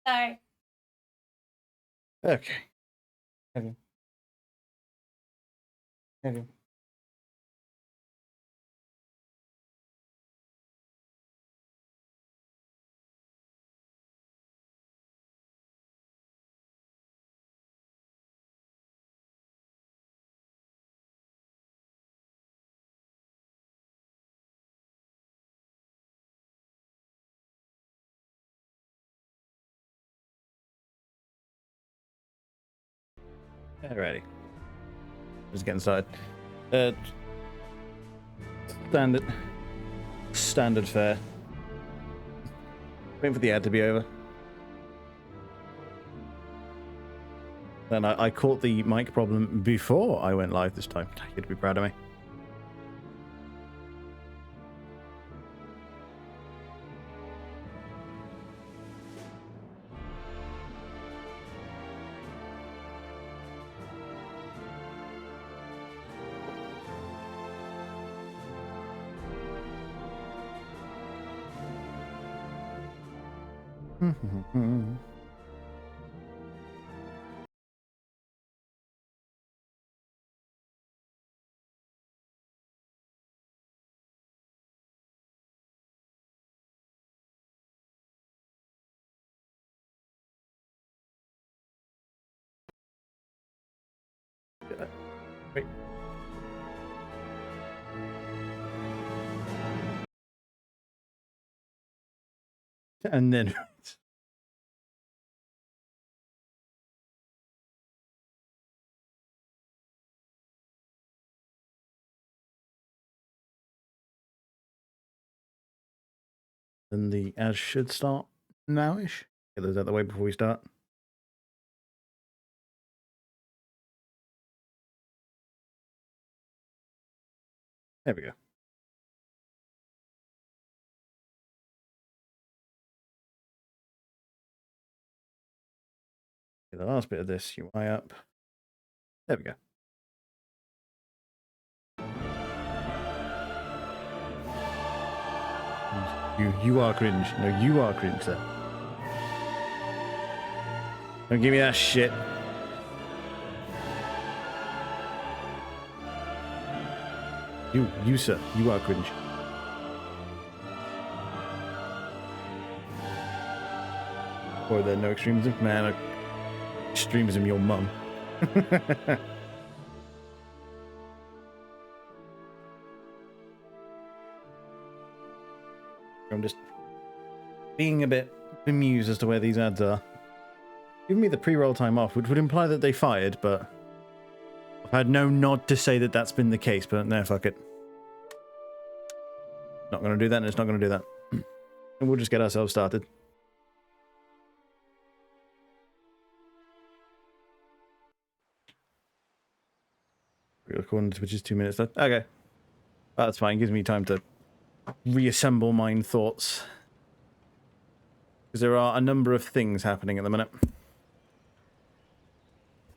Sorry. Okay. Okay. Okay. Alrighty. Just getting started. Standard fare. Waiting for the ad to be over. Then I caught the mic problem before I went live this time. You'd be proud of me. Wait. And then then the ad should start nowish. Get those out of the way before we start. There we go. Get the last bit of this UI up. There we go. You are cringe. No, you are cringe, sir. Don't give me that shit. You, sir. You are cringe. Or there no extremism? Man, extremism, your mum. I'm just being a bit bemused as to where these ads are. Give me the pre-roll time off, which would imply that they fired, but I've had no nod to say that that's been the case, but no, fuck it. Not going to do that, and it's not going to do that. And we'll just get ourselves started. Recording, which is 2 minutes left. Okay. That's fine. Gives me time to reassemble my thoughts. Because there are a number of things happening at the minute.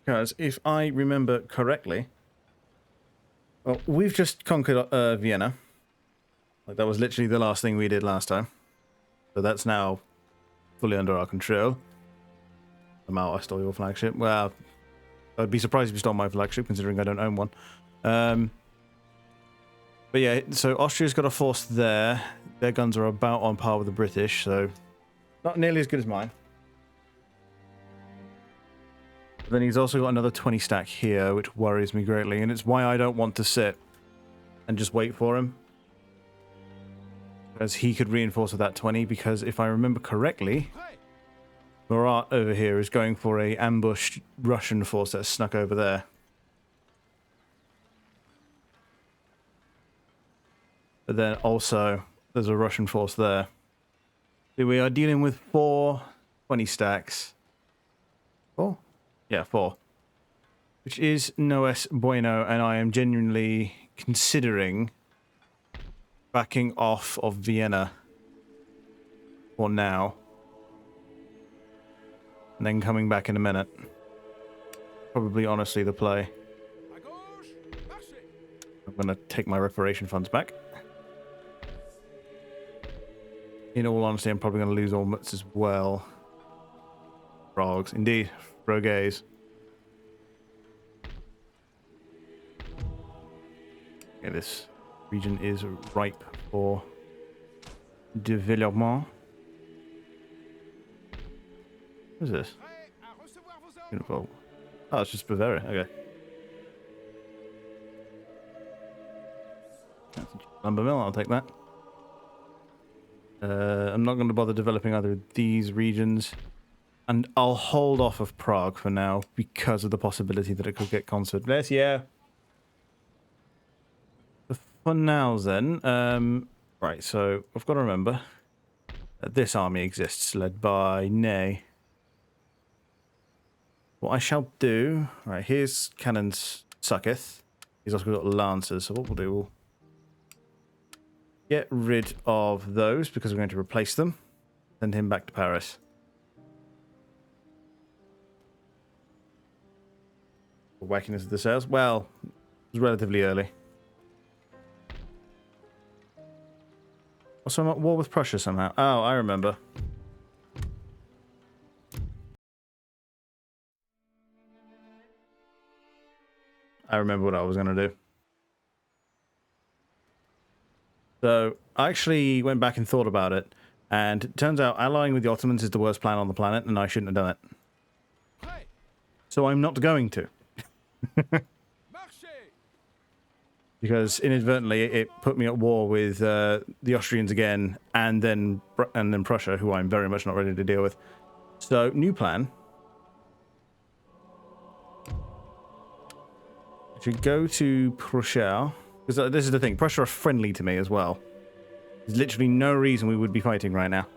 Because if I remember correctly, well, we've just conquered Vienna. Like, that was literally the last thing we did last time. So that's now fully under our control. Somehow I stole your flagship. Well, I'd be surprised if you stole my flagship, considering I don't own one. But yeah, so Austria's got a force there. Their guns are about on par with the British, so not nearly as good as mine. But then he's also got another 20 stack here, which worries me greatly, and it's why I don't want to sit and just wait for him. Because he could reinforce with that 20, because if I remember correctly, Murat over here is going for a ambushed Russian force that's snuck over there. But then also, there's a Russian force there. So we are dealing with 4 20 stacks. 4? Yeah, 4. Which is no es bueno, and I am genuinely considering backing off of Vienna for now. And then coming back in a minute. Probably, honestly, the play. I'm going to take my reparation funds back. In all honesty, I'm probably going to lose Olmutz as well. Frogs, indeed. Frogays. Okay, this region is ripe for development. What is this? Beautiful. Oh, it's just Bavaria. Okay. Lumber mill, I'll take that. I'm not going to bother developing either of these regions. And I'll hold off of Prague for now because of the possibility that it could get conquered. Yes, yeah. But for now, then, right. So I've got to remember that this army exists, led by Ney. What I shall do, right? Here's cannons sucketh. He's also got lancers. So what we'll do, we'll get rid of those because we're going to replace them. Send him back to Paris. Whacking into the sails. Well, it was relatively early. Also, I'm at war with Prussia somehow. Oh, I remember. I remember what I was going to do. So, I actually went back and thought about it. And it turns out allying with the Ottomans is the worst plan on the planet, and I shouldn't have done it. So I'm not going to. Because inadvertently it put me at war with the Austrians again, and then Prussia, who I'm very much not ready to deal with. So, new plan. I should go to Prussia, because this is the thing, Prussia are friendly to me as well. There's literally no reason we would be fighting right now.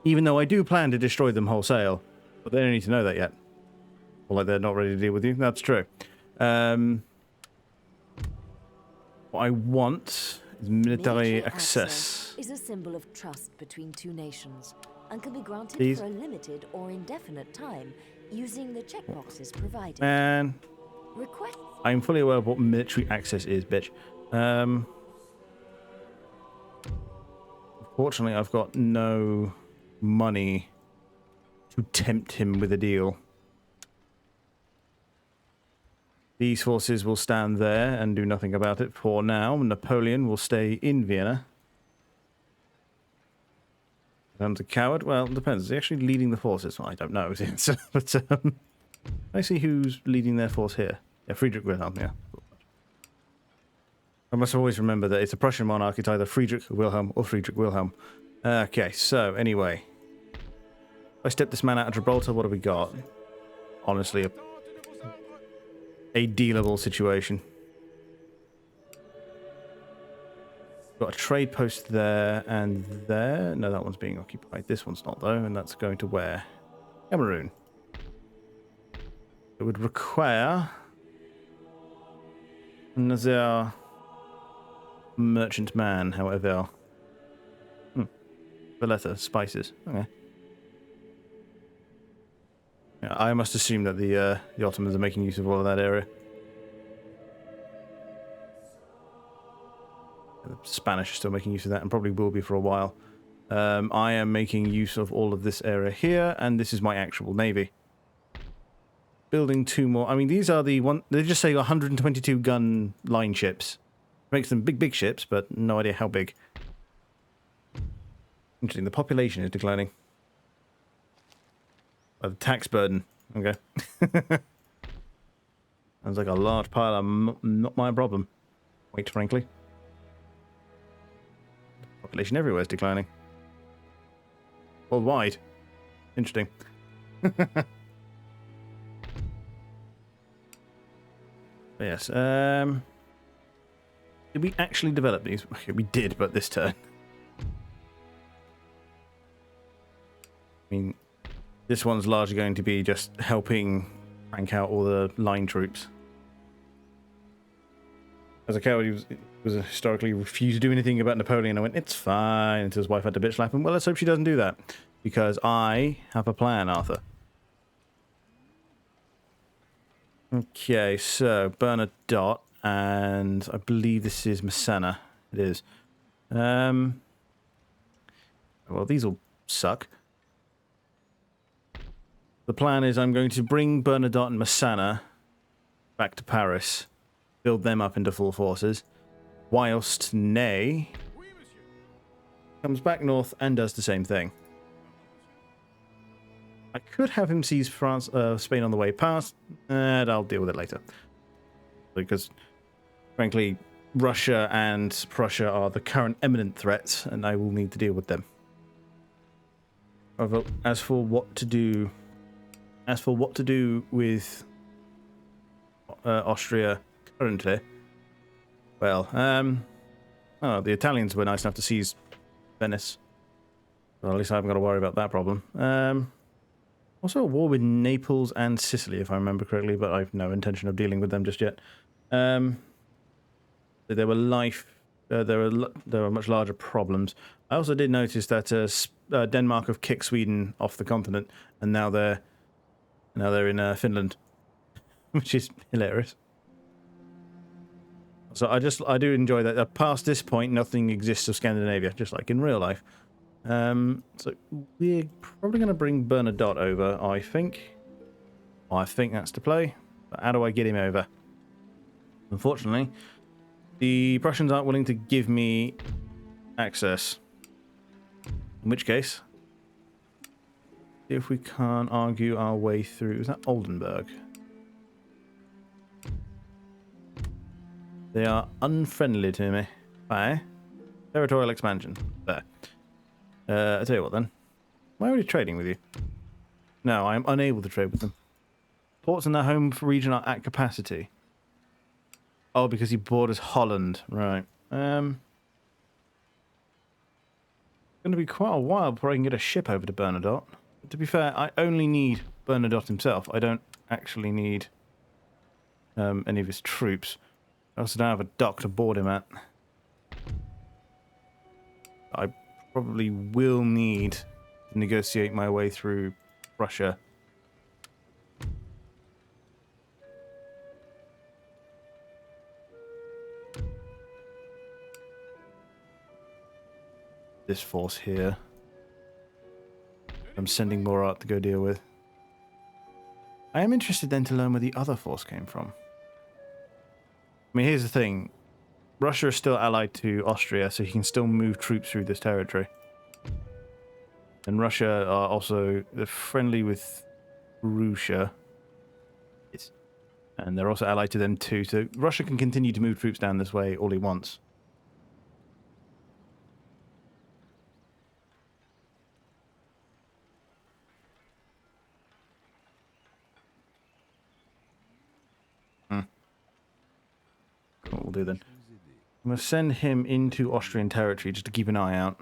Even though I do plan to destroy them wholesale, but they don't need to know that yet. Well, like they're not ready to deal with you. That's true. What I want is military access. Is a symbol of trust between two nations and can be granted for a limited or indefinite time using the checkboxes provided. Man, I'm fully aware of what military access is, bitch. Fortunately, I've got no money to tempt him with a deal. These forces will stand there and do nothing about it for now. Napoleon will stay in Vienna. Becomes a coward? Well, it depends. Is he actually leading the forces? Well, I don't know. But I see who's leading their force here. Yeah, Friedrich Wilhelm, yeah. I must always remember that it's a Prussian monarch. It's either Friedrich Wilhelm or Friedrich Wilhelm. Okay, so anyway. If I step this man out of Gibraltar, what have we got? Honestly, a dealable situation. Got a trade post there and there. No, that one's being occupied. This one's not, though, and that's going to where? Cameroon. It would require another merchant man, however. Valletta, spices. Okay. Yeah, I must assume that the Ottomans are making use of all of that area. The Spanish are still making use of that and probably will be for a while. I am making use of all of this area here, and this is my actual navy. Building two more. I mean, these are the one. They just say 122 gun line ships. Makes them big ships, but no idea how big. Interesting. The population is declining. The tax burden. Okay. Sounds like a large pile of not my problem. Quite frankly. Population everywhere is declining. Worldwide. Interesting. Yes. Did we actually develop these? Okay, we did, but this turn. I mean, this one's largely going to be just helping crank out all the line troops. As a coward, he was historically refused to do anything about Napoleon. I went, it's fine, until his wife had to bitch slap him. Well, let's hope she doesn't do that. Because I have a plan, Arthur. Okay, so Bernadotte, and I believe this is Massena. It is. Well, these will suck. The plan is I'm going to bring Bernadotte and Massana back to Paris, build them up into full forces, whilst Ney comes back north and does the same thing. I could have him seize France, Spain on the way past, and I'll deal with it later. Because, frankly, Russia and Prussia are the current imminent threats, and I will need to deal with them. However, as for what to do with Austria currently, well, the Italians were nice enough to seize Venice. Well, at least I haven't got to worry about that problem. Also a war with Naples and Sicily, if I remember correctly, but I've no intention of dealing with them just yet. There were much larger problems. I also did notice that Denmark have kicked Sweden off the continent, and now they're in Finland, which is hilarious. So I do enjoy that. Past this point, nothing exists of Scandinavia, just like in real life. So we're probably going to bring Bernadotte over, I think. I think that's the play. But how do I get him over? Unfortunately, the Prussians aren't willing to give me access. In which case, see if we can't argue our way through. Is that Oldenburg? They are unfriendly to me. Why? Territorial expansion. There. I'll tell you what then. Am I already trading with you? No, I am unable to trade with them. Ports in their home region are at capacity. Oh, because he borders Holland. Right. It's going to be quite a while before I can get a ship over to Bernadotte. But to be fair, I only need Bernadotte himself. I don't actually need any of his troops. I also don't have a dock to board him at. I probably will need to negotiate my way through Russia. This force here. I'm sending more art to go deal with. I am interested then to learn where the other force came from. I mean, here's the thing. Russia is still allied to Austria, so he can still move troops through this territory. And Russia are also friendly with Prussia. Yes. And they're also allied to them too, so Russia can continue to move troops down this way all he wants. What we'll do then. I'm going to send him into Austrian territory just to keep an eye out,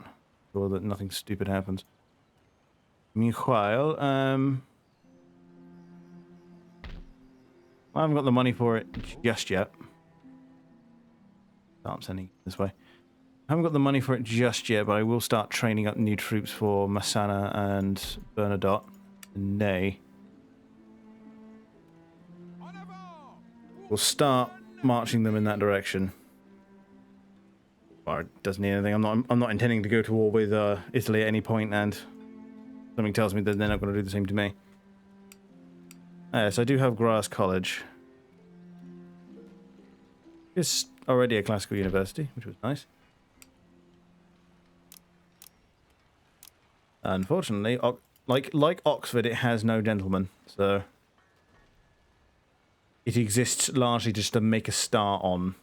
so that nothing stupid happens. Meanwhile, I haven't got the money for it just yet. I'm sending it this way. I haven't got the money for it just yet, but I will start training up new troops for Massana and Bernadotte and Ney. We'll start marching them in that direction. Well, it doesn't need anything. I'm not intending to go to war with Italy at any point, and something tells me that they're not going to do the same to me. Yes, I do have Graz College. It's already a classical university, which was nice. Unfortunately, like Oxford, it has no gentlemen, so it exists largely just to make a start on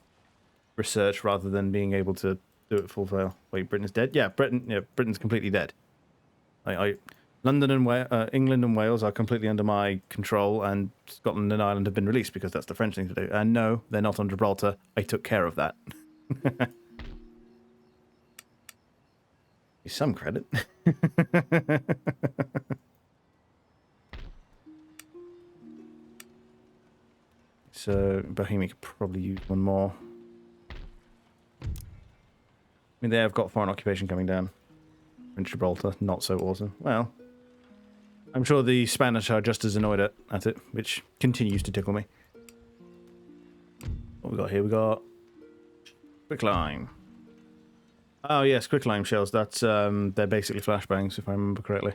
research rather than being able to do it full fail. Wait, Britain's dead? Yeah, Britain's completely dead. London and England and Wales are completely under my control, and Scotland and Ireland have been released because that's the French thing to do. And no, they're not on Gibraltar. I took care of that. Some credit. So Bohemia could probably use one more. I mean, they have got foreign occupation coming down. In Gibraltar, not so awesome. Well, I'm sure the Spanish are just as annoyed at it, which continues to tickle me. What we got here? We got quicklime. Oh yes, quicklime shells. That's they're basically flashbangs, if I remember correctly.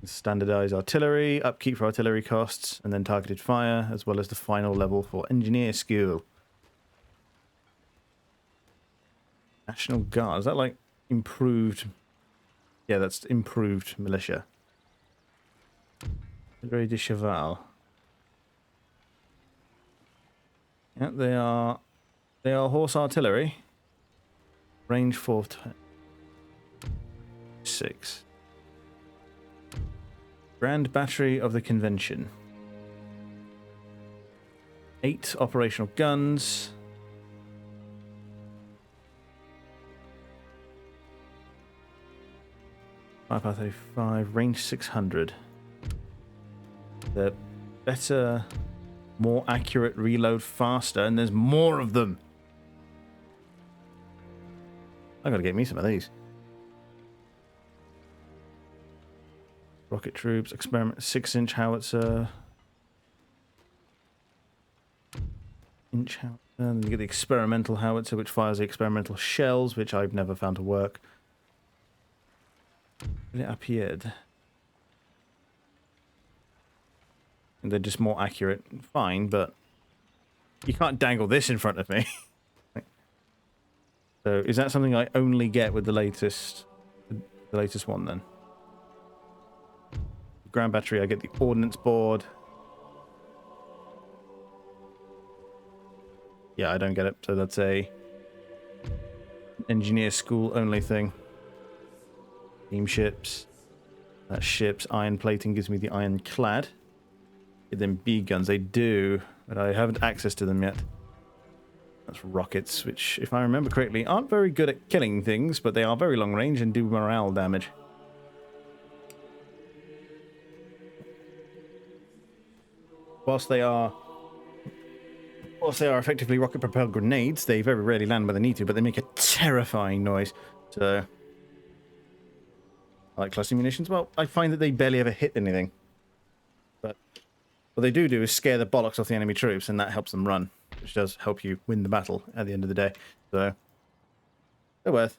Standardized artillery, upkeep for artillery costs, and then targeted fire, as well as the final level for engineer skill. National Guard, is that like improved? Yeah, that's improved militia. Artillerie de Cheval. Yeah, they are horse artillery. Range 4-6. Grand Battery of the Convention. 8 operational guns. .535, range 600. They're better, more accurate, reload faster, and there's more of them. I gotta get me some of these. Rocket troops, experiment 6-inch howitzer. Inch howitzer. And then you get the experimental howitzer, which fires the experimental shells, which I've never found to work. It appeared. And they're just more accurate. Fine, but you can't dangle this in front of me. So is that something I only get with the latest one then? Ground battery, I get the ordnance board. Yeah, I don't get it. So that's a engineer school only thing. Steam ships. That's ships. Iron plating gives me the ironclad. Get them B guns. They do, but I haven't access to them yet. That's rockets, which, if I remember correctly, aren't very good at killing things, but they are very long range and do morale damage. Whilst they are effectively rocket-propelled grenades, they very rarely land where they need to, but they make a terrifying noise. So, I like cluster munitions. Well, I find that they barely ever hit anything. But what they do is scare the bollocks off the enemy troops, and that helps them run, which does help you win the battle at the end of the day. So, they're worth.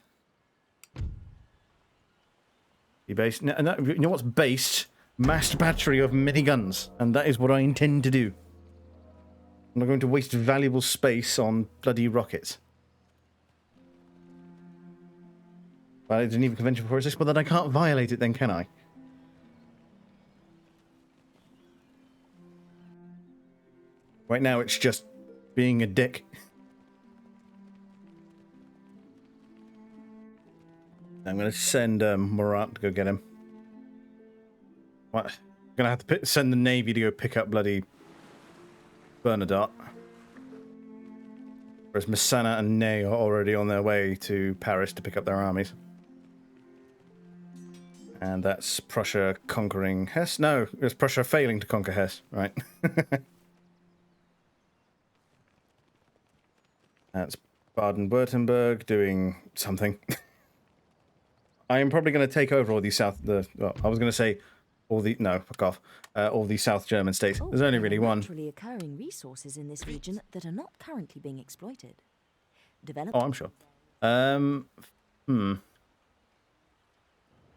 Be based. And that, you know what's based? Massed battery of miniguns, and that is what I intend to do. I'm not going to waste valuable space on bloody rockets. Well, I Geneva Convention 406, but then I can't violate it then, can I? Right now, it's just being a dick. I'm going to send Murat to go get him. What? I'm going to have to send the Navy to go pick up bloody Bernadotte. Whereas Messana and Ney are already on their way to Paris to pick up their armies. And that's Prussia conquering Hesse? No, it's Prussia failing to conquer Hesse, right? That's Baden-Württemberg doing something. I am probably going to take over all these I was going to say all the... No, fuck off. All the South German states. There's only really one. Naturally occurring resources in this region that are not currently being exploited. Oh, I'm sure.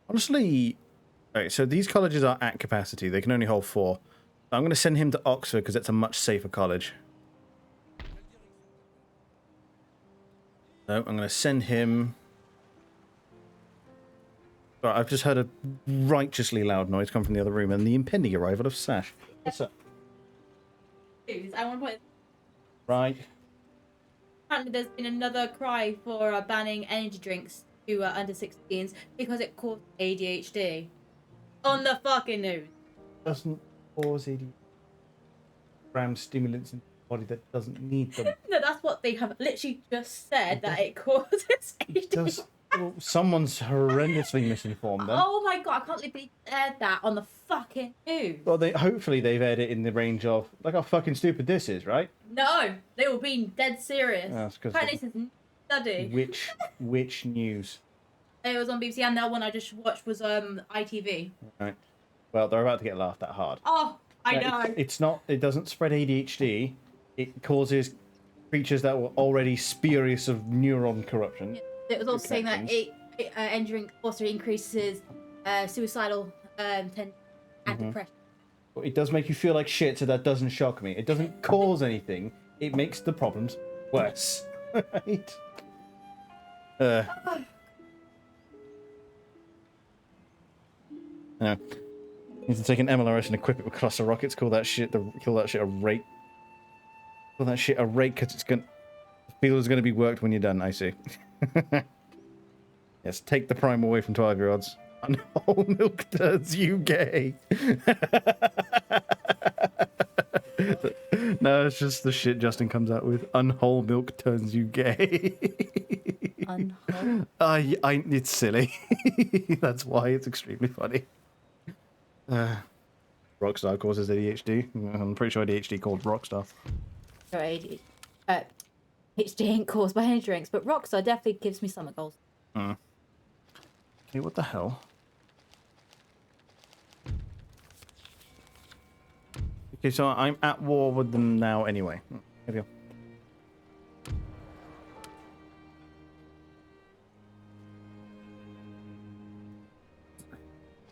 Honestly, okay, so these colleges are at capacity. They can only hold 4. I'm going to send him to Oxford because it's a much safer college. So I'm going to send him... Right, I've just heard a righteously loud noise come from the other room and the impending arrival of Sash. What's up? I want to put... Right. Apparently there's been another cry for banning energy drinks to under 16s because it causes ADHD. On the fucking news. Doesn't cause ADHD. Cram stimulants in the body that doesn't need them. No, that's what they have literally just said, that it causes ADHD. It does. Well, someone's horrendously misinformed then. Oh my god, I can't believe they aired that on the fucking news. Well, hopefully they've aired it in the range of, like how fucking stupid this is, right? No, they were being dead serious. That's because apparently this is study. Which news? It was on BBC, and that one I just watched was ITV. Right. Well, they're about to get laughed at hard. Oh, I know. It's not. It doesn't spread ADHD. It causes creatures that were already spurious of neuron corruption. It was also saying that energy drink also increases suicidal tend to add depression. Well, it does make you feel like shit, so that doesn't shock me. It doesn't cause anything. It makes the problems worse. Right? No. Need to take an MLRS and equip it with cluster rockets. Call that shit a rake. Call that shit a rake because it's gonna feel is gonna be worked when you're done. I see. Yes, take the prime away from 12-year-olds. And whole milk turns you gay. No, it's just the shit Justin comes out with. Unwhole milk turns you gay. Unwhole. It's silly. That's why it's extremely funny. Rockstar causes ADHD. I'm pretty sure ADHD called Rockstar. Or ADHD. HD ain't caused by energy drinks, but Rockstar definitely gives me stomach goals. Okay, what the hell? Okay, so I'm at war with them now anyway. Here we go.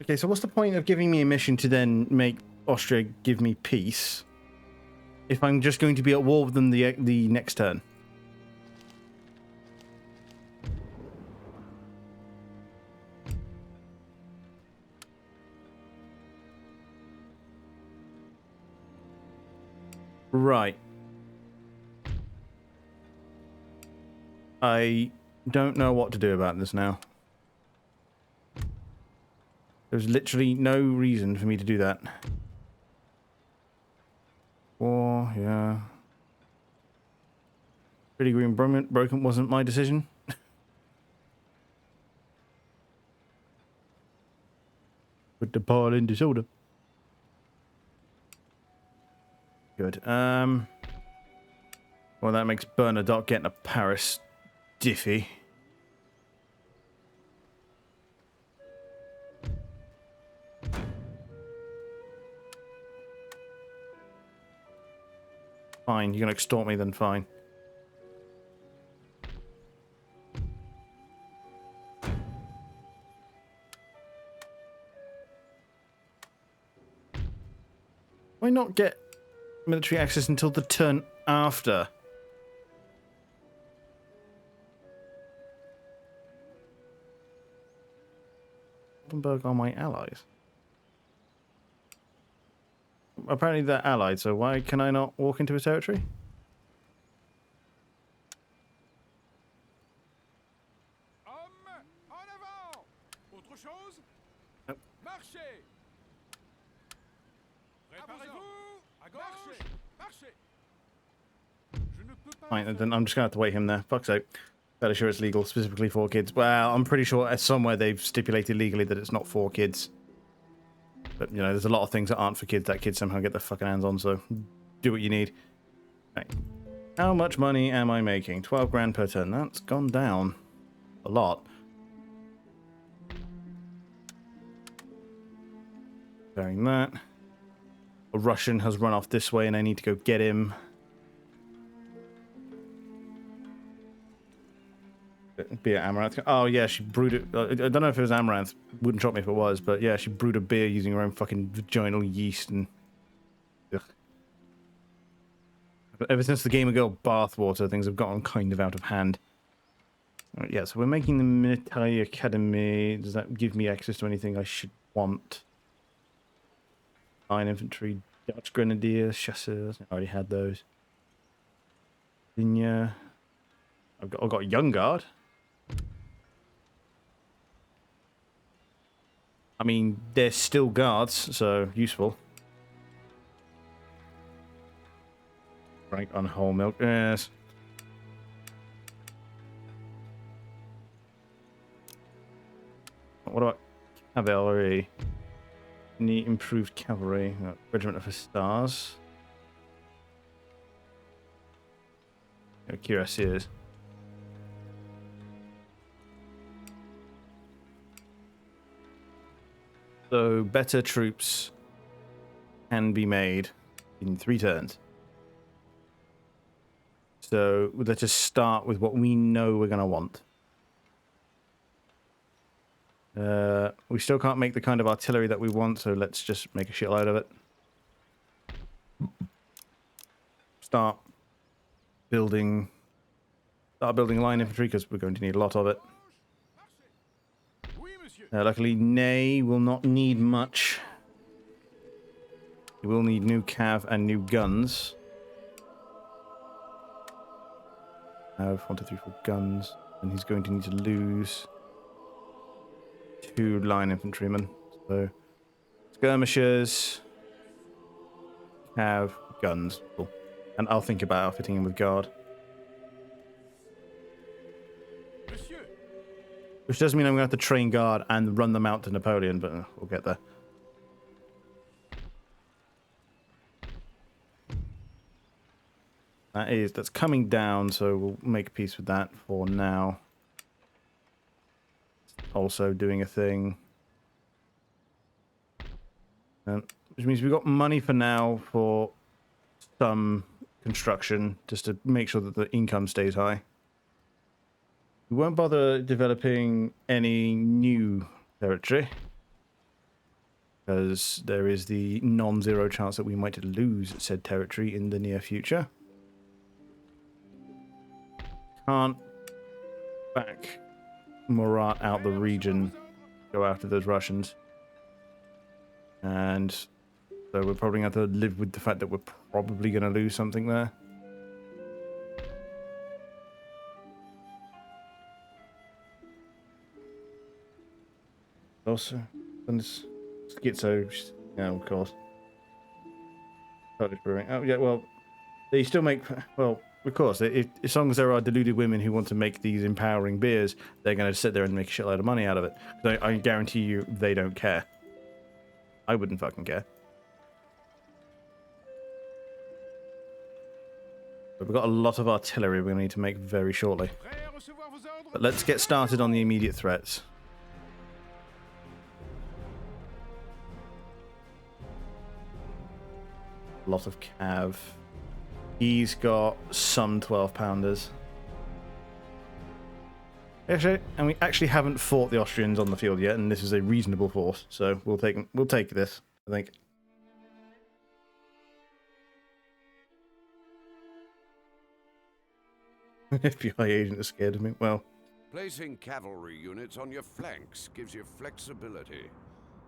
Okay, so what's the point of giving me a mission to then make Austria give me peace if I'm just going to be at war with them the next turn? Right. I don't know what to do about this now. There's literally no reason for me to do that. War, yeah. Pretty green broken wasn't my decision. Put the ball in disorder. Good. Well, that makes Bernadotte getting to Paris diffy. Fine, you're gonna extort me then, fine. Why not get military access until the turn after? Oldenburg are my allies. Apparently they're allied, so why can I not walk into a territory? Nope. Fine, then I'm just gonna have to wait him there. Fuck's sake. Fairly sure it's legal, specifically for kids. Well, I'm pretty sure somewhere they've stipulated legally that it's not for kids. But, you know, there's a lot of things that aren't for kids that kids somehow get their fucking hands on, so do what you need. Right. How much money am I making? 12 grand per turn. That's gone down a lot. Bearing that. A Russian has run off this way and I need to go get him. Be it Amaranth. Oh, yeah, she brewed it. I don't know if it was Amaranth. Wouldn't shock me if it was, but yeah, she brewed a beer using her own fucking vaginal yeast and... Ugh. Ever since the Gamer Girl bathwater, things have gotten kind of out of hand. Right, yeah, so we're making the Military Academy. Does that give me access to anything I should want? Line Infantry, Dutch Grenadiers, Chasseurs. I already had those. Linya. I've got Young Guard. I mean, they're still guards, so useful. Rank on whole milk. Yes. What about cavalry? Any improved cavalry? Regiment of Hussars. Cuirassiers. So better troops can be made in 3 turns. So let's just start with what we know we're going to want. We still can't make the kind of artillery that we want, so let's just make a shitload of it. Start building line infantry, because we're going to need a lot of it. Luckily, Ney will not need much. He will need new cav and new guns. Cav, 1, 2, 3, 4 guns. And he's going to need to lose 2 line infantrymen. So, skirmishers, cav, guns. Cool. And I'll think about outfitting him with guard. Which does mean I'm going to have to train guard and run them out to Napoleon, but we'll get there. That's coming down, so we'll make peace with that for now. Also doing a thing. Which means we've got money for now for some construction, just to make sure that the income stays high. We won't bother developing any new territory, because there is the non-zero chance that we might lose said territory in the near future. Can't back Murat out the region, go after those Russians. And so we're probably going to have to live with the fact that we're probably going to lose something there. Also, and this schizo, yeah, of course. Polish brewing. Oh, yeah, well, they still make, well, of course, as long as there are deluded women who want to make these empowering beers, they're going to sit there and make a shitload of money out of it. So I guarantee you they don't care. I wouldn't fucking care. But we've got a lot of artillery we're going to need to make very shortly. But let's get started on the immediate threats. A lot of cav. He's got some 12-pounders. Actually, and we actually haven't fought the Austrians on the field yet, and this is a reasonable force, so we'll take this, I think. FBI agent is scared of me. Well, placing cavalry units on your flanks gives you flexibility.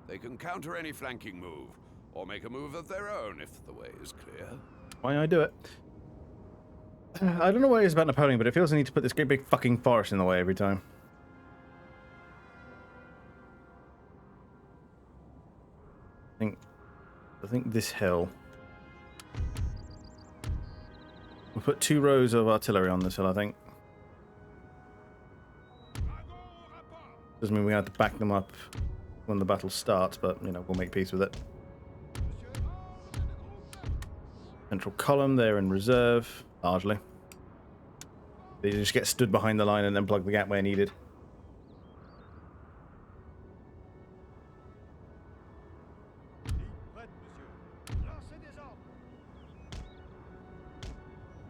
They can counter any flanking move, or make a move of their own if the way is clear. Why I do it? I don't know what it is about Napoleon, but it feels I need to put this great big fucking forest in the way every time. I think this hill. We'll put 2 rows of artillery on this hill, I think. Doesn't mean we have to back them up when the battle starts, but, you know, we'll make peace with it. Central column there in reserve, largely. They just get stood behind the line and then plug the gap where needed.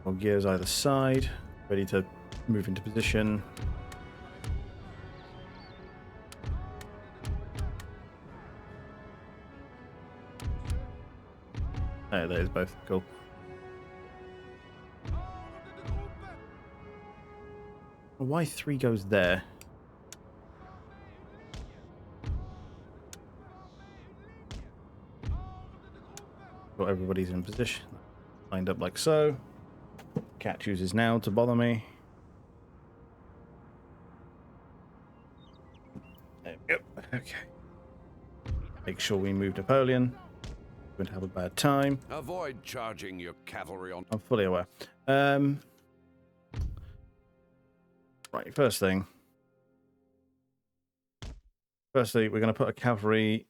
All gears either side, ready to move into position. Oh, there's both. Cool. Why 3 goes there? Got everybody's in position. Lined up like so. Cat chooses now to bother me. There we go. Okay. Make sure we move Napoleon. Going to have a bad time. Avoid charging your cavalry on. I'm fully aware. Right, first thing. Firstly, we're going to put an artillery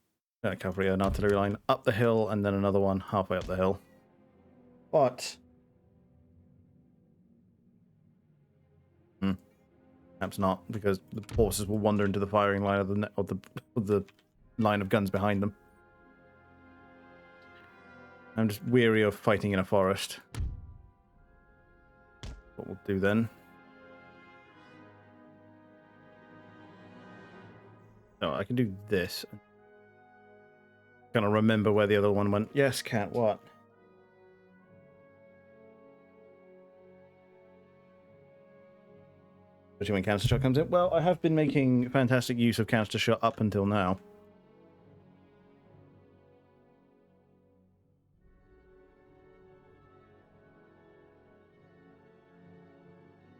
line up the hill, and then another one halfway up the hill. But perhaps not, because the horses will wander into the firing line of the line of guns behind them. I'm just weary of fighting in a forest. What we'll do then. No, I can do this. Gonna remember where the other one went. Yes, cat, what? Especially when counter shot comes in. Well, I have been making fantastic use of counter shot up until now.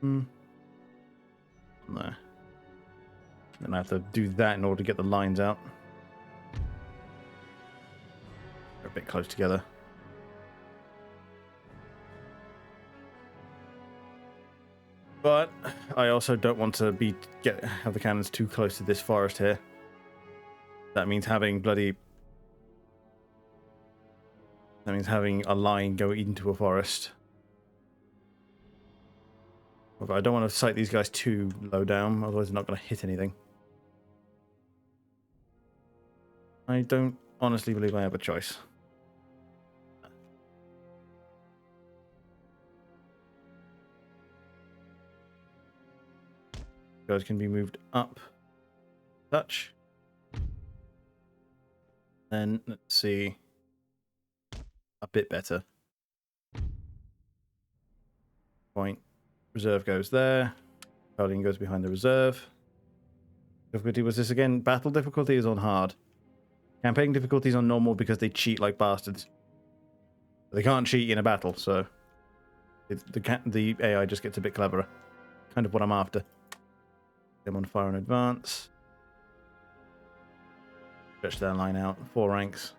No. Then I have to do that in order to get the lines out. They're a bit close together. But I also don't want to have the cannons too close to this forest here. That means having having a line go into a forest. But I don't want to sight these guys too low down, otherwise they're not going to hit anything. I don't honestly believe I have a choice. Guys can be moved up. Touch. Then let's see. A bit better. Point. Reserve goes there. Napoleon goes behind the reserve. Difficulty was this again? Battle difficulty is on hard. Campaign difficulty is on normal because they cheat like bastards. They can't cheat in a battle, so the AI just gets a bit cleverer. Kind of what I'm after. Them on fire in advance. Stretch that line out. 4 ranks.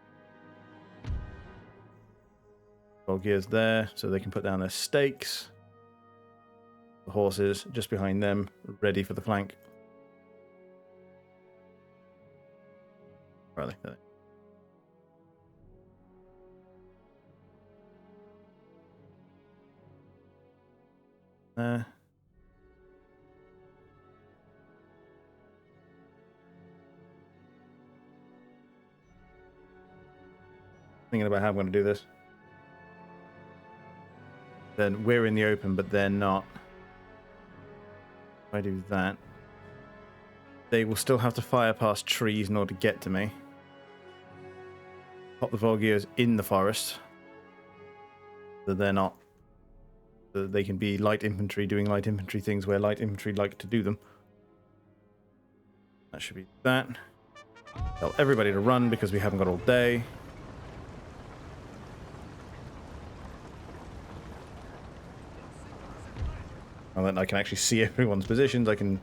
Gears there, so they can put down their stakes. The horses just behind them, ready for the flank. Really? There. Thinking about how I'm going to do this. Then we're in the open, but they're not. If I do that, they will still have to fire past trees in order to get to me. Pop the Volgears in the forest. So they're not. So they can be light infantry doing light infantry things where light infantry like to do them. That should be that. Tell everybody to run because we haven't got all day. And then I can actually see everyone's positions. I can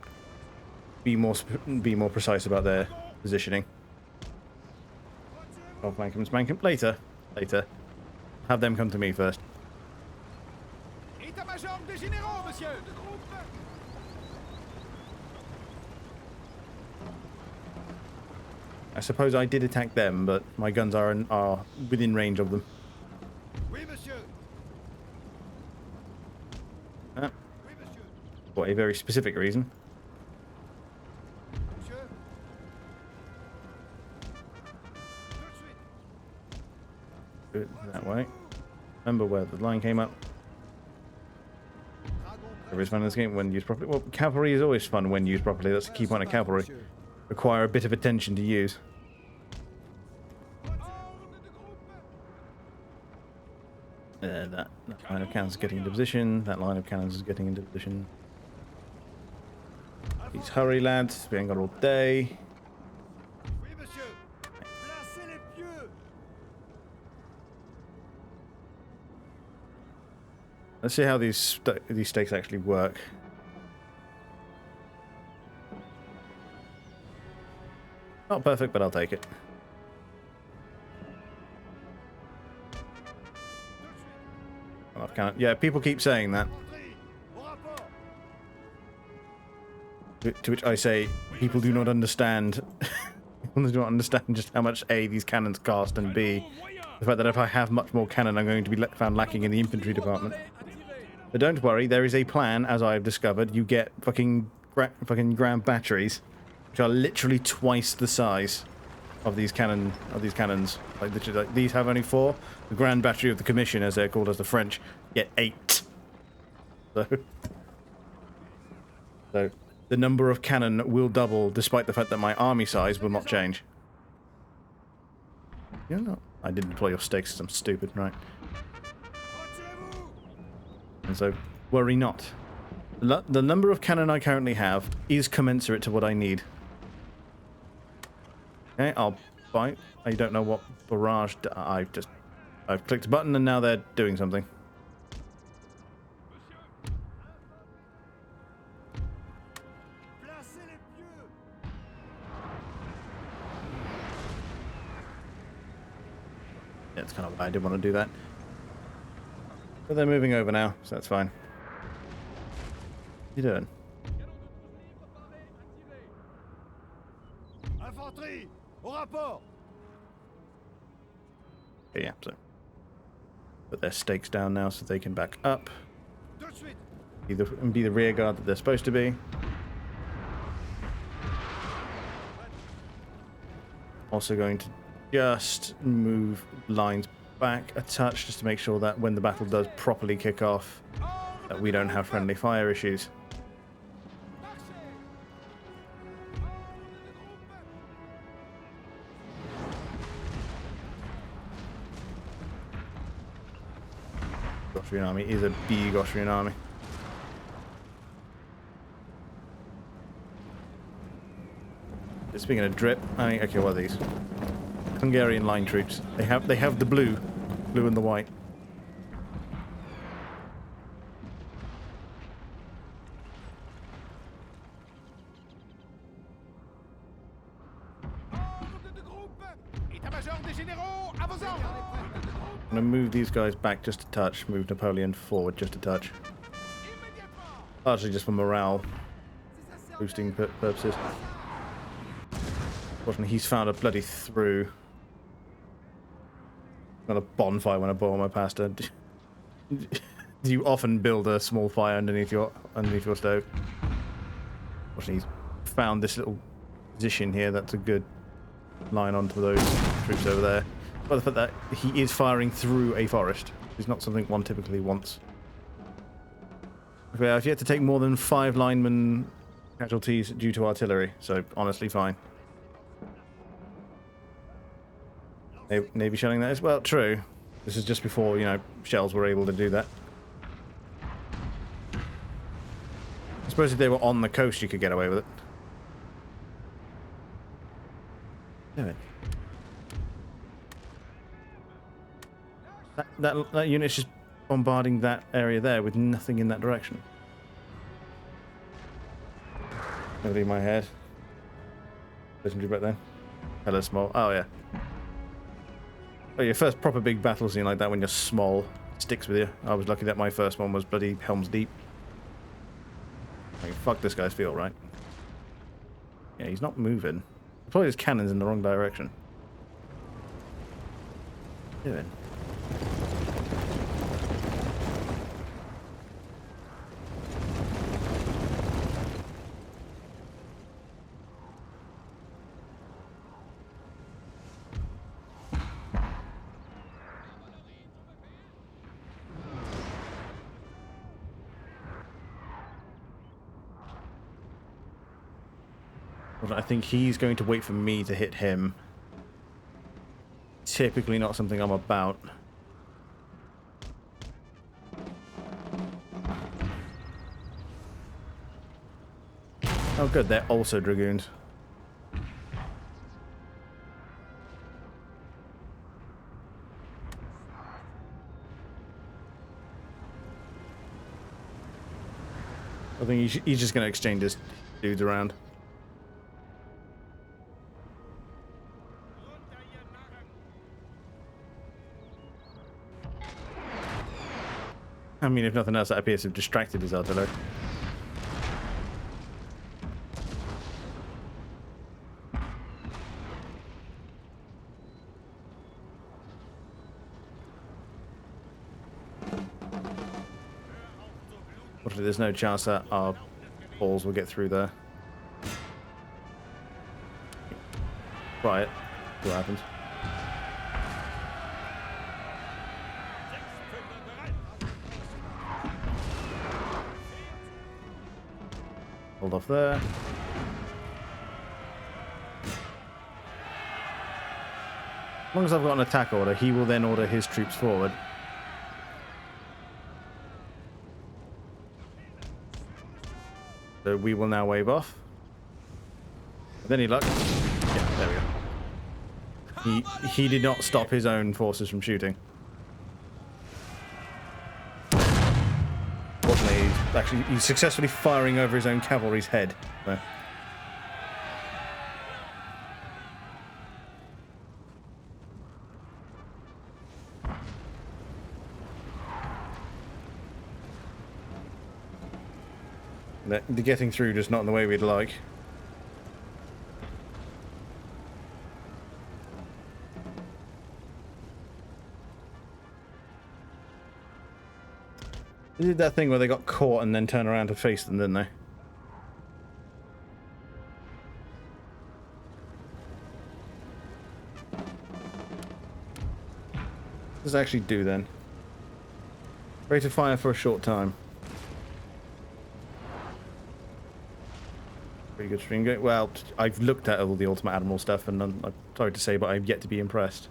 be more precise about their positioning. Oh, flank them. Later. Have them come to me first. I suppose I did attack them, but my guns are within range of them. For a very specific reason. Do it that way. Remember where the line came up. It's fun in this game when used properly. Well, cavalry is always fun when used properly. That's the key point of cavalry. Require a bit of attention to use. That line of cannons is getting into position. That line of cannons is getting into position. Please hurry, lads. We ain't got all day. Let's see how these stakes actually work. Not perfect, but I'll take it. Yeah, people keep saying that. To which I say, people do not understand. People do not understand just how much A, these cannons cost, and B, the fact that if I have much more cannon, I'm going to be found lacking in the infantry department. But don't worry, there is a plan, as I've discovered. You get fucking ground batteries, which are literally twice the size of these cannons. Like literally, like, these have only 4. The Grand Battery of the Commission, as they're called as the French, get 8. So the number of cannon will double, despite the fact that my army size will not change. You know, I didn't deploy your stakes because I'm stupid, right? And so, worry not. The number of cannon I currently have is commensurate to what I need. Okay, I'll buy. I don't know what barrage. I've clicked a button and now they're doing something. Yeah, it's kind of why I didn't want to do that. But they're moving over now, so that's fine. What are you doing? Infanterie, au rapport. Okay, yeah, so put their stakes down now so they can back up. Be the rear guard that they're supposed to be. Also going to just move lines back a touch just to make sure that when the battle does properly kick off, that we don't have friendly fire issues. Austrian army is a big Austrian army. Speaking of drip, I mean, okay, what are these? Hungarian line troops. They have the blue and the white. I'm gonna move these guys back just a touch. Move Napoleon forward just a touch. Largely just for morale boosting purposes. Fortunately, he's found a bloody through. Got a bonfire when I bore my pasta. Do you often build a small fire underneath your stove? Fortunately, he's found this little position here. That's a good line onto those troops over there. But the fact that he is firing through a forest is not something one typically wants. Okay, I've yet to take more than 5 linemen casualties due to artillery, so honestly fine. Navy shelling that as well. True. This is just before, you know, shells were able to do that. I suppose if they were on the coast, you could get away with it. Damn it. That unit's just bombarding that area there with nothing in that direction. Nobody in my head. Listen to you back then. Hello, small. Oh, yeah. Oh, your first proper big battle scene like that when you're small sticks with you. I was lucky that my first one was bloody Helm's Deep. I mean, fuck this guy's feel, right? Yeah, he's not moving. Probably his cannon's in the wrong direction. What are you doing? I think he's going to wait for me to hit him. Typically not something I'm about. Oh good, they're also dragoons. I think he's just going to exchange his dudes around. I mean, if nothing else, that appears to have distracted his artillery. Fortunately, there's no chance that our balls will get through there. Try it. See what happens. Hold off there. As long as I've got an attack order, he will then order his troops forward. So we will now wave off. With any luck. Yeah, there we go. He did not stop his own forces from shooting. Fortunately, he's successfully firing over his own cavalry's head. So. The getting through just not in the way we'd like. They did that thing where they got caught and then turned around to face them, didn't they? What does it actually do then? Rate of fire for a short time. Pretty good stream going. Well, I've looked at all the Ultimate Admiral stuff, and I'm sorry to say, but I've yet to be impressed.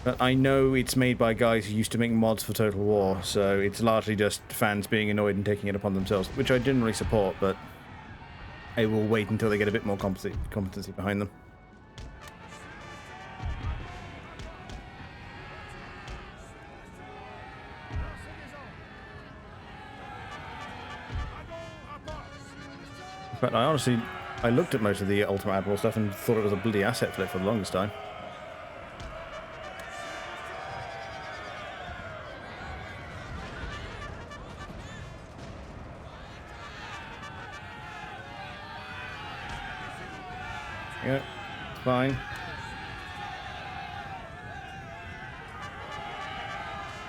But I know it's made by guys who used to make mods for Total War, so it's largely just fans being annoyed and taking it upon themselves, which I generally support, but I will wait until they get a bit more competency behind them. But I looked at most of the Ultimate Admiral stuff and thought it was a bloody asset flip for the longest time. Yeah, fine.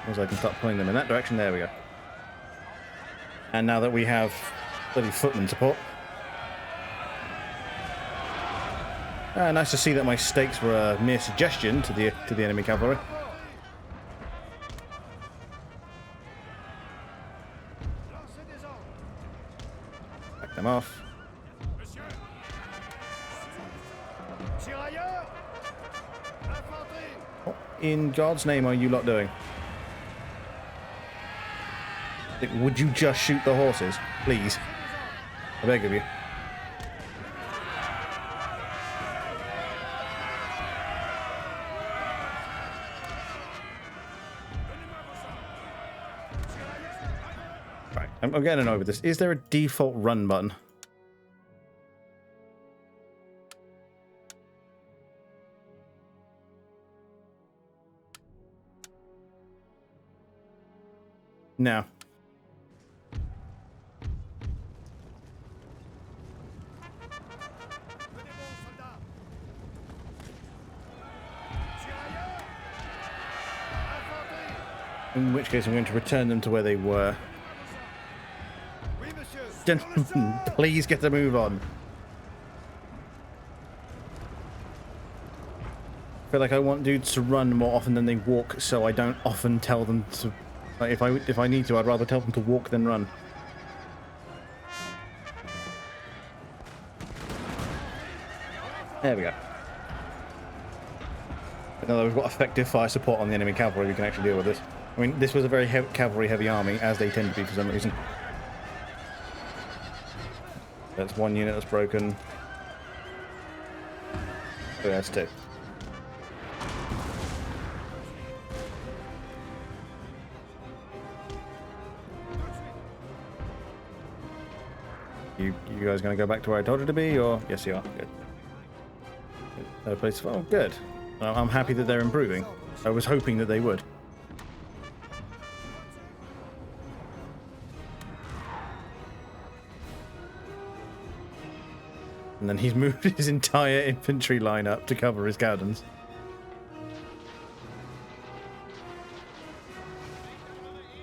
As I can start pulling them in that direction, there we go. And now that we have bloody footman support. Nice to see that my stakes were a mere suggestion to the enemy cavalry. Back them off. What in God's name are you lot doing? Would you just shoot the horses, please? I beg of you. Right, I'm getting over this. Is there a default run button? No. In which case I'm going to return them to where they were. Gentlemen, please get a move on. I feel like I want dudes to run more often than they walk, so I don't often tell them to... Like, if I need to, I'd rather tell them to walk than run. There we go. But now that we've got effective fire support on the enemy cavalry, we can actually deal with this. I mean, this was a very cavalry-heavy army, as they tend to be for some reason. That's one unit that's broken. Oh, that's two. You guys going to go back to where I told you to be, or yes, you are. Good. Third place. Oh, good. I'm happy that they're improving. I was hoping that they would. And then he's moved his entire infantry line up to cover his cannons.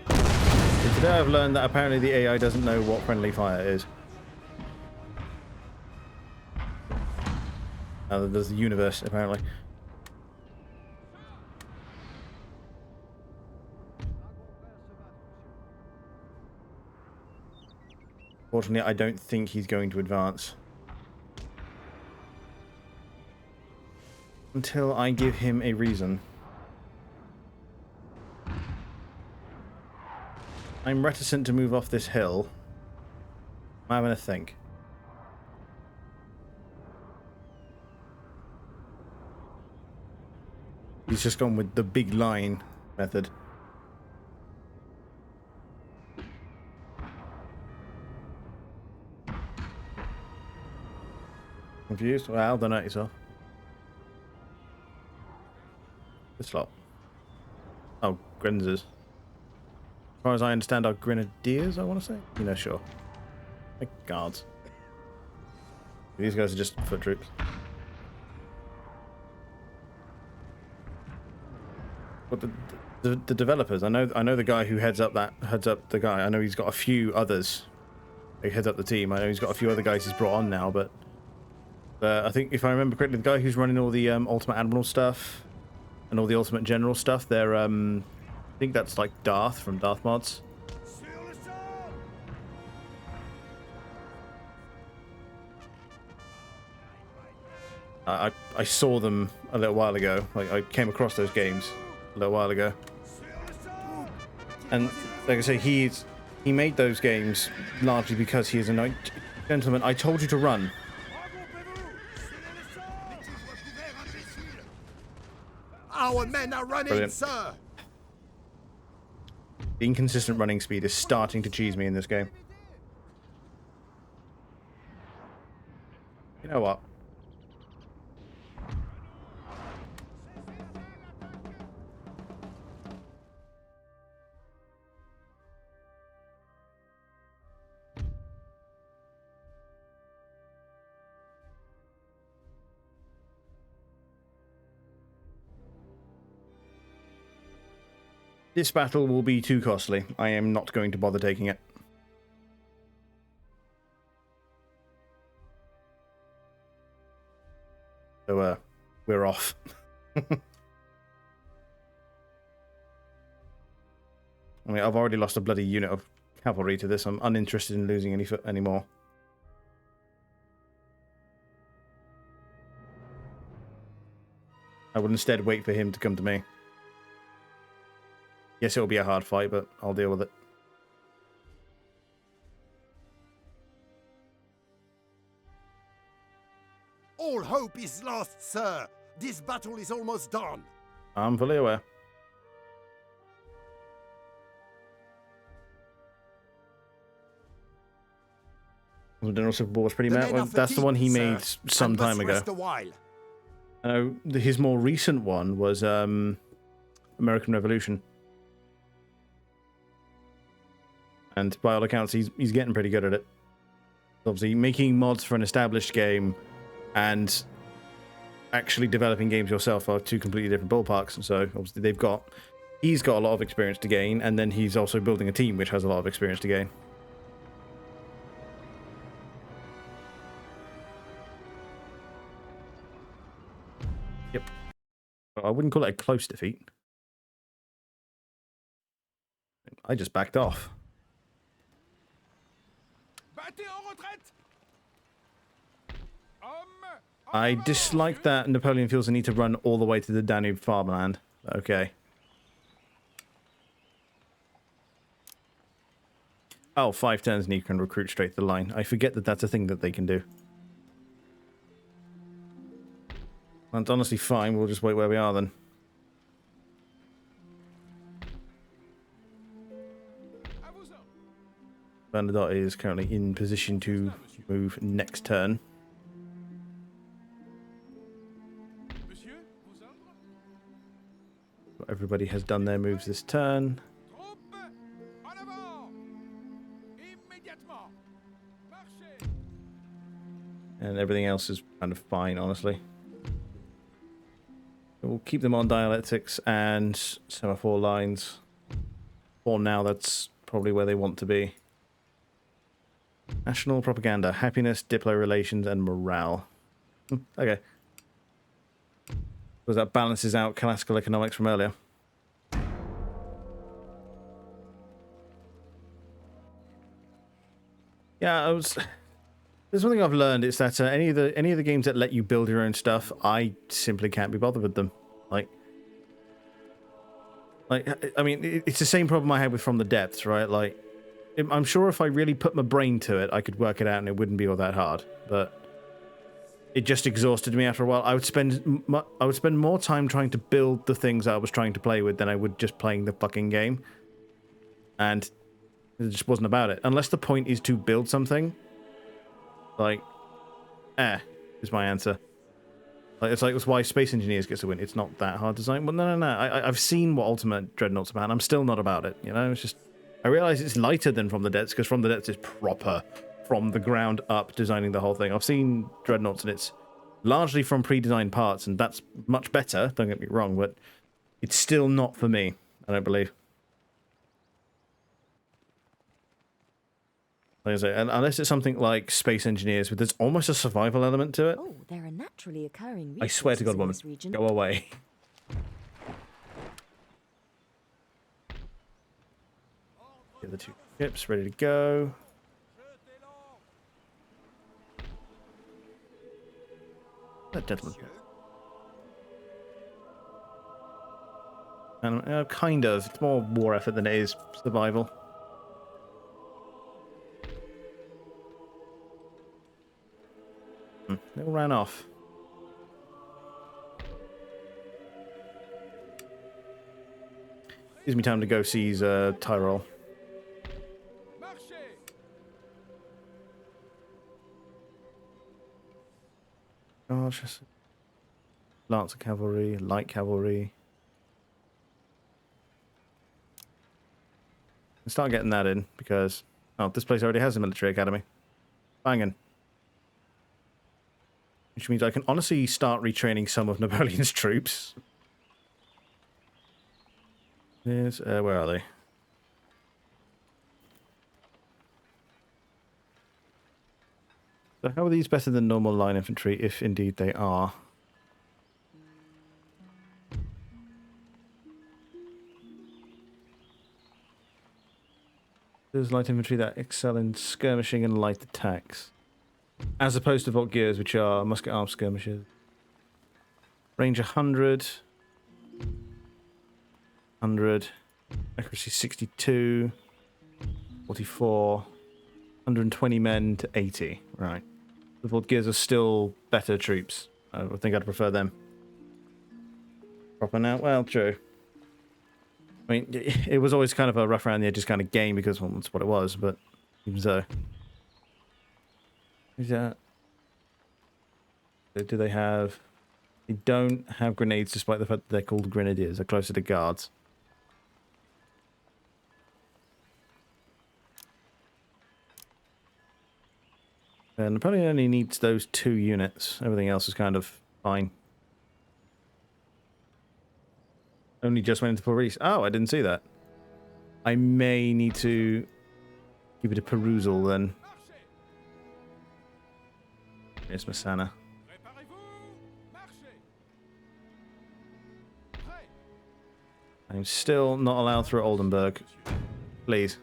So today I've learned that apparently the AI doesn't know what friendly fire is. There's the universe, apparently. unfortunately, I don't think he's going to advance. Until I give him a reason. I'm reticent to move off this hill. I'm having a think. He's just gone with the big line method. Confused? Well, don't hurt yourself. This lot. Oh, Grenadiers. As far as I understand, are Grenadiers, I want to say? You know, sure. Like guards. These guys are just foot troops. But the developers, I know the guy who heads up the guy. I know he's got a few others. He heads up the team. I know he's got a few other guys he's brought on now, but I think if I remember correctly, the guy who's running all the Ultimate Admiral stuff and all the Ultimate General stuff, they're I think that's like Darth from Darth Mods. I saw them a little while ago. Like I came across those games a little while ago, and like I say, he made those games largely because he is a knight. Gentlemen, I told you to run. Our men are running, Brilliant. sir. The inconsistent running speed is starting to cheese me in this game. You know what? This battle will be too costly. I am not going to bother taking it. So, we're off. I mean, I've already lost a bloody unit of cavalry to this. I'm uninterested in losing any more. I would instead wait for him to come to me. Yes, it'll be a hard fight, but I'll deal with it. All hope is lost, sir. This battle is almost done. I'm fully aware. General Civil War was pretty mad. Well, that's the one he made some time ago. His more recent one was American Revolution. And by all accounts, he's getting pretty good at it. Obviously, making mods for an established game and actually developing games yourself are two completely different ballparks. And so, obviously, he's got a lot of experience to gain, and then he's also building a team which has a lot of experience to gain. Yep. I wouldn't call it a close defeat. I just backed off. I dislike that Napoleon feels the need to run all the way to the Danube farmland. Okay. Oh, 5 turns and you can recruit straight to the line. I forget that that's a thing that they can do. That's honestly fine. We'll just wait where we are then. Bernadotte is currently in position to move next turn. Everybody has done their moves this turn. And everything else is kind of fine, honestly. We'll keep them on dialectics and semaphore lines. For now, that's probably where they want to be. National propaganda, happiness, diplo relations, and morale. Okay. Because that balances out classical economics from earlier. Yeah, there's one thing I've learned. It's that any of the games that let you build your own stuff, I simply can't be bothered with them. Like I mean, it's the same problem I had with From the Depths, right? Like, I'm sure if I really put my brain to it, I could work it out and it wouldn't be all that hard. But it just exhausted me after a while. I would spend more time trying to build the things I was trying to play with than I would just playing the fucking game. And it just wasn't about it. Unless the point is to build something, like, is my answer. Like, it's why Space Engineers gets to win. It's not that hard design. Well, no. I've seen what Ultimate Dreadnought's about, and I'm still not about it. You know, it's just I realize it's lighter than From the Depths because From the Depths is proper from the ground up designing the whole thing. I've seen Dreadnoughts, and it's largely from pre-designed parts, and that's much better. Don't get me wrong, but it's still not for me. I don't believe. Like I say, unless it's something like Space Engineers, where there's almost a survival element to it. Oh, there are naturally occurring I swear to God, woman, go away. Get the 2 ships ready to go. That gentleman. And kind of. It's more war effort than it is survival. They all ran off. Gives me time to go seize Tyrol. Gosh. Lancer cavalry, light cavalry. Let's start getting that in because this place already has a military academy. Banging. Which means I can honestly start retraining some of Napoleon's troops. Yes, where are they? So how are these better than normal line infantry, if indeed they are? There's light infantry that excel in skirmishing and light attacks. As opposed to Volkgears, which are musket armed skirmishers. Range 100. 100. Accuracy 62. 44. 120 men to 80. Right. The Volkgears are still better troops. I think I'd prefer them. Proper now? Well, true. I mean, it was always kind of a rough around the edges kind of game because, well, that's what it was, but even so. Is that... Do they have... They don't have grenades despite the fact that they're called grenadiers. They're closer to guards. And Napoleon only needs those 2 units. Everything else is kind of fine. Only just went into Paris. Oh, I didn't see that. I may need to give it a perusal then. Here's Massana. I'm still not allowed through Oldenburg. Please.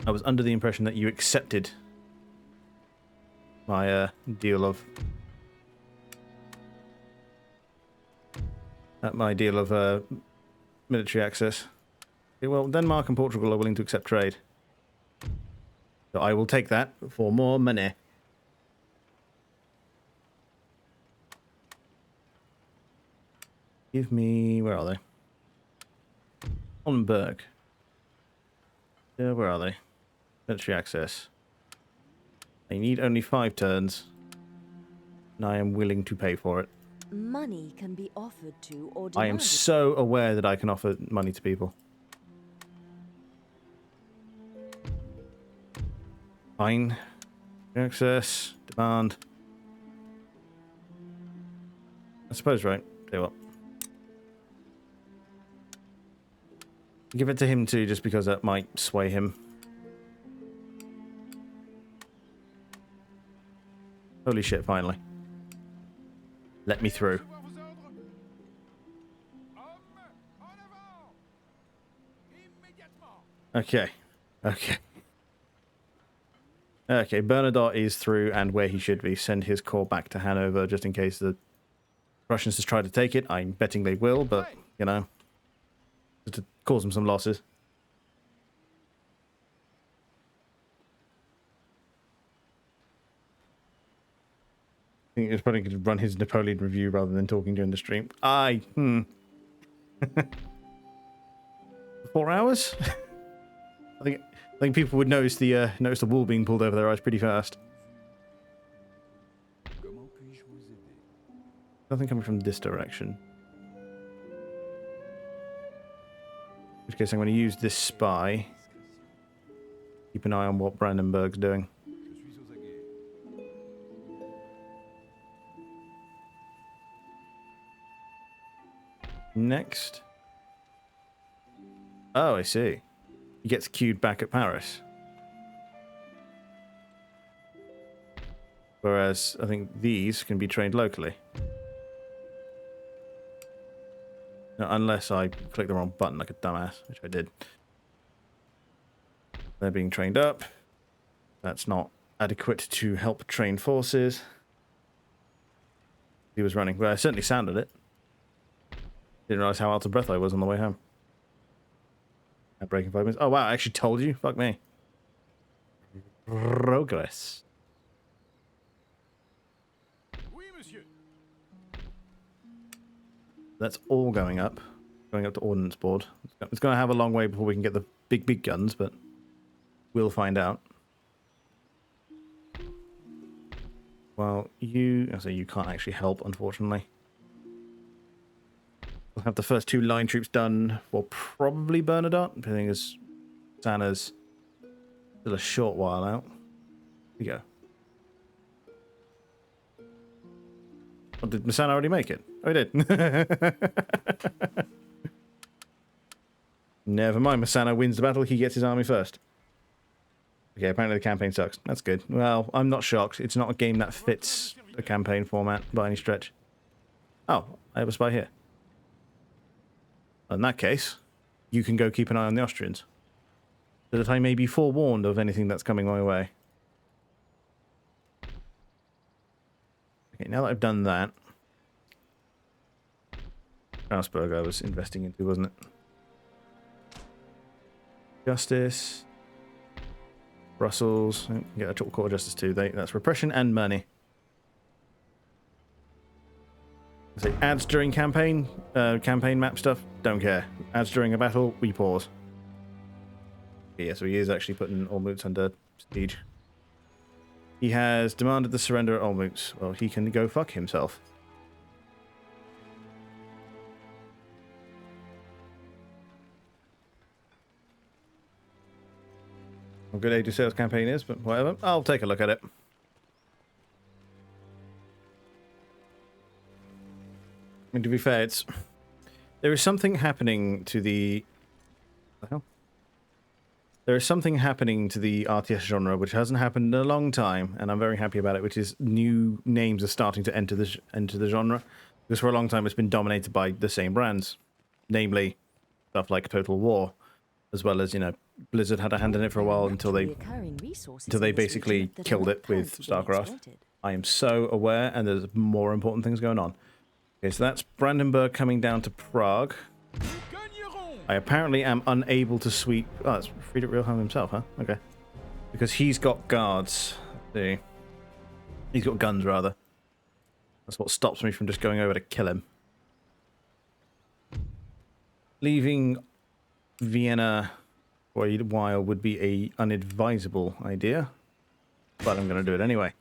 I was under the impression that you accepted my deal of military access. Okay, well, Denmark and Portugal are willing to accept trade, so I will take that for more money. Give me, where are they? Oldenburg. Yeah, where are they? Military access. I need only 5 turns, and I am willing to pay for it. Money can be offered to or demanded. I am so aware that I can offer money to people. Fine. Access. Demand. I suppose, right? Tell you what. Give it to him too, just because that might sway him. Holy shit, finally. Let me through. Okay. Okay. Okay, Bernadotte is through and where he should be. Send his corps back to Hanover just in case the Russians just try to take it. I'm betting they will, but, you know, just to cause them some losses. I think he's probably going to run his Napoleon review rather than talking during the stream. 4 hours? I think people would notice the wool being pulled over their eyes pretty fast. Nothing coming from this direction. In which case I'm going to use this spy. Keep an eye on what Brandenburg's doing. Next. Oh, I see. He gets queued back at Paris. Whereas I think these can be trained locally. No, unless I click the wrong button like a dumbass, which I did. They're being trained up. That's not adequate to help train forces. He was running. Well, I certainly sounded it. Didn't realize how out of breath I was on the way home. At breaking 5 minutes. Oh, wow. I actually told you. Fuck me. Progress. That's all going up. Going up to Ordnance Board. It's going to have a long way before we can get the big guns, but we'll find out. Well, I say you can't actually help, unfortunately. We'll have the first 2 line troops done for probably Bernadotte. I think as Santa's still a short while out. Here we go. Oh, did Masana already make it? Oh, he did. Never mind. Masana wins the battle. He gets his army first. Okay, apparently the campaign sucks. That's good. Well, I'm not shocked. It's not a game that fits a campaign format by any stretch. Oh, I have a spy here. In that case, you can go keep an eye on the Austrians, so that I may be forewarned of anything that's coming my way. Okay, now that I've done that... Strasbourg I was investing into, wasn't it? Justice. Brussels. Get a court of justice too. That's repression and money. So ads during campaign map stuff, don't care. Ads during a battle, we pause. Yeah, so he is actually putting Olmütz under siege. He has demanded the surrender at Olmütz. Well, he can go fuck himself. How good age of sales campaign is, but whatever. I'll take a look at it. I mean, to be fair, there is something happening to the... What the hell? There is something happening to the RTS genre which hasn't happened in a long time, and I'm very happy about it, which is new names are starting to enter the genre. Because for a long time it's been dominated by the same brands. Namely, stuff like Total War, as well as, you know, Blizzard had a hand in it for a while until they basically killed it with StarCraft. I am so aware, and there's more important things going on. Okay, so that's Brandenburg coming down to Prague. I apparently am unable to sweep... Oh, that's Friedrich Wilhelm himself, huh? Okay. Because he's got guards. Let's see. He's got guns, rather. That's what stops me from just going over to kill him. Leaving Vienna for a while would be a unadvisable idea. But I'm going to do it anyway.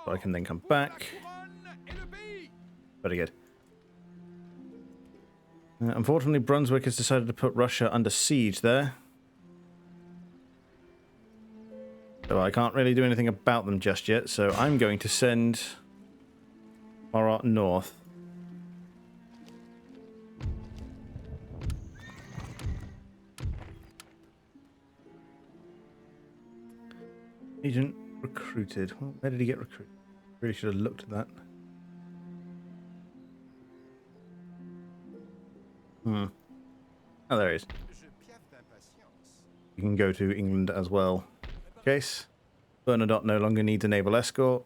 So I can then come back. Very good. Unfortunately, Brunswick has decided to put Russia under siege there. So I can't really do anything about them just yet, so I'm going to send Marat north. Agent recruited. Well, where did he get recruited? Really should have looked at that. Oh, there he is. You can go to England as well. Case. Bernadotte no longer needs a naval escort.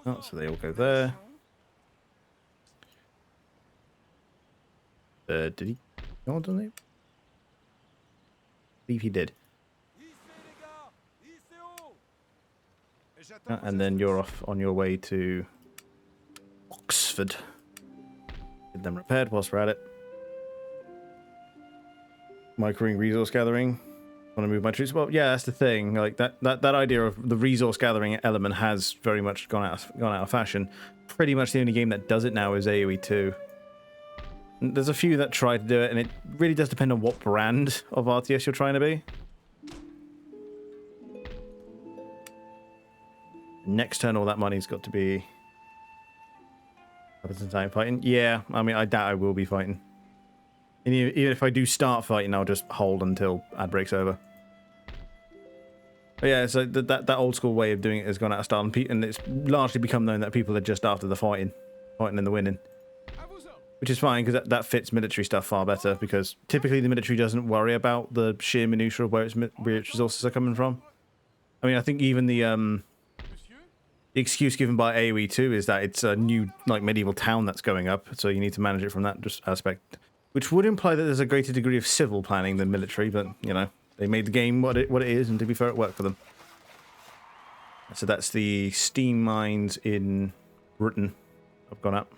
Oh, so they all go there. Did he go on to leave? I believe he did. And then you're off on your way to Oxford. Get them repaired whilst we're at it. Microing resource gathering. Want to move my troops? Well, yeah, that's the thing. Like that idea of the resource gathering element has very much gone out of fashion. Pretty much the only game that does it now is AoE 2. There's a few that try to do it, and it really does depend on what brand of RTS you're trying to be. Next turn, all that money's got to be weapons and time fighting. Yeah, I mean, I doubt I will be fighting. And even if I do start fighting, I'll just hold until ad break's over. But yeah, so that old school way of doing it has gone out of style, and it's largely become known that people are just after the fighting and the winning. Which is fine, because that fits military stuff far better, because typically the military doesn't worry about the sheer minutiae of where its resources are coming from. I mean, I think even the excuse given by AoE 2 is that it's a new, like, medieval town that's going up, so you need to manage it from that aspect. Which would imply that there's a greater degree of civil planning than military, but, you know, they made the game what it is, and to be fair, it worked for them. So that's the steam mines in Britain have gone up.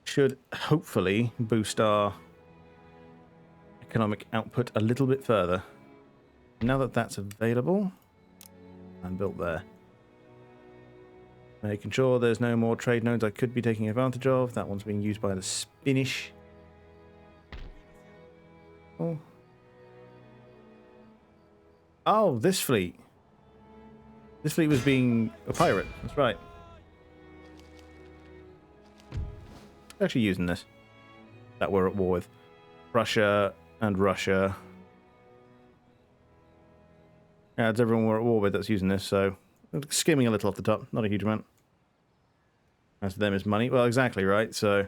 Should hopefully boost our economic output a little bit further. Now that that's available, and built there. Making sure there's no more trade nodes I could be taking advantage of. That one's being used by the Spanish. Oh, this fleet. This fleet was being a pirate. That's right. Actually using this. That we're at war with. Russia and Russia. Yeah, it's everyone we're at war with that's using this, so skimming a little off the top, not a huge amount. As for them is money. Well, exactly, right? So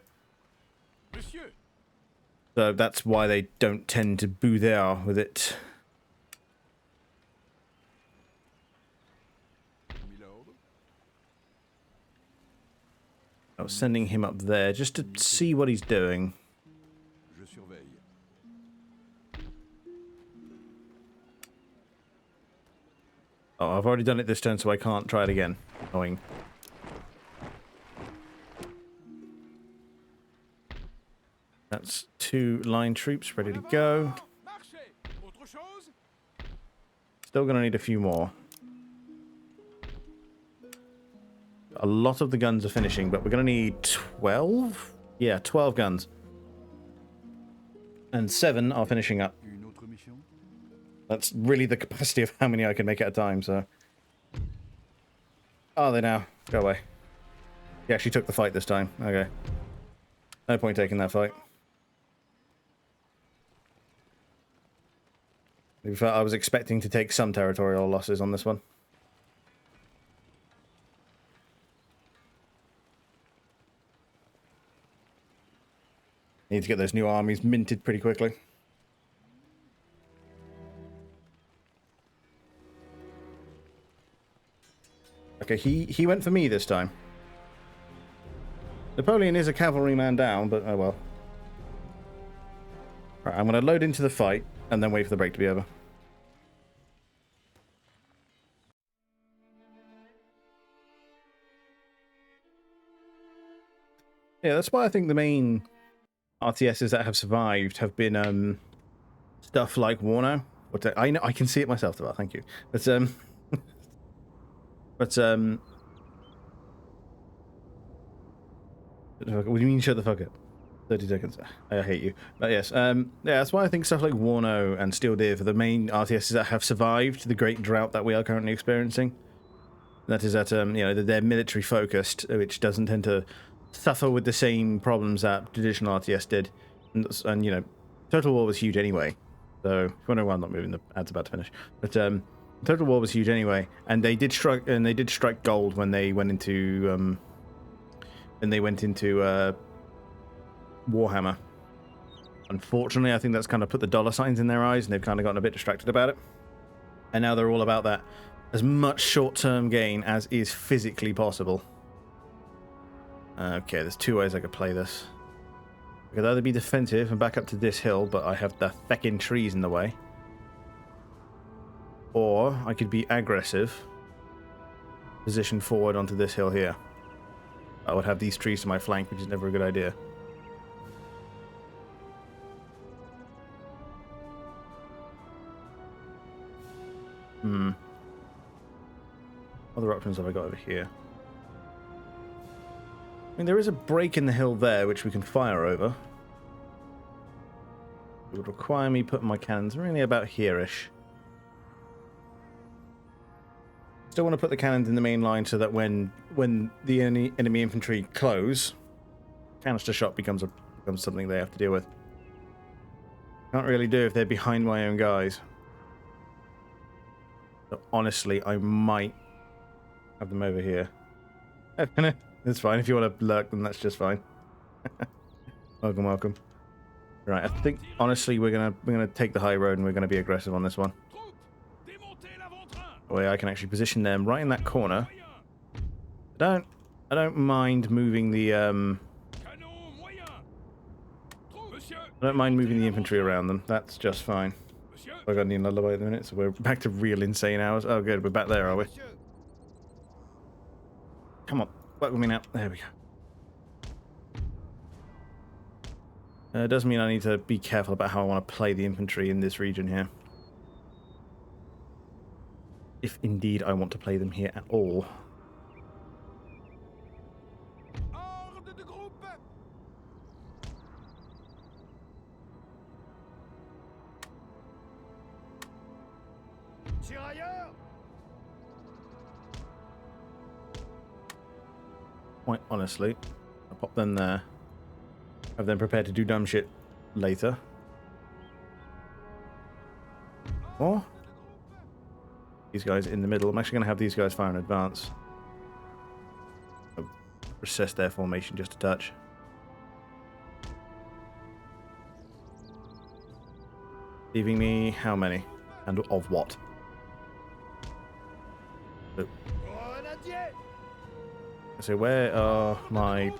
that's why they don't tend to bouder with it. I was sending him up there just to see what he's doing. Oh, I've already done it this turn, so I can't try it again. Annoying. That's 2 line troops ready to go. Still going to need a few more. A lot of the guns are finishing, but we're going to need 12? Yeah, 12 guns. And 7 are finishing up. That's really the capacity of how many I can make at a time, so... Are they now? Go away. He actually took the fight this time. Okay. No point taking that fight. In fact, I was expecting to take some territorial losses on this one. Need to get those new armies minted pretty quickly. Okay, he went for me this time. Napoleon is a cavalryman down, but oh well. Right, I'm going to load into the fight and then wait for the break to be over. Yeah, that's why I think the main RTSs that have survived have been stuff like Warno. I know I can see it myself, though. Thank you. But what do you mean shut the fuck up? 30 seconds. I hate you. But yes, yeah, that's why I think stuff like Warno and Steel Div are the main RTSs that have survived the great drought that we are currently experiencing. That is that you know, they're military focused, which doesn't tend to suffer with the same problems that traditional RTS did. And you know, Total War was huge anyway. So if you wonder why I'm not moving, the ad's about to finish. But Total War was huge anyway, and they did strike gold when they went into Warhammer. Unfortunately, I think that's kind of put the dollar signs in their eyes, and they've kind of gotten a bit distracted about it. And now they're all about that as much short-term gain as is physically possible. Okay, there's two ways I could play this. I could either be defensive and back up to this hill, but I have the feckin' trees in the way. Or I could be aggressive, position forward onto this hill here. I would have these trees to my flank, which is never a good idea. Other options have I got over here? I mean, there is a break in the hill there, which we can fire over. It would require me putting my cannons really about here-ish. Still want to put the cannons in the main line so that when the enemy infantry close, canister shot becomes something they have to deal with. Can't really do if they're behind my own guys. So honestly, I might have them over here. That's fine. If you want to lurk, then that's just fine. Welcome, welcome. Right, I think honestly we're gonna take the high road and we're gonna be aggressive on this one. Way I can actually position them right in that corner. I don't mind moving the infantry around them. That's just fine. I got another lullaby at the minute, so we're back to real insane hours. Oh good, we're back there, are we? Come on, work with me now. There we go. It does mean I need to be careful about how I want to play the infantry in this region here. If indeed I want to play them here at all. Quite honestly, I'll pop them there. Have them prepared to do dumb shit later. Or these guys in the middle. I'm actually going to have these guys fire in advance. I'll recess their formation just a touch. Leaving me how many? And of what? So where are my...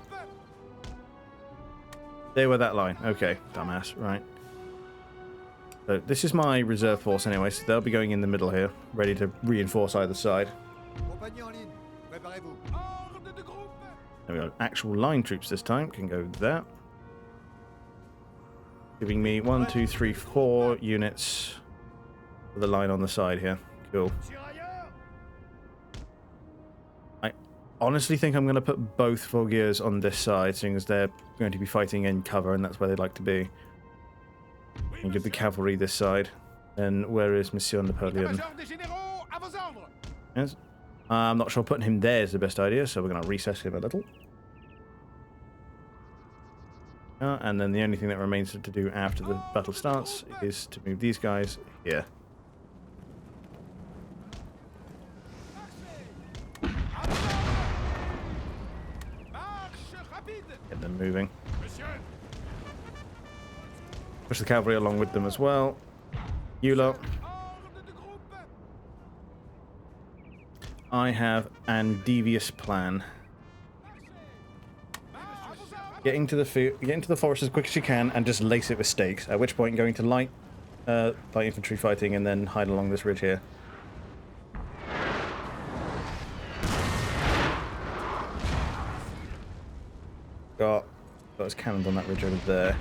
They were that line. Okay, dumbass. Right. So this is my reserve force anyway, so they'll be going in the middle here, ready to reinforce either side. There we go. Actual line troops this time can go there. Giving me 1, 2, 3, 4 units for the line on the side here. Cool. I honestly think I'm going to put both Vogiers on this side, seeing as they're going to be fighting in cover, and that's where they'd like to be. And give the cavalry this side. And where is Monsieur Napoleon? Yes. I'm not sure putting him there is the best idea, so we're going to recess him a little. And then the only thing that remains to do after the battle starts is to move these guys here. Get them moving. Push the cavalry along with them as well. You lot. I have an devious plan. Get into the forest as quick as you can and just lace it with stakes. At which point, going to light infantry fighting and then hide along this ridge here. Got those cannons on that ridge over there.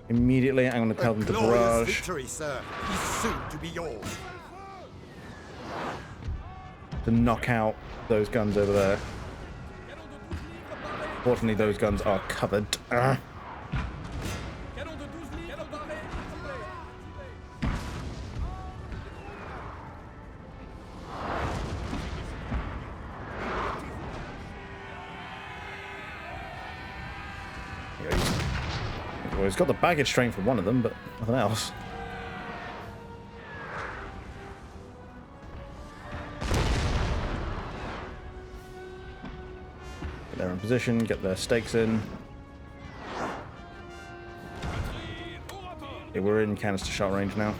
Immediately, I'm going to tell them to barrage. Victory, sir, is soon to be yours. To knock out those guns over there. Fortunately, those guns are covered. Well, he's got the baggage train for one of them, but nothing else. They're in position, get their stakes in. Okay, we're in canister shot range now.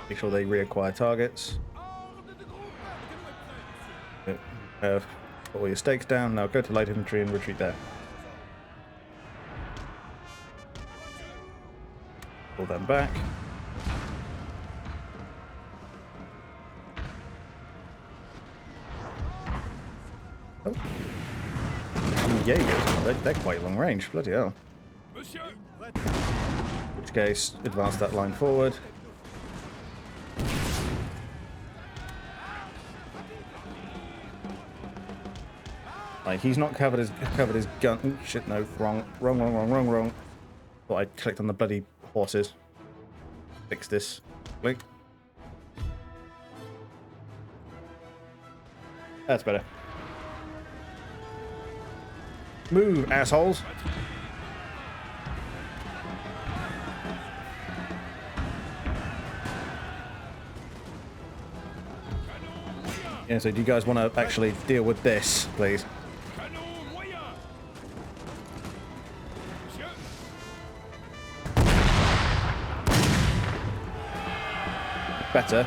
Make sure they reacquire targets. Put all your stakes down. Now go to light infantry and retreat there. Pull them back. Oh. Jaegers. They're quite long range. Bloody hell. In which case, advance that line forward. Like, he's not covered his gun. Ooh, shit, no, wrong. Thought I clicked on the bloody horses. Fix this. Blink. That's better. Move, assholes. Yeah, so do you guys want to actually deal with this, please? Better.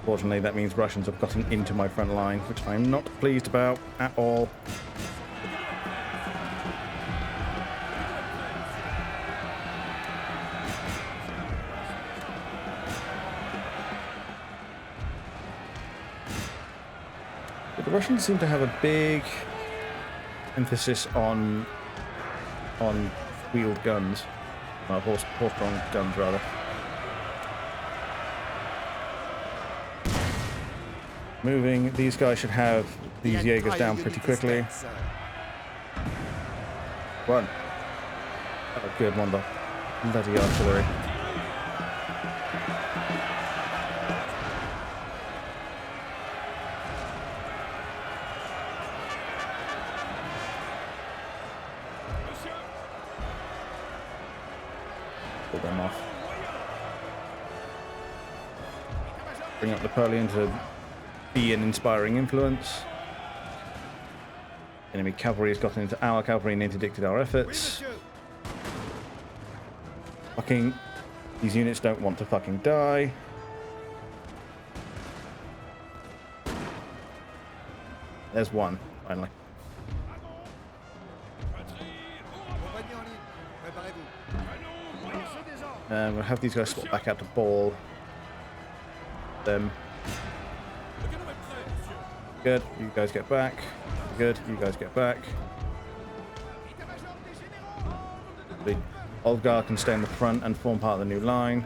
Fortunately, that means Russians have gotten into my front line, which I'm not pleased about at all. But the Russians seem to have a big emphasis on wheeled guns. Horse-drawn guns, rather. Moving. These guys should have these Jaegers down pretty quickly. One. Oh, good one, the bloody artillery. Pull them off. Bring up Napoleon to be an inspiring influence. Enemy cavalry has gotten into our cavalry and interdicted our efforts. Fucking, these units don't want to fucking die. There's one, finally. We'll have these guys swap back out to ball. Them. Good, you guys get back. Good, you guys get back. The Olgar can stay in the front and form part of the new line.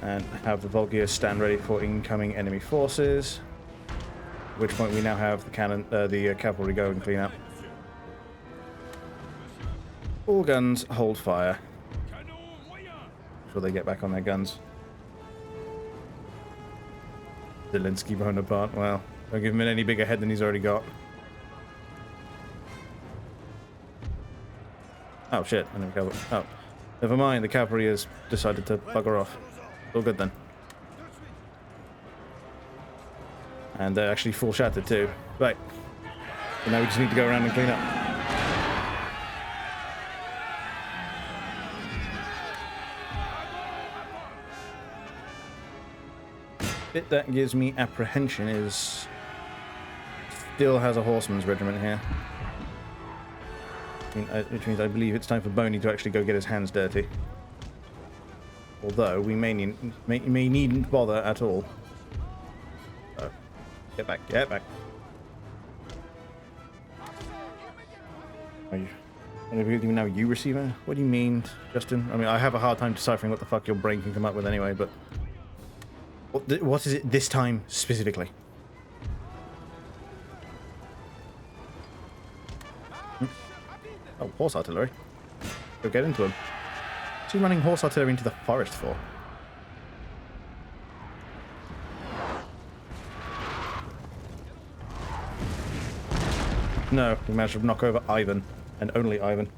And have the Volgias stand ready for incoming enemy forces. At which point we now have the cavalry go and clean up. All guns hold fire. Before they get back on their guns. Zelensky Bonaparte. Well, don't give him any bigger head than he's already got. Oh shit! Oh, never mind. The cavalry has decided to bugger off. All good then. And they're actually full shattered too. Right. So now we just need to go around and clean up. Bit that gives me apprehension is still has a horseman's regiment here, which means I believe it's time for Boney to actually go get his hands dirty. Although we may needn't bother at all. So, get back, get back. Are you now you receiver? What do you mean, Justin? I mean, I have a hard time deciphering what the fuck your brain can come up with anyway, but. What is it this time, specifically? Oh, horse artillery. Go get into him. What's he running horse artillery into the forest for? No, we managed to knock over Ivan, and only Ivan.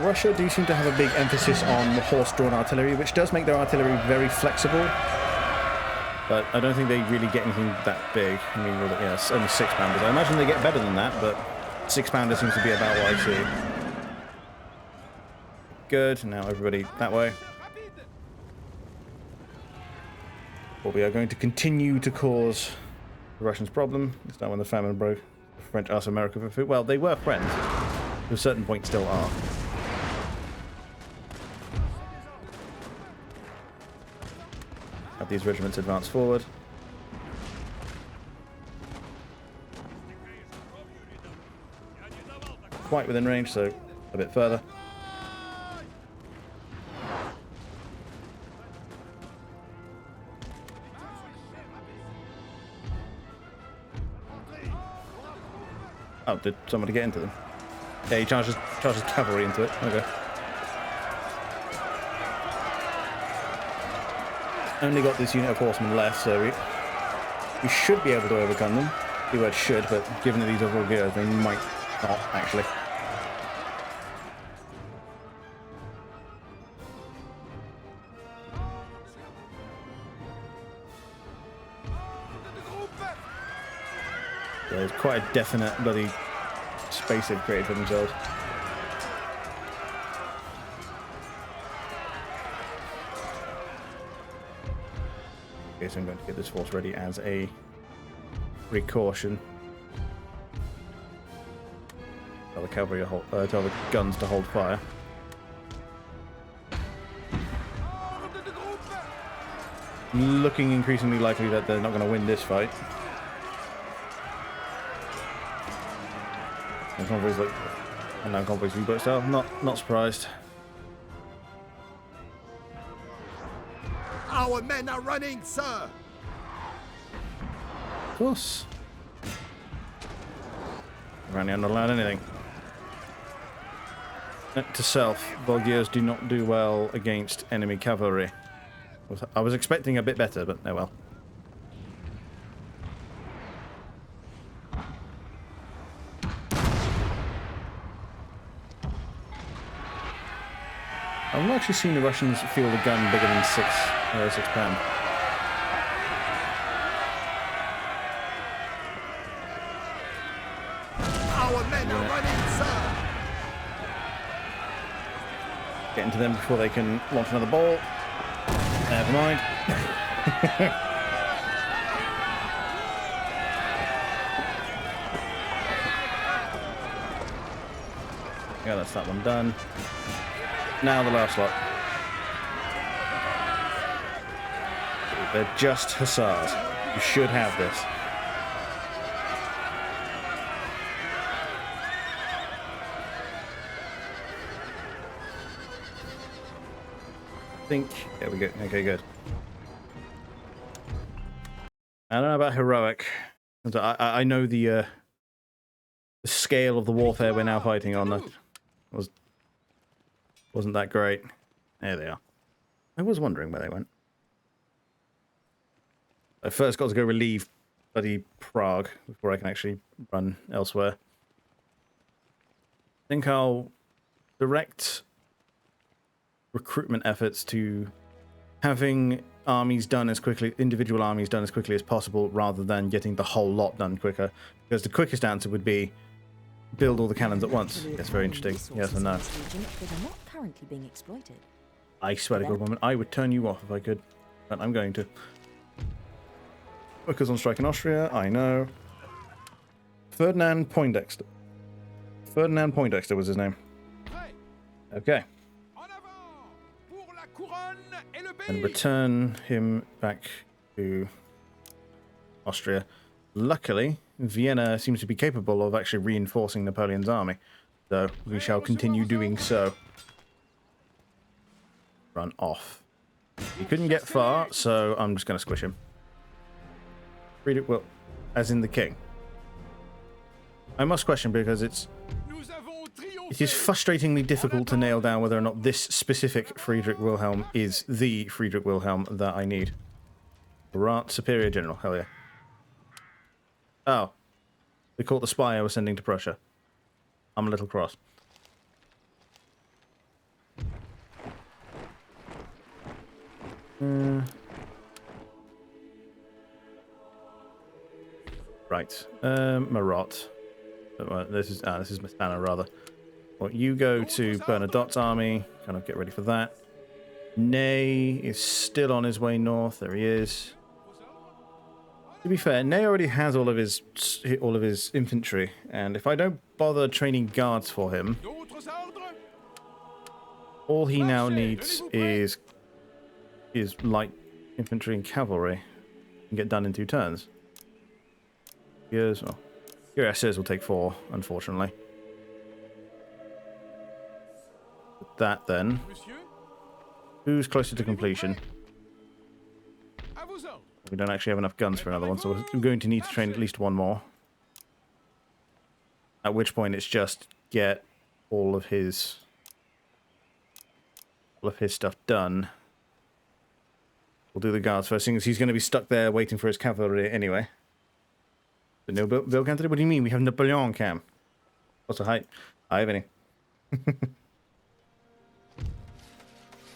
Russia do seem to have a big emphasis on horse-drawn artillery, which does make their artillery very flexible. But I don't think they really get anything that big. I mean, well, yeah, it's only 6-pounders. I imagine they get better than that, but 6-pounder seems to be about what I see. Good. Now everybody that way. But we are going to continue to cause the Russians problem. It's not when the famine broke. The French asked America for food. Well, they were friends. To a certain point, still are. Have these regiments advance forward. Quite within range, so a bit further. Oh, did somebody get into them? Yeah, he charges cavalry into it. Okay. Only got this unit of horsemen left, so we should be able to overcome them. The word should, but given that these are vulgars, they might not, actually. So there's quite a definite bloody space they've created for themselves. Okay, so I'm going to get this force ready as a precaution. Tell the cavalry to tell the guns to hold fire. Looking increasingly likely that they're not going to win this fight. And convoys like unknown convoys U-boat style. Not surprised. Our men are running, sir! Of course. Apparently I'm not allowed anything. Note to self, Bulgars do not do well against enemy cavalry. I was expecting a bit better, but oh well. I've not actually seen the Russians field a gun bigger than 6 pound. Our men are running, sir! Get into them before they can launch another ball. Never mind. Yeah, that's that one done. Now the last lot. They're just hussars. You should have this. There we go. Okay, good. I don't know about heroic. I know the scale of the warfare we're now fighting on. That wasn't that great. There they are. I was wondering where they went. I first got to go relieve bloody Prague before I can actually run elsewhere. I think I'll direct recruitment efforts to having armies done as quickly, individual armies done as quickly as possible, rather than getting the whole lot done quicker. Because the quickest answer would be build all the cannons at once. That's very interesting. Yes or no? Currently being exploited. I swear to God, woman, I would turn you off if I could, but I'm going to. Because on strike in Austria, I know. Ferdinand Poindexter. Ferdinand Poindexter was his name. Okay. And return him back to Austria. Luckily, Vienna seems to be capable of actually reinforcing Napoleon's army, so we shall continue doing so. Run off. He couldn't get far, so I'm just going to squish him. Friedrich will, as in the king. I must question because it is frustratingly difficult to nail down whether or not this specific Friedrich Wilhelm is the Friedrich Wilhelm that I need. Rat Superior General, hell yeah. Oh. They caught the spy I was sending to Prussia. I'm a little cross. Right. Marat. This is Mastana rather. Well, you go to Bernadotte's army. Kind of get ready for that. Ney is still on his way north. There he is. To be fair, Ney already has all of his infantry, and if I don't bother training guards for him, all he now needs is light infantry and cavalry, and get done in 2 turns. Yours, well, your SS will take 4, unfortunately. With that then, who's closer to completion? We don't actually have enough guns for another one, so we're going to need to train at least 1 more. At which point it's just get all of his stuff done. We'll do the guards first, seeing as he's going to be stuck there waiting for his cavalry anyway. But no Bill Canton? What do you mean? We have Napoleon Cam. What's the height? I have any.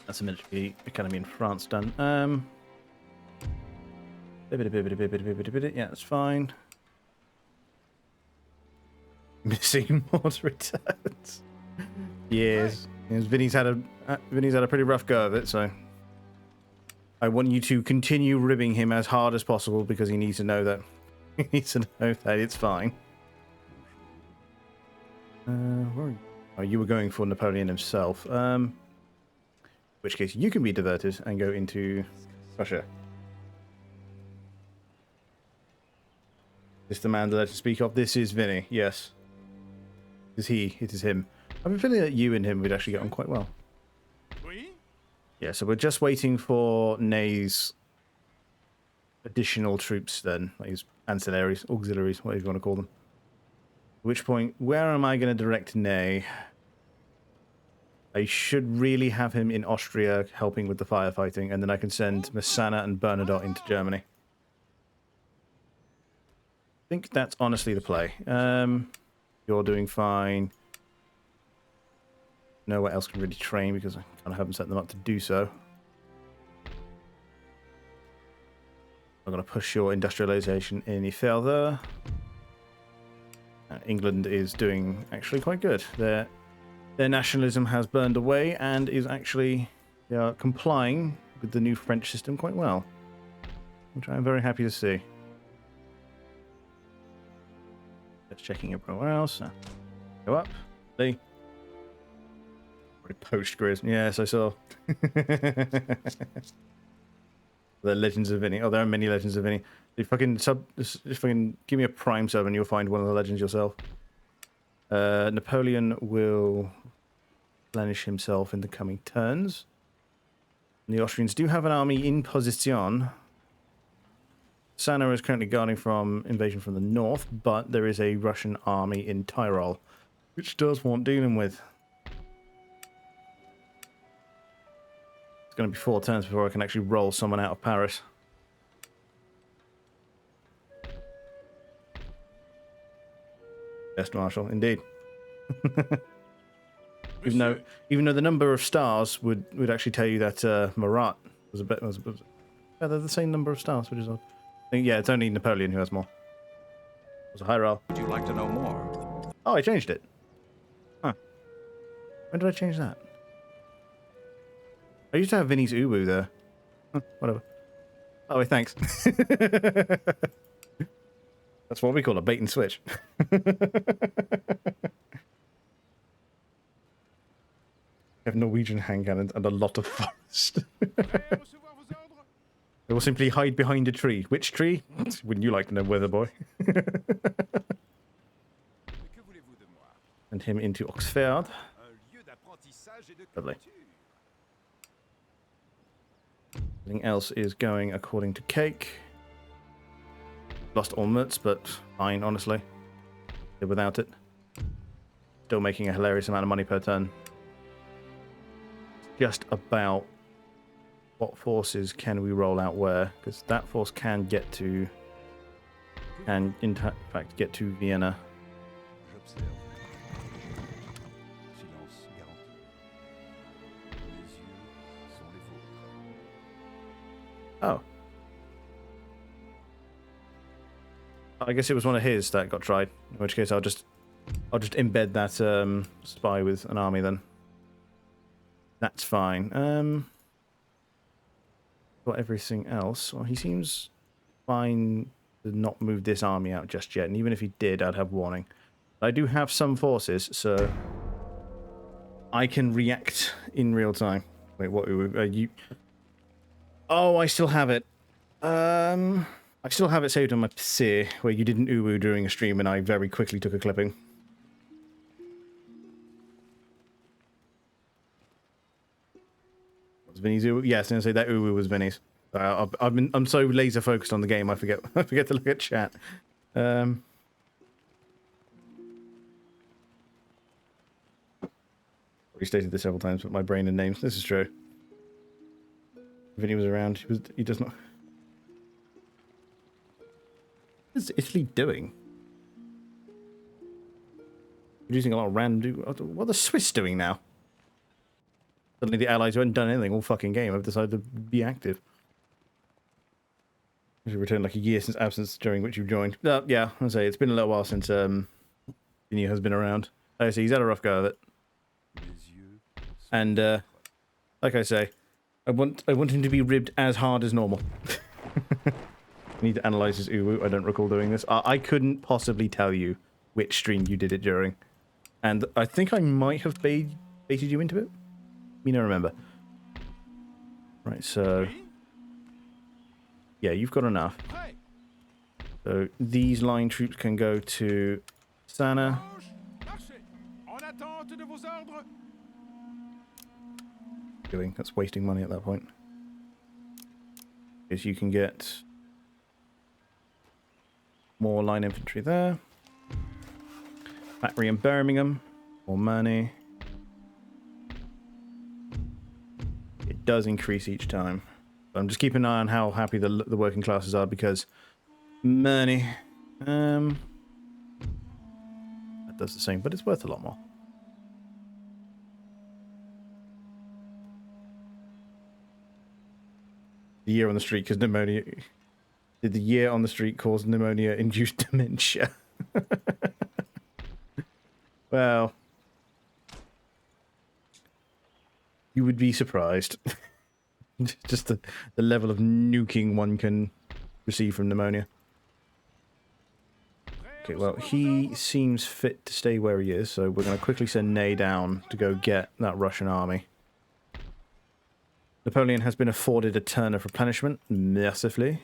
That's a military academy in France done. Yeah, that's fine. Missing mortar returns. Yes. Vinny's had a pretty rough go of it, so I want you to continue ribbing him as hard as possible because he needs to know that it's fine. Oh, you were going for Napoleon himself. In which case you can be diverted and go into Russia. Is the man the legend speak of? This is Vinny, yes. It is he, it is him. I have a feeling that you and him would actually get on quite well. Yeah, so we're just waiting for Ney's additional troops then, like his ancillaries, auxiliaries, whatever you want to call them. At which point, where am I going to direct Ney? I should really have him in Austria helping with the firefighting, and then I can send Messana and Bernadotte into Germany. I think that's honestly the play. You're doing fine. Nowhere else can really train because I kind of haven't set them up to do so. I'm going to push your industrialization any further. England is doing actually quite good. Their nationalism has burned away and is actually complying with the new French system quite well, which I'm very happy to see. Just checking everywhere else. Go up. See. Poached Grizz. Yes, I saw. The Legends of Vinny. Oh, there are many Legends of Vinny. You fucking just fucking give me a Prime sub and you'll find one of the legends yourself. Napoleon will replenish himself in the coming turns. And the Austrians do have an army in position. Sana is currently guarding from invasion from the north, but there is a Russian army in Tyrol, which does want dealing with. It's going to be 4 turns before I can actually roll someone out of Paris. Best Marshal, indeed. even though the number of stars would actually tell you that Marat was a bit they're the same number of stars, which is odd. Yeah, it's only Napoleon who has more. It was a high roll. Would you like to know more? Oh, I changed it. Huh. When did I change that? I used to have Vinny's Uwu there. Huh, whatever. Oh, wait, thanks. That's what we call a bait and switch. I have Norwegian hand cannons and a lot of forest. They will simply hide behind a tree. Which tree? Wouldn't you like to know, weather boy? And him into Oxford. Lovely. Everything else is going according to cake. Lost all muts, but fine, honestly. Live without it. Still making a hilarious amount of money per turn. Just about what forces can we roll out where? Because that force can get to, and in fact get to Vienna. Oh. I guess it was one of his that got tried. In which case, I'll just embed that spy with an army then. That's fine. Got everything else. Well, he seems fine to not move this army out just yet. And even if he did, I'd have warning. But I do have some forces, so I can react in real time. Wait, what are you? Oh, I still have it. I still have it saved on my PC, where you didn't uwu during a stream and I very quickly took a clipping. Was Vinny's uwu? Yes, I'm gonna say that uwu was Vinny's. I'm so laser focused on the game, I forget to look at chat. Restated this several times, but my brain and names. This is true. Vinny was around. He does not. What is Italy doing? Using a lot of random. What are the Swiss doing now? Suddenly the Allies who hadn't done anything all fucking game have decided to be active. You returned like a year since absence during which you joined. Yeah, I'll say it's been a little while since Vinny has been around. Like I say, he's had a rough go of it. And like I say, I want him to be ribbed as hard as normal. I need to analyze his uwu. I don't recall doing this. I couldn't possibly tell you which stream you did it during. And I think I might have baited you into it. Me no remember. Right, so... yeah, you've got enough. So these line troops can go to Sana. That's wasting money at that point. Because you can get more line infantry there. Factory in Birmingham. More money. It does increase each time. I'm just keeping an eye on how happy the working classes are because money. That does the same, but it's worth a lot more. The year on the street because pneumonia. Did the year on the street cause pneumonia-induced dementia? Well, you would be surprised. Just the level of nuking one can receive from pneumonia. Okay, well, he seems fit to stay where he is, so we're going to quickly send Ney down to go get that Russian army. Napoleon has been afforded a turn of replenishment, mercifully.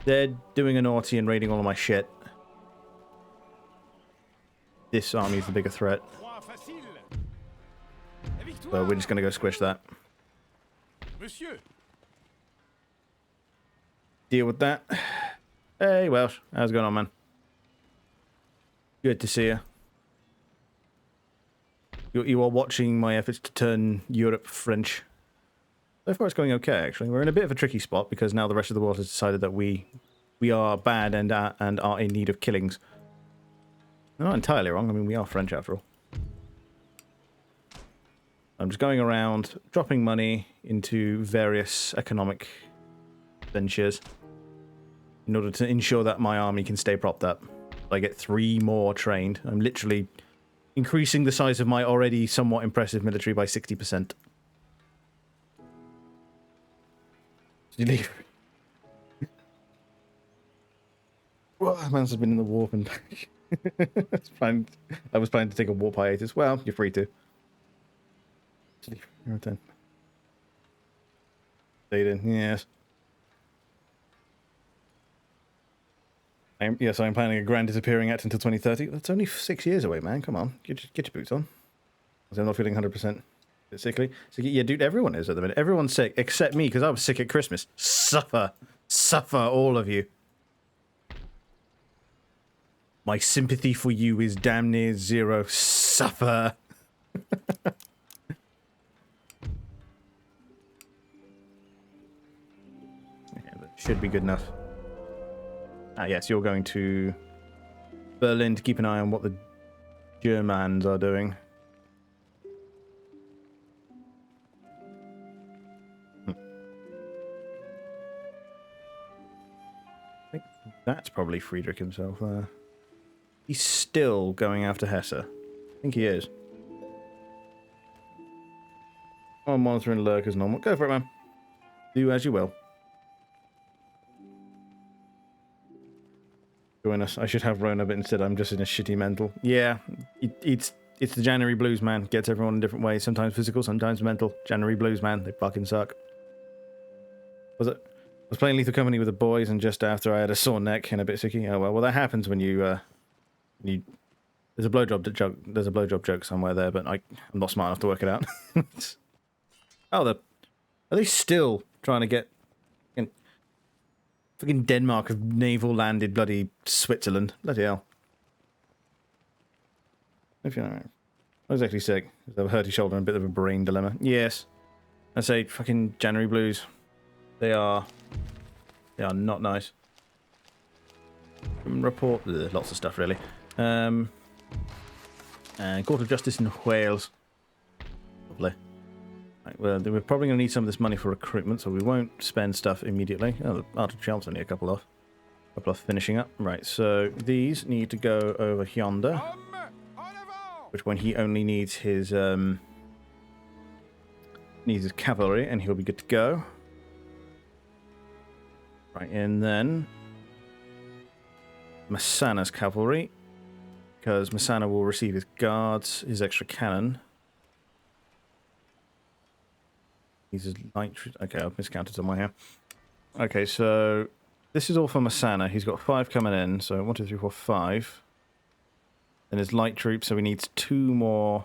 They're doing a naughty and raiding all of my shit. This army is the bigger threat. So we're just going to go squish that. Deal with that. Hey, Welsh. How's it going on, man? Good to see you. You are watching my efforts to turn Europe French. So far it's going okay, actually. We're in a bit of a tricky spot because now the rest of the world has decided that we are bad and are in need of killings. They're not entirely wrong. I mean, we are French after all. I'm just going around dropping money into various economic ventures in order to ensure that my army can stay propped up. I get 3 more trained. I'm literally increasing the size of my already somewhat impressive military by 60%. Did you leave? Well, man's has been in the warp and back. I was planning to take a warp hiatus. Well, you're free to. You're 10. Stayed in, yes. Yes, I'm planning a grand disappearing act until 2030. That's only 6 years away, man. Come on, get your boots on. I'm not feeling 100% sickly. So, yeah, dude, everyone is at the minute. Everyone's sick, except me, because I was sick at Christmas. Suffer. Suffer, all of you. My sympathy for you is damn near 0. Suffer. Yeah, that should be good enough. Ah, yes, you're going to Berlin to keep an eye on what the Germans are doing. think that's probably Friedrich himself there. He's still going after Hesse. I think he is. I'm monitoring lurkers normal. Go for it, man. Do as you will. Join us. I should have Rona, but instead I'm just in a shitty mental. Yeah, it's the January blues, man. Gets everyone in different ways. Sometimes physical, sometimes mental. January blues, man. They fucking suck. I was playing Lethal Company with the boys, and just after I had a sore neck and a bit sicky. Oh well, that happens when you there's a blowjob joke somewhere there, but I'm not smart enough to work it out. Oh, are they still trying to get fucking Denmark have naval landed bloody Switzerland? Bloody hell. If you know, I was actually sick. I have a hurty shoulder and a bit of a brain dilemma. Yes. I say fucking January blues. They are not nice. Report lots of stuff really. And Court of Justice in Wales. Lovely. Right, well, we're probably going to need some of this money for recruitment, so we won't spend stuff immediately. Oh, the Art of Child's only a couple off finishing up. Right, so these need to go over yonder. Which one he only needs his cavalry, and he'll be good to go. Right, and then Massana's cavalry, because Massana will receive his guards, his extra cannon. He's his light. Okay, I've miscounted somewhere here. Okay, so this is all for Massana. He's got 5 coming in, so 1, 2, 3, 4, 5. Then his light troops, so he needs 2 more.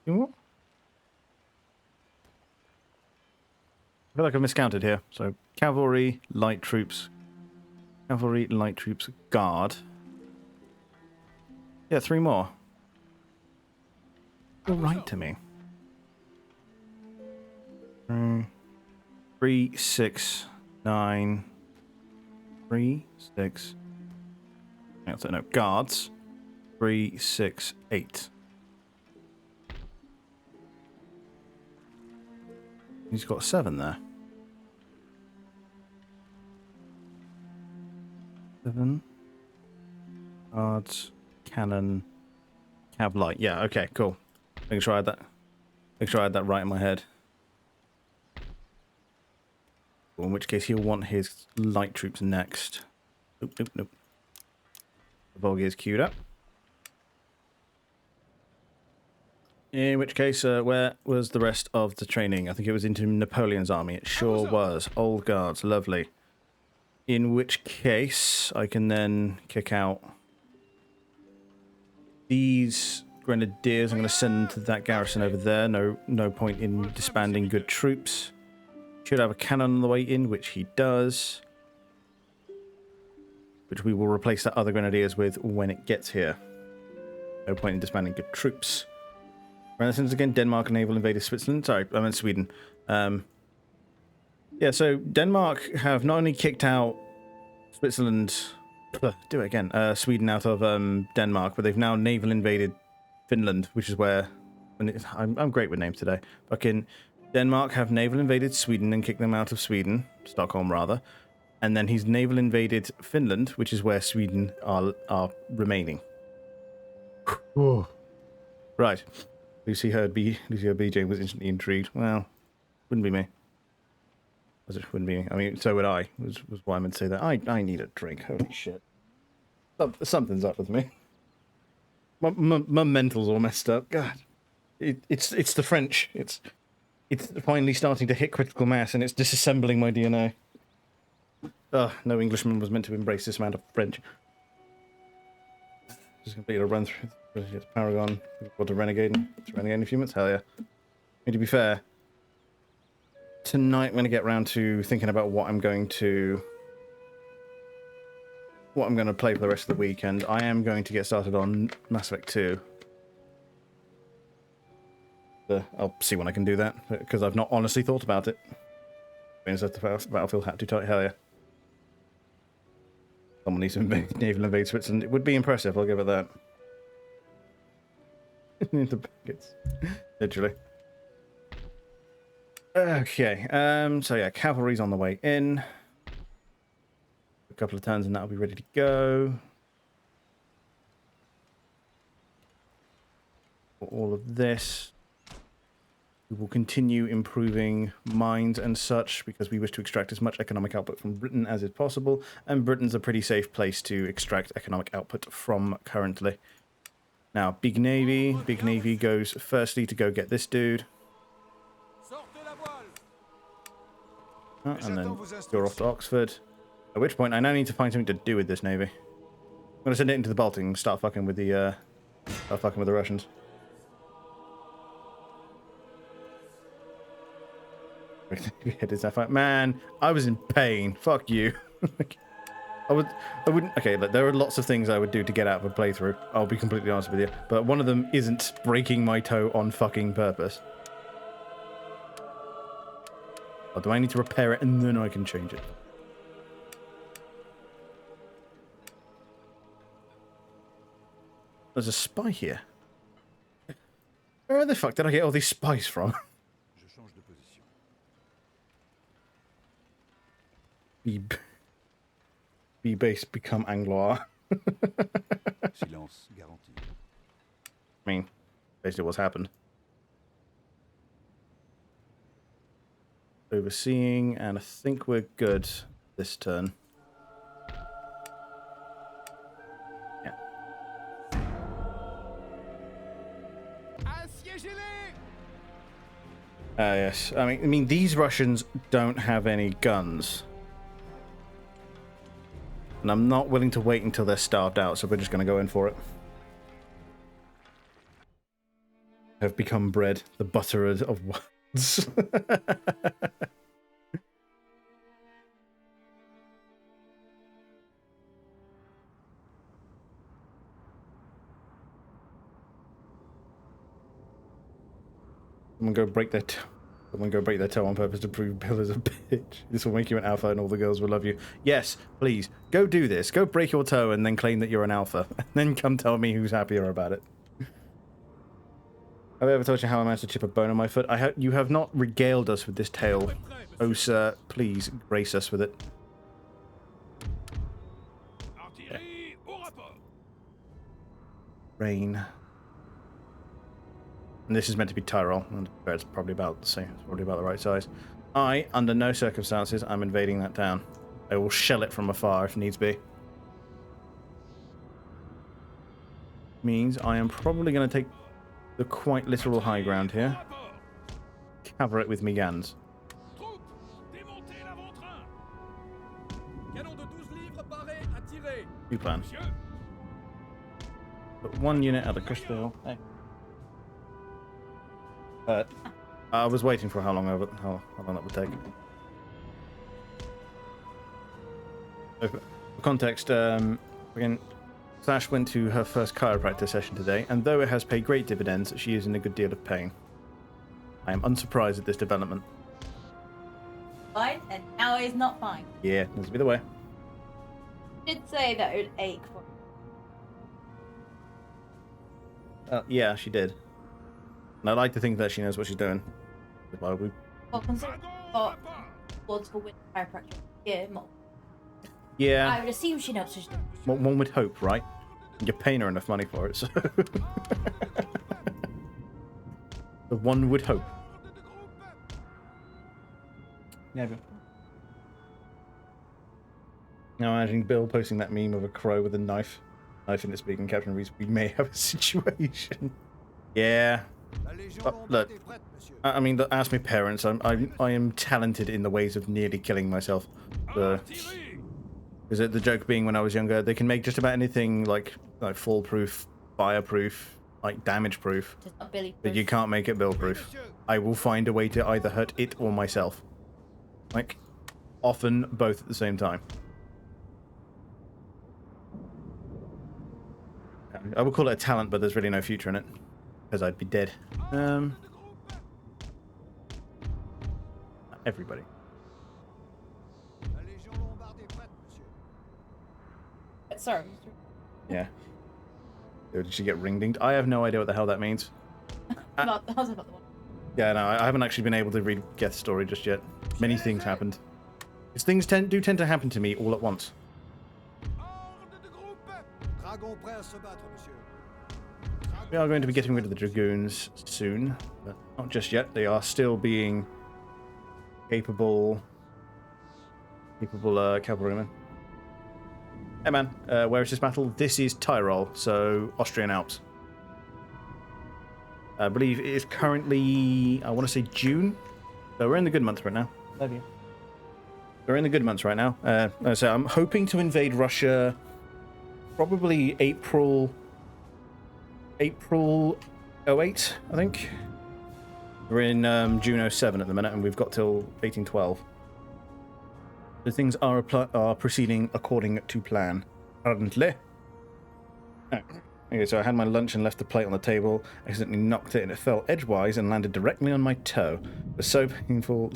2 more? I feel like I've miscounted here. So cavalry, light troops, guard. Yeah, 3 more. All right to me. 3, 6, 9. 3, 6. No, guards. 3, 6, 8. He's got 7 there. 7. Guards, cannon, cav light. Yeah, okay, cool. Make sure I had that right in my head. In which case he'll want his light troops next. Nope. The Volga is queued up. In which case, where was the rest of the training? I think it was into Napoleon's army. It sure was. Old guards, lovely. In which case, I can then kick out these grenadiers. I'm going to send to that garrison over there. No point in disbanding good troops. Should have a cannon on the way in, which he does. Which we will replace that other grenadiers with when it gets here. No point in disbanding good troops. Renaissance again, Denmark naval invaded Switzerland. Sorry, I meant Sweden. Yeah, so Denmark have not only kicked out Switzerland... do it again. Sweden out of Denmark, but they've now naval invaded Finland, which is where... I'm great with names today. Fucking... Denmark have naval invaded Sweden and kicked them out of Sweden, Stockholm rather, and then he's naval invaded Finland, which is where Sweden are remaining. Right. Lucy heard BJ was instantly intrigued. Well, wouldn't be me. It wouldn't be me. I mean, so would I. Was why I meant to say that. I need a drink. Holy shit. Something's up with me. My mental's all messed up. God. It's the French. It's finally starting to hit critical mass, and it's disassembling my DNA. No Englishman was meant to embrace this amount of French. Just completed a run through Paragon. Got to Renegade. It's Renegade in a few minutes. Hell yeah. I mean, to be fair, tonight I'm going to get around to thinking about what I'm going to play for the rest of the week, and I am going to get started on Mass Effect 2. I'll see when I can do that, because I've not honestly thought about it. Means that the Battlefield hat too tight. Hell yeah. Someone needs to naval invade Switzerland. It would be impressive, I'll give it that. The packets. Literally. Okay, so yeah, cavalry's on the way in. couple of turns and that'll be ready to go. For all of this, we will continue improving mines and such because we wish to extract as much economic output from Britain as is possible, and Britain's a pretty safe place to extract economic output from currently. Now, Big Navy goes firstly to go get this dude. And then you're off to Oxford. At which point, I now need to find something to do with this navy. I'm gonna send it into the Baltic and start fucking with the Russians. Man, I was in pain. Fuck you. I wouldn't. Okay, look, there are lots of things I would do to get out of a playthrough. I'll be completely honest with you, but one of them isn't breaking my toe on fucking purpose. Or do I need to repair it and then I can change it? There's a spy here. Where the fuck did I get all these spies from? Be base, become Anglois. Silence garanti. I mean, basically what's happened. Overseeing, and I think we're good this turn. Yeah. Yes. I mean, these Russians don't have any guns. And I'm not willing to wait until they're starved out, so we're just going to go in for it. Have become bread, the butter of words. Someone go break their toe on purpose to prove Bill is a bitch. This will make you an alpha and all the girls will love you. Yes, please. Go do this. Go break your toe and then claim that you're an alpha. And then come tell me who's happier about it. Have I ever told you how I managed to chip a bone on my foot? You have not regaled us with this tale. Oh, sir, please grace us with it. Yeah. Rain. And this is meant to be Tyrol, and it's probably about the same. It's probably about the right size. Under no circumstances, I'm invading that town. I will shell it from afar if needs be. Means I am probably going to take the quite literal high ground here. Cover it with me guns. You plan. Put one unit out of Crystal. Hey. I was waiting for how long that would take. So for context, again, Sash went to her first chiropractor session today, and though it has paid great dividends, she is in a good deal of pain. I am unsurprised at this development. Fine, and now it's not fine. Yeah, this will be the way. I did say that it would ache for Yeah, she did. And I like to think that she knows what she's doing. well, considering awards for winning chiropractic year, yeah. I would assume she knows what she's doing. One would hope, right? You're paying her enough money for it, so... The one would hope. Yeah, but... Now imagining Bill posting that meme of a crow with a knife in its beak and Captain Reese, we may have a situation. Yeah. Look, I mean, ask my parents. I am talented in the ways of nearly killing myself. Is it the joke being when I was younger, they can make just about anything like fall-proof, fire-proof, like damage-proof, but you can't make it bill-proof. I will find a way to either hurt it or myself. Like, often both at the same time. I would call it a talent, but there's really no future in it. Because I'd be dead. Everybody. Sorry. Yeah. Did she get ring-dinged? I have no idea what the hell that means. Not the one. Yeah, no, I haven't actually been able to read Geth's story just yet. Many things happened. Because things tend to happen to me all at once. dragons prêts à se battre, monsieur. We are going to be getting rid of the dragoons soon, but not just yet. They are still being capable cavalrymen. Hey man, where is this battle? This is Tyrol, so Austrian Alps. I believe it is currently, I want to say June. So we're in the good months right now. Love you. We're in the good months right now. So I'm hoping to invade Russia probably April 08, I think. We're in June 07 at the minute, and we've got till 1812. So things are proceeding according to plan. Currently. Okay, so I had my lunch and left the plate on the table. Accidentally knocked it, and it fell edgewise and landed directly on my toe. It was so painful,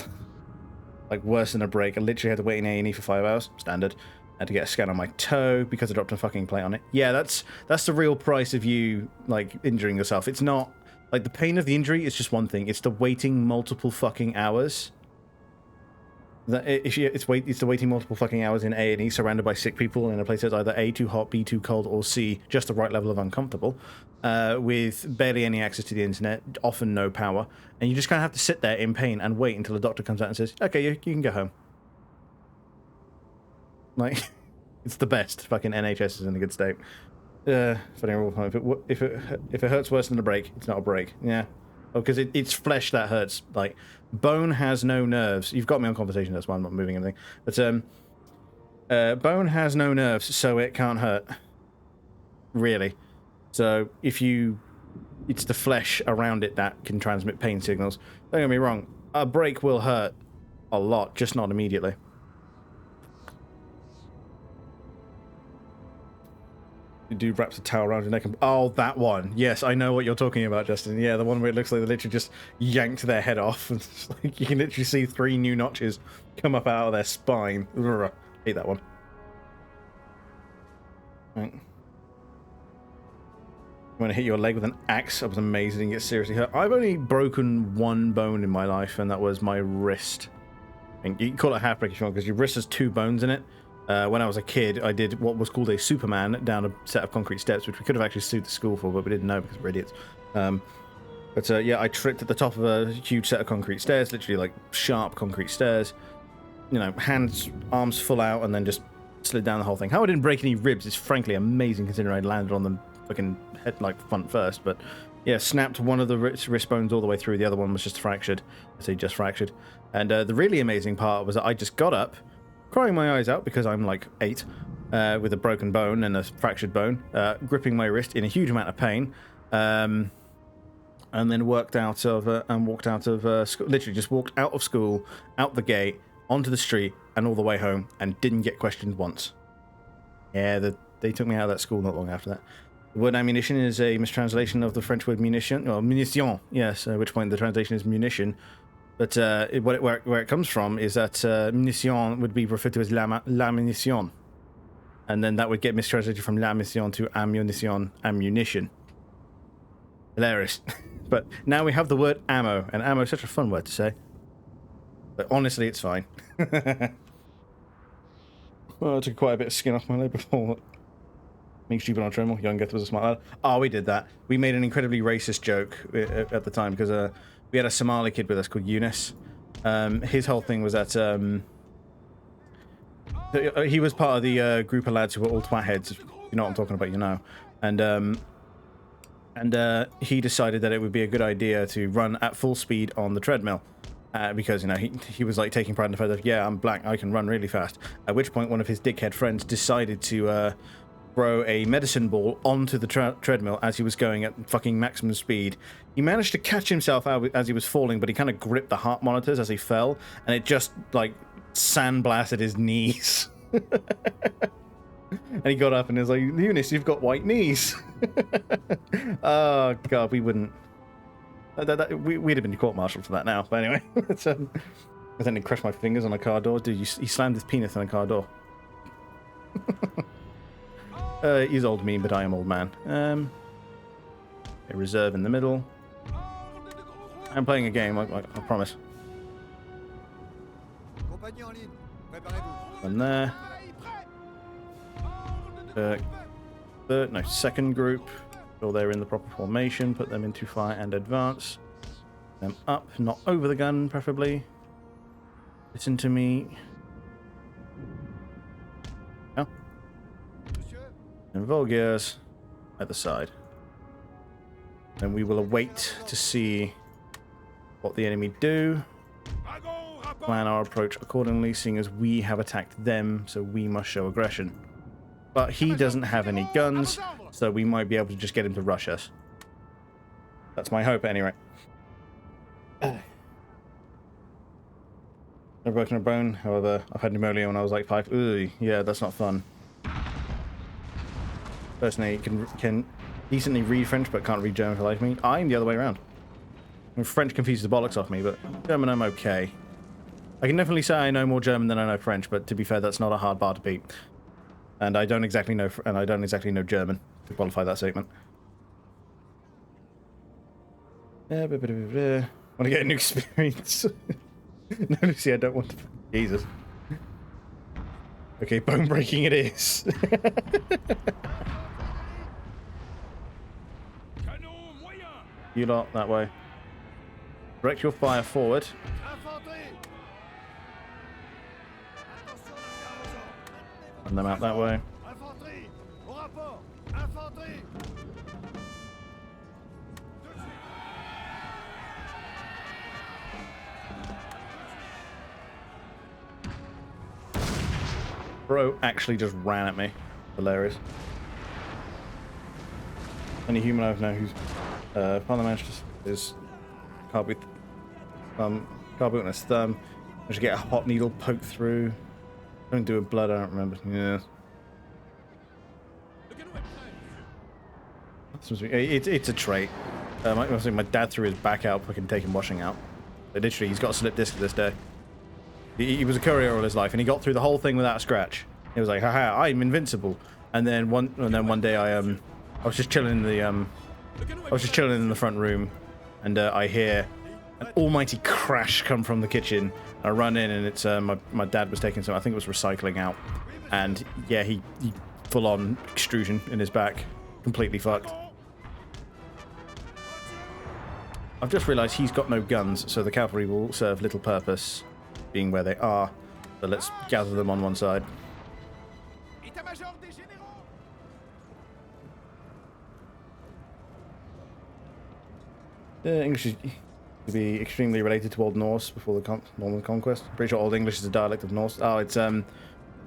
like worse than a break. I literally had to wait in A&E for 5 hours. Standard. I had to get a scan on my toe because I dropped a fucking plate on it. Yeah, that's the real price of you like injuring yourself. It's not like the pain of the injury is just one thing. It's the waiting multiple fucking hours. It's the waiting multiple fucking hours in A&E, surrounded by sick people in a place that's either A, too hot, B, too cold, or C, just the right level of uncomfortable, with barely any access to the internet, often no power, and you just kind of have to sit there in pain and wait until the doctor comes out and says, "Okay, you can go home." Like, it's the best. Fucking NHS is in a good state. Funny rule. If it hurts worse than a break, it's not a break. Yeah. Oh, because it's flesh that hurts. Like, bone has no nerves. You've got me on conversation, that's why I'm not moving anything. But, bone has no nerves, so it can't hurt. Really. So, it's the flesh around it that can transmit pain signals. Don't get me wrong, a break will hurt a lot, just not immediately. The dude wraps a towel around your neck and... Oh, that one. Yes, I know what you're talking about, Justin. Yeah, the one where it looks like they literally just yanked their head off. And it's like, you can literally see 3 new notches come up out of their spine. Ugh, hate that one. Right. You want to hit your leg with an axe? I was amazed I didn't get seriously hurt. I've only broken 1 bone in my life, and that was my wrist. And you can call it a half break if you want, because your wrist has 2 bones in it. When I was a kid, I did what was called a Superman down a set of concrete steps, which we could have actually sued the school for, but we didn't know because we're idiots. Yeah, I tripped at the top of a huge set of concrete stairs, literally like sharp concrete stairs. You know, hands, arms full out, and then just slid down the whole thing. How I didn't break any ribs is frankly amazing, considering I landed on the fucking head, like front first. But yeah, snapped one of the wrist bones all the way through. The other one was just fractured. I say just fractured. And the really amazing part was that I just got up, crying my eyes out because I'm like 8, with a broken bone and a fractured bone, gripping my wrist in a huge amount of pain, and then walked out of school. Literally just walked out of school, out the gate, onto the street, and all the way home, and didn't get questioned once. Yeah, they took me out of that school not long after that. The word ammunition is a mistranslation of the French word munition, or munition, yes, at which point the translation is munition. But where it comes from is that munition would be referred to as la munition. And then that would get mistranslated from la munition to ammunition. Hilarious. But now we have the word ammo, and ammo is such a fun word to say. But honestly, it's fine. Well, I took quite a bit of skin off my leg before. Being stupid on a treadmill, young Geth was a smart lad. Oh, we did that. We made an incredibly racist joke at the time, because we had a Somali kid with us called Eunice. His whole thing was that he was part of the group of lads who were all twat heads. If you know what I'm talking about, you know. And he decided that it would be a good idea to run at full speed on the treadmill. Because, you know, he was like taking pride in the fact that, yeah, I'm black, I can run really fast. At which point one of his dickhead friends decided to throw a medicine ball onto the treadmill as he was going at fucking maximum speed. He managed to catch himself out as he was falling, but he kind of gripped the heart monitors as he fell, and it just, like, sandblasted his knees. And he got up and was like, Eunice, you've got white knees. Oh, God, we wouldn't... We'd have been court-martialed for that now, but anyway. I then he crushed my fingers on a car door. Dude, he slammed his penis on a car door. He's old mean, but I am old man. A reserve in the middle. I'm playing a game, I promise. One there. second group. So they're in the proper formation. Put them into fire and advance. Them up, not over the gun, preferably. Listen to me. Yeah. And Volgears at the side. Then we will await to see what the enemy do. Plan our approach accordingly, seeing as we have attacked them, so we must show aggression. But he doesn't have any guns, so we might be able to just get him to rush us. That's my hope, at any rate. I've broken a bone, however, I've had pneumonia when I was like 5. Ooh, yeah, that's not fun. Personally, can decently read French, but can't read German for the life of me. I'm the other way around. I mean, French confuses the bollocks off me, but German I'm okay. I can definitely say I know more German than I know French, but to be fair, that's not a hard bar to beat. And I don't exactly know German to qualify that statement. Want to get a new experience? No, Lucy, I don't want to. Jesus. Okay, bone breaking it is. You lot that way. Direct your fire forward. And them out that way. Bro actually just ran at me. Hilarious. Any human I know who's Parliament is carbide on his thumb. I should get a hot needle poked through. Don't do it blood, I don't remember. Yeah. It's a trait. My dad threw his back out, fucking taking washing out. But literally, he's got a slip disc to this day. He was a courier all his life, and he got through the whole thing without a scratch. He was like, haha, I'm invincible. And then one day I was just chilling in the front room, and I hear an almighty crash come from the kitchen. I run in, and it's my dad was taking some, I think it was recycling out, and yeah, he full on extrusion in his back, completely fucked. I've just realised he's got no guns, so the cavalry will serve little purpose, being where they are. So let's gather them on one side. English is to be extremely related to Old Norse before the Norman conquest. I'm pretty sure Old English is a dialect of Norse. Oh, it's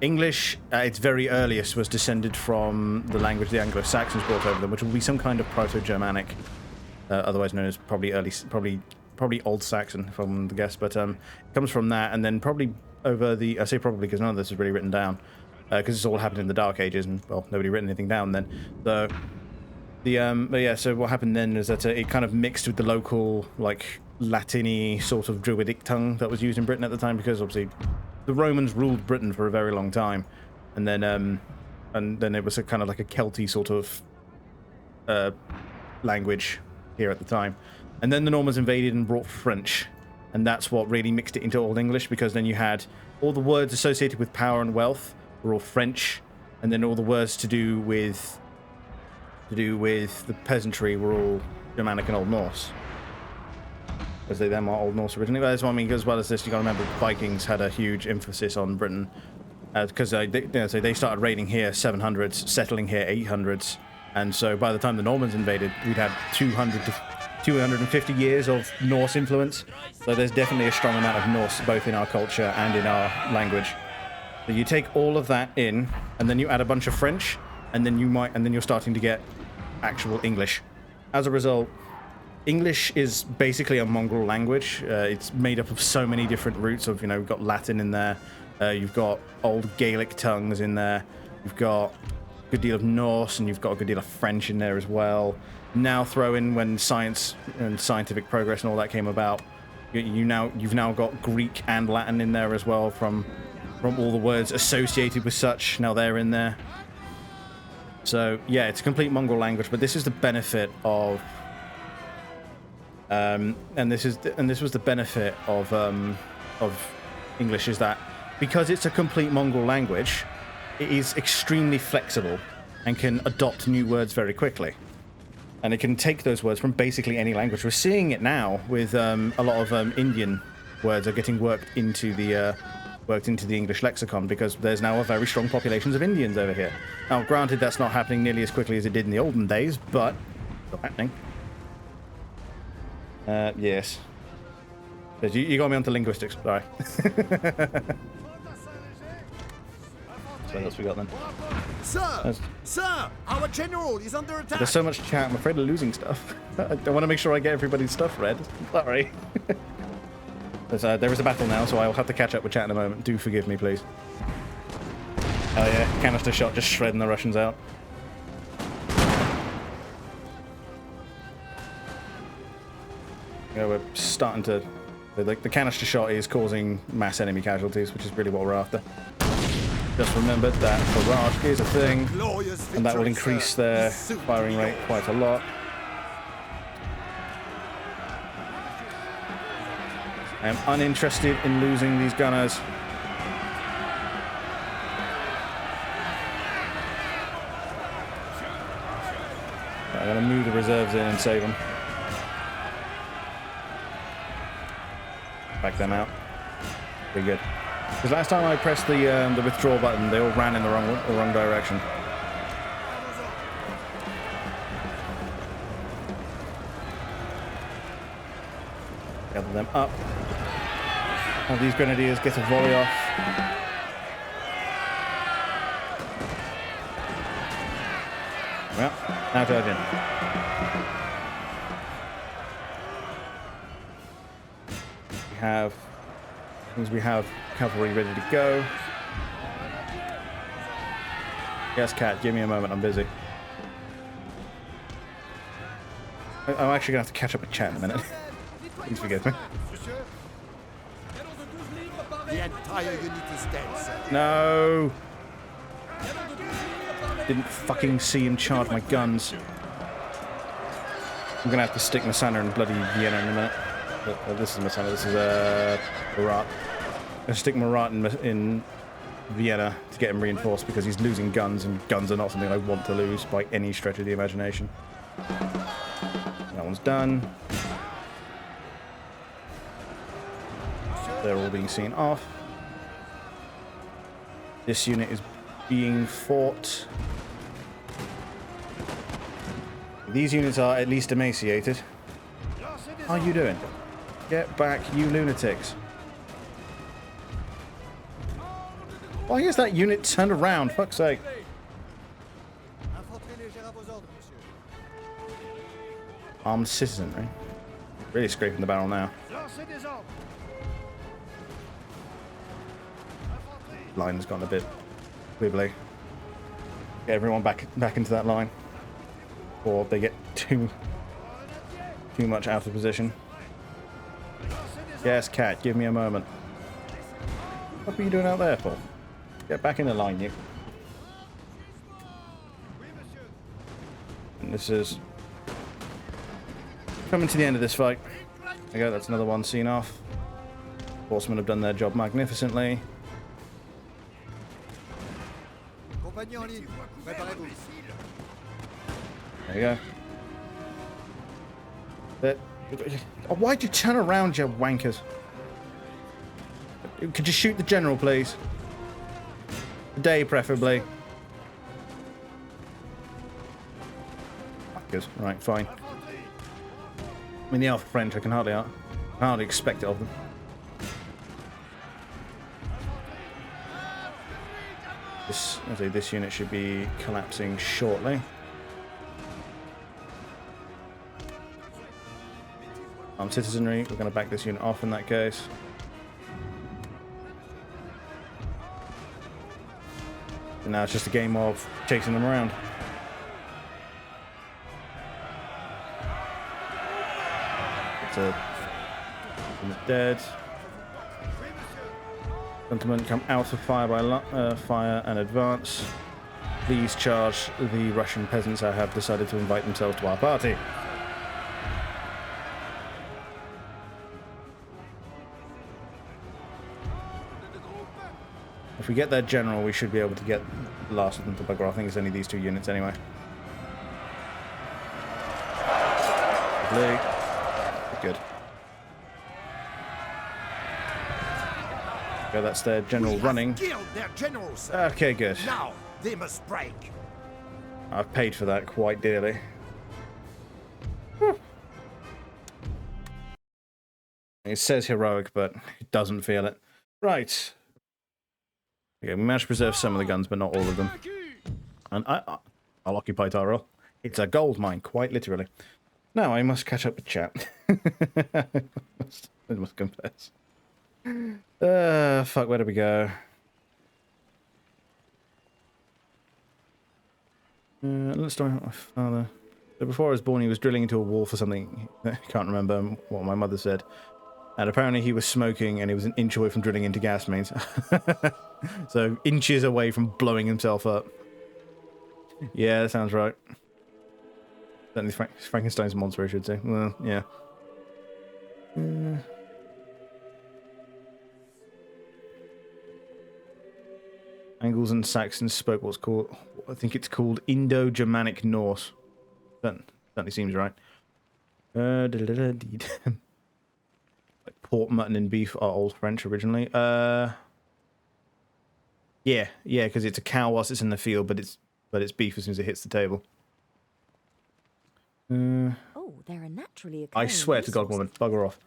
English at its very earliest was descended from the language the Anglo-Saxons brought over them, which will be some kind of Proto-Germanic, otherwise known as probably Old Saxon, if I'm to guess. But it comes from that, and then probably over the, I say probably because none of this is really written down, because it's all happened in the Dark Ages, and well, nobody written anything down then. So but yeah, so what happened then is that it kind of mixed with the local, like, Latiny sort of Druidic tongue that was used in Britain at the time, because obviously the Romans ruled Britain for a very long time, and then it was a kind of like a Celtic sort of language here at the time, and then the Normans invaded and brought French, and that's what really mixed it into Old English, because then you had all the words associated with power and wealth were all French, and then all the words to do with the peasantry were all Germanic and Old Norse. As they them are Old Norse originally. That's what I mean, as well as this, you gotta remember the Vikings had a huge emphasis on Britain. Because they started raiding here 700s, settling here 800s. And so by the time the Normans invaded, we'd had 200 to 250 years of Norse influence. So there's definitely a strong amount of Norse both in our culture and in our language. So you take all of that in, and then you add a bunch of French, and then you're starting to get actual English. As a result, English is basically a mongrel language. It's made up of so many different roots of, you've got Latin in there, you've got old Gaelic tongues in there, you've got a good deal of Norse, and you've got a good deal of French in there as well. Now throw in when science and scientific progress and all that came about, you've now got Greek and Latin in there as well from all the words associated with such. Now they're in there. So yeah, it's a complete mongrel language, but this is the benefit of and this was the benefit of English, is that because it's a complete mongrel language, it is extremely flexible. and can adopt new words very quickly. And it can take those words from basically any language. We're seeing it now with a lot of Indian words are getting worked into the English lexicon because there's now a very strong populations of Indians over here. Now, granted, that's not happening nearly as quickly as it did in the olden days, but it's still happening. Yes. You got me onto linguistics. Sorry. So what else we got then? Sir! Sir! Our general is under attack! There's so much chat, I'm afraid of losing stuff. I want to make sure I get everybody's stuff read. Sorry. There is a battle now, so I'll have to catch up with chat in a moment. Do forgive me, please. Oh yeah, canister shot just shredding the Russians out. Yeah, we're starting to... The canister shot is causing mass enemy casualties, which is really what we're after. Just remembered that barrage is a thing, and that will increase their firing rate quite a lot. I am uninterested in losing these gunners. I'm going to move the reserves in and save them. Back them out. Pretty good. Because last time I pressed the withdraw button, they all ran in the wrong direction. Gather them up. Have these grenadiers get a volley off. Well, now charge in. We have cavalry ready to go. Yes, Cat, give me a moment, I'm busy. I'm actually gonna have to catch up with chat in a minute. Please forgive me. The entire unit is dead, sir. No! Didn't fucking see him charge my guns. I'm gonna have to stick Masana in bloody Vienna in a minute. This is Masana, this is Marat. I'm gonna stick Marat in Vienna to get him reinforced because he's losing guns, and guns are not something I want to lose by any stretch of the imagination. That one's done. They're all being seen off. This unit is being fought. These units are at least emaciated. How are you doing? Get back, you lunatics. Why is that unit turned around? Fuck's sake. Armed citizenry. Really scraping the barrel now. Line has gone a bit wibbly. Get everyone back into that line, or they get too much out of position. Yes, Cat, give me a moment. What are you doing out there for? Get back in the line, you. And this is coming to the end of this fight. There you go, that's another one seen off. Horsemen have done their job magnificently. There you go. Oh, why'd you turn around, you wankers? Could you shoot the general, please? Today, preferably. Fuckers. Right, fine. I mean, the Alpha French, I can hardly expect it of them. This unit should be collapsing shortly. Armed citizenry, we're going to back this unit off in that case. And now it's just a game of chasing them around. It's dead. Gentlemen, come out of fire by fire and advance. Please charge the Russian peasants who have decided to invite themselves to our party. If we get their general, we should be able to get the last of them to bugger off. I think it's only these 2 units anyway. Lovely. Good. Okay, that's their general We have running. killed their general, sir. Okay, good. Now they must break. I've paid for that quite dearly. It says heroic, but it doesn't feel it. Right. Okay, we managed to preserve some of the guns, but not all of them. And I'll occupy Tyrell. It's a gold mine, quite literally. Now I must catch up with chat. I must confess. Fuck, where did we go? Let's talk about my father. So before I was born, he was drilling into a wall for something. I can't remember what my mother said. And apparently he was smoking and he was an inch away from drilling into gas mains. So inches away from blowing himself up. Yeah, that sounds right. Certainly Frankenstein's monster, I should say. Well, yeah. Angles and Saxons spoke what's called, I think it's called Indo-Germanic Norse. Certainly seems right. Like pork, mutton, and beef are Old French originally. Yeah, because it's a cow whilst it's in the field, but it's beef as soon as it hits the table. Oh, there are naturally I occurring swear to God, woman, resources. bugger off.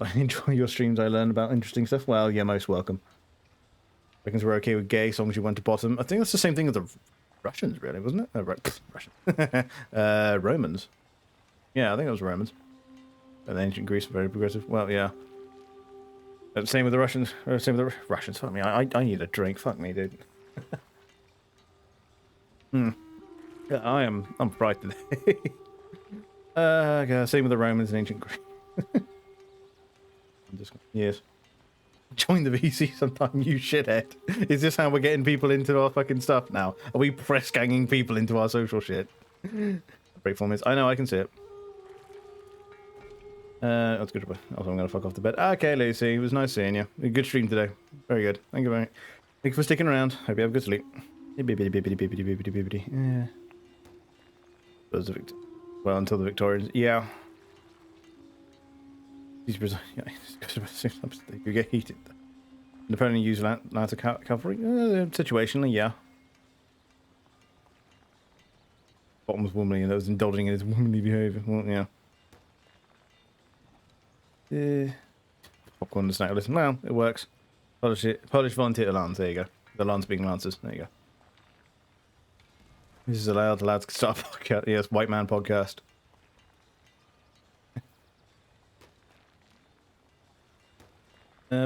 I enjoy your streams. I learn about interesting stuff. Well, you're most welcome. Reckons we're okay with gay songs you went to bottom. I think that's the same thing as the Russians, really, wasn't it? Russian. Romans. Yeah, I think it was Romans. And ancient Greece, very progressive. Well, yeah. Same with the Russians. Same with the Russians. Fuck me. I need a drink. Fuck me, dude. Yeah, I'm fried today. Okay, same with the Romans and ancient Greece. Yes. Join the VC sometime, you shithead. Is this how we're getting people into our fucking stuff now? Are we press ganging people into our social shit? Breakform is. I know, I can see it. That's good. Also, I'm gonna fuck off to bed. Okay, Lucy, it was nice seeing you. A good stream today. Very good. Thank you very much. Thank you for sticking around. Hope you have a good sleep. Yeah. Well, until the Victorians. Yeah. You get heated. Napoleon used Lancer cavalry? Situationally, yeah. Bottom was womanly and that was indulging in his womanly behaviour. Well, yeah. Popcorn and snack. Listen, well, it works. Polish volunteer to Lance. There you go. The Lance being Lancers. There you go. This is allowed. The lads can start a podcast. Yes, white man podcast.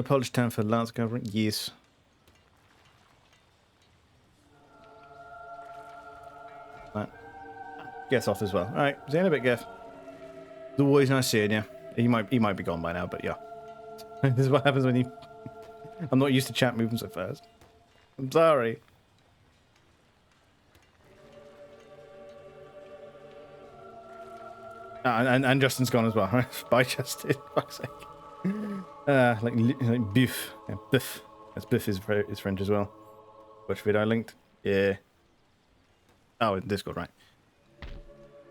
Polish town for Lance covering. Yes. Right. Guess off as well. All right. See you in a bit, Geff. It's always nice seeing you. He might be gone by now, but yeah. This is what happens when you. I'm not used to chat moving so fast. I'm sorry. And Justin's gone as well. Right? Bye, Justin. Fuck's sake. Like Biff. Yeah, Biff. That's Biff is French as well. Which video I linked? Yeah. Oh, in Discord, right.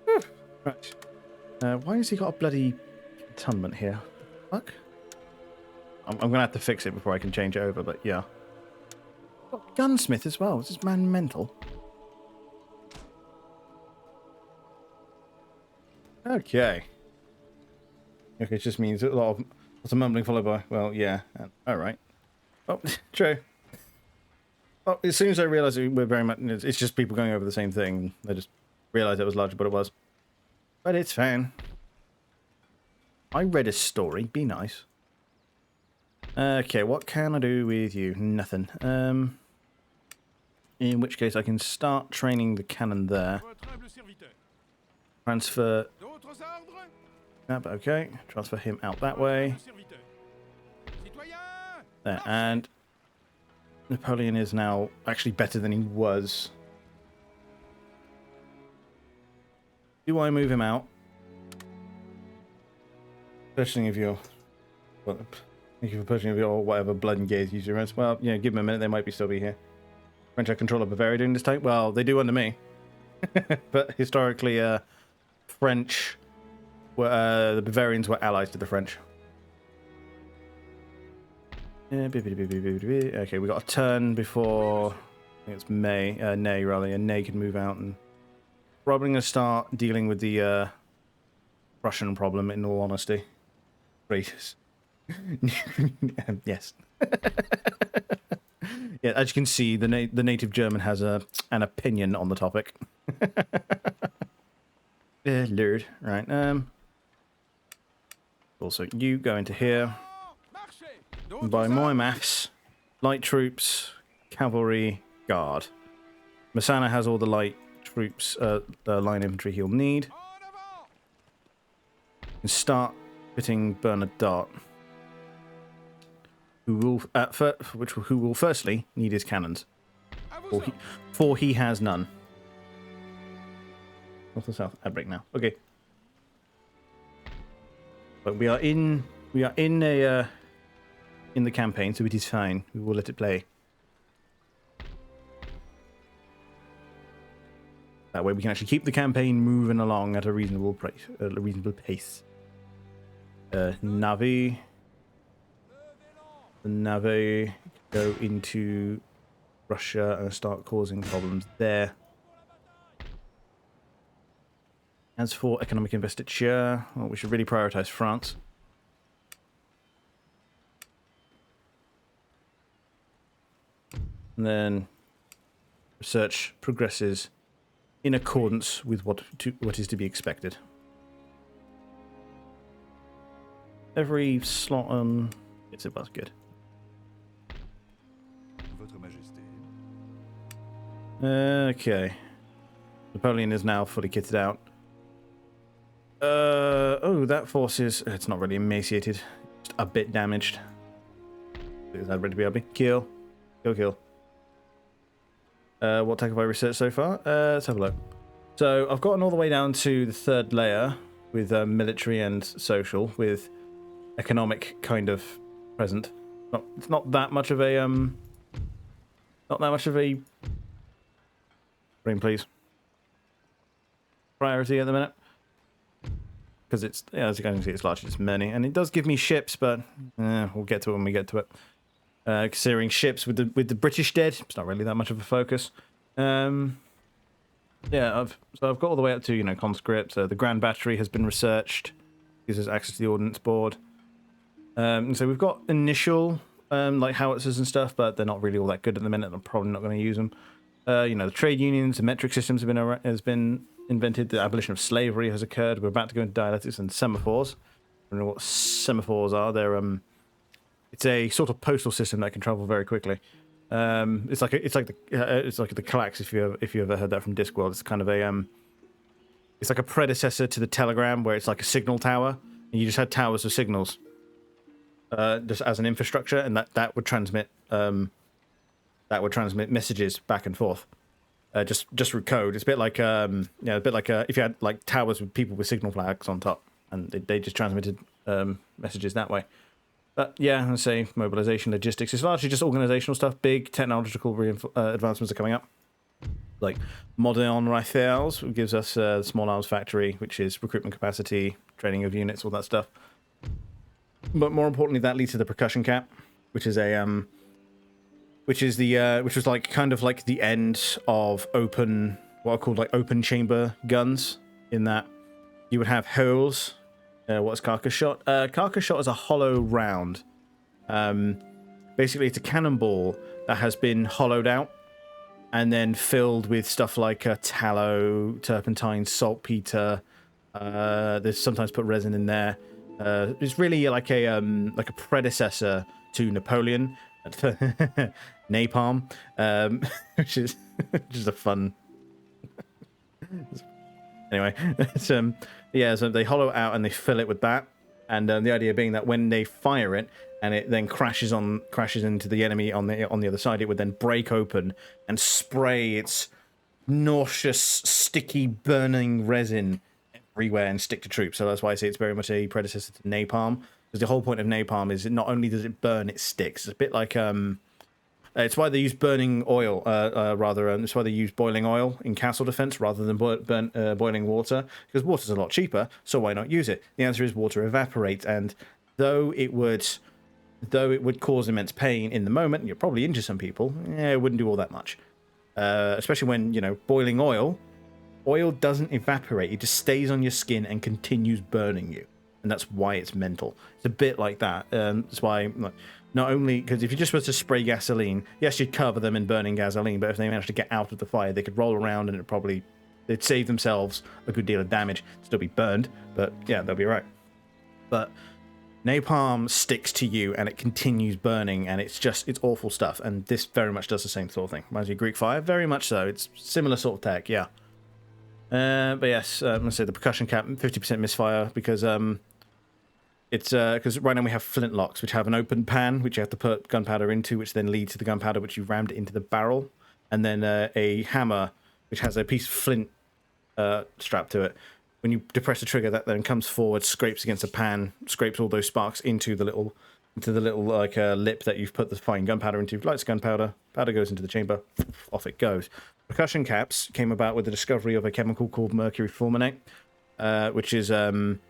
Whew. Right. Why has he got a bloody cantonment here? Fuck. I'm gonna have to fix it before I can change it over, but yeah. Got gunsmith as well. Is this man mental? Okay. Okay, it just means a lot of mumbling followed by, well, yeah. Alright. Oh, true. Oh, as soon as I realised we're very much, it's just people going over the same thing. I just realised it was larger, but it was. But it's fine. I read a story. Be nice. Okay, what can I do with you? Nothing. In which case I can start training the cannon there. Transfer. Okay. Transfer him out that way. There, and Napoleon is now actually better than he was. Do I move him out? Questioning if you're... Well, Thank you for pushing or whatever blood and gaze user is. Well, yeah, give them a minute, they might still be here. French have control of Bavaria during this time? Well, they do under me. But historically, French were, the Bavarians were allies to the French. Okay, we got a turn before, I think it's Ney rather, and Ney can move out, and probably going to start dealing with the Russian problem, in all honesty. Great. Yes. Yeah, as you can see, the native German has an opinion on the topic. Lord. Right. Also, you go into here. And by my maths, light troops, cavalry, guard. Masana has all the light troops, line infantry he'll need. And start fitting Bernard Dart, who will firstly need his cannons, for he has none. North or south? I break now. Okay, but we are in the campaign, so it is fine. We will let it play. That way, we can actually keep the campaign moving along at a reasonable pace. Navi. The Navi go into Russia and start causing problems there. As for economic investiture, well, we should really prioritize France. And then research progresses in accordance with what is to be expected. Every slot on... Yes, it was good. Votre Majesté. Okay. Napoleon is now fully kitted out. Oh, that force is... It's not really emaciated. Just a bit damaged. Is that ready to be happy? Kill. Kill. What tech have I researched so far? Let's have a look. So, I've gotten all the way down to the third layer with military and social, with economic kind of present. It's not that much of a Brain, please. Priority at the minute, because it's, yeah, as you can see, it's largely just many, and it does give me ships, but we'll get to it when we get to it. Considering ships with the British dead, it's not really that much of a focus. Yeah, I've got all the way up to conscript. The Grand Battery has been researched, gives us access to the Ordnance Board. And so we've got initial like howitzers and stuff, but they're not really all that good at the minute. I'm probably not going to use them. The trade unions and metric systems has been invented. The abolition of slavery has occurred. We're about to go into dialectics and semaphores. I don't know what semaphores are. They're it's a sort of postal system that can travel very quickly. It's like the Klax, if you ever heard that from Discworld. It's kind of a it's like a predecessor to the telegram, where it's like a signal tower, and you just had towers of signals just as an infrastructure, and that would transmit messages back and forth just through code. It's a bit like if you had like towers with people with signal flags on top, and they just transmitted messages that way. But yeah, I say mobilization, logistics. It's largely just organizational stuff. Big technological advancements are coming up, like Modern Rifles, which gives us the small arms factory, which is recruitment capacity, training of units, all that stuff. But more importantly, that leads to the percussion cap, which is which was like kind of like the end of what are called like open chamber guns. In that you would have holes. What's carcass shot? Carcass shot is a hollow round. Basically, it's a cannonball that has been hollowed out and then filled with stuff like tallow, turpentine, saltpeter. There's sometimes put resin in there. It's really like a predecessor to Napoleon, napalm, which is a fun. Anyway, so they hollow it out and they fill it with that, and the idea being that when they fire it and it then crashes into the enemy on the other side, it would then break open and spray its nauseous, sticky, burning resin everywhere and stick to troops. So that's why I say it's very much a predecessor to napalm. Because the whole point of napalm is not only does it burn, it sticks. It's a bit like it's why they use burning oil, it's why they use boiling oil in castle defense rather than boiling water, because water's a lot cheaper, so why not use it? The answer is water evaporates, and though it would cause immense pain in the moment, and you'll probably injure some people, it wouldn't do all that much. Especially when, boiling oil doesn't evaporate, it just stays on your skin and continues burning you. And that's why it's mental. It's a bit like that. That's why, not only, because if you just were to spray gasoline, yes, you'd cover them in burning gasoline, but if they managed to get out of the fire, they could roll around and they'd save themselves a good deal of damage. Still be burned, but yeah, they'll be right. But napalm sticks to you and it continues burning, and it's awful stuff. And this very much does the same sort of thing. Reminds me of Greek fire, very much so. It's similar sort of tech, yeah. But yes, I'm going to say the percussion cap, 50% misfire, because because right now we have flintlocks, which have an open pan, which you have to put gunpowder into, which then leads to the gunpowder, which you rammed into the barrel, and then a hammer, which has a piece of flint strapped to it. When you depress the trigger, that then comes forward, scrapes against the pan, scrapes all those sparks into the little lip that you've put the fine gunpowder into. Lights gunpowder, powder goes into the chamber, off it goes. Percussion caps came about with the discovery of a chemical called mercury fulminate, which is a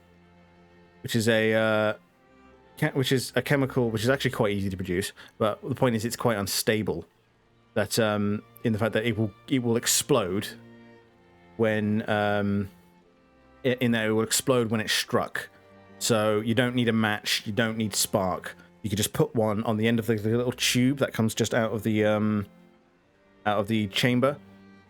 chemical which is actually quite easy to produce, but the point is it's quite unstable. That in the fact that it will explode when it will explode when it's struck. So you don't need a match, you don't need spark. You can just put one on the end of the little tube that comes just out of the chamber,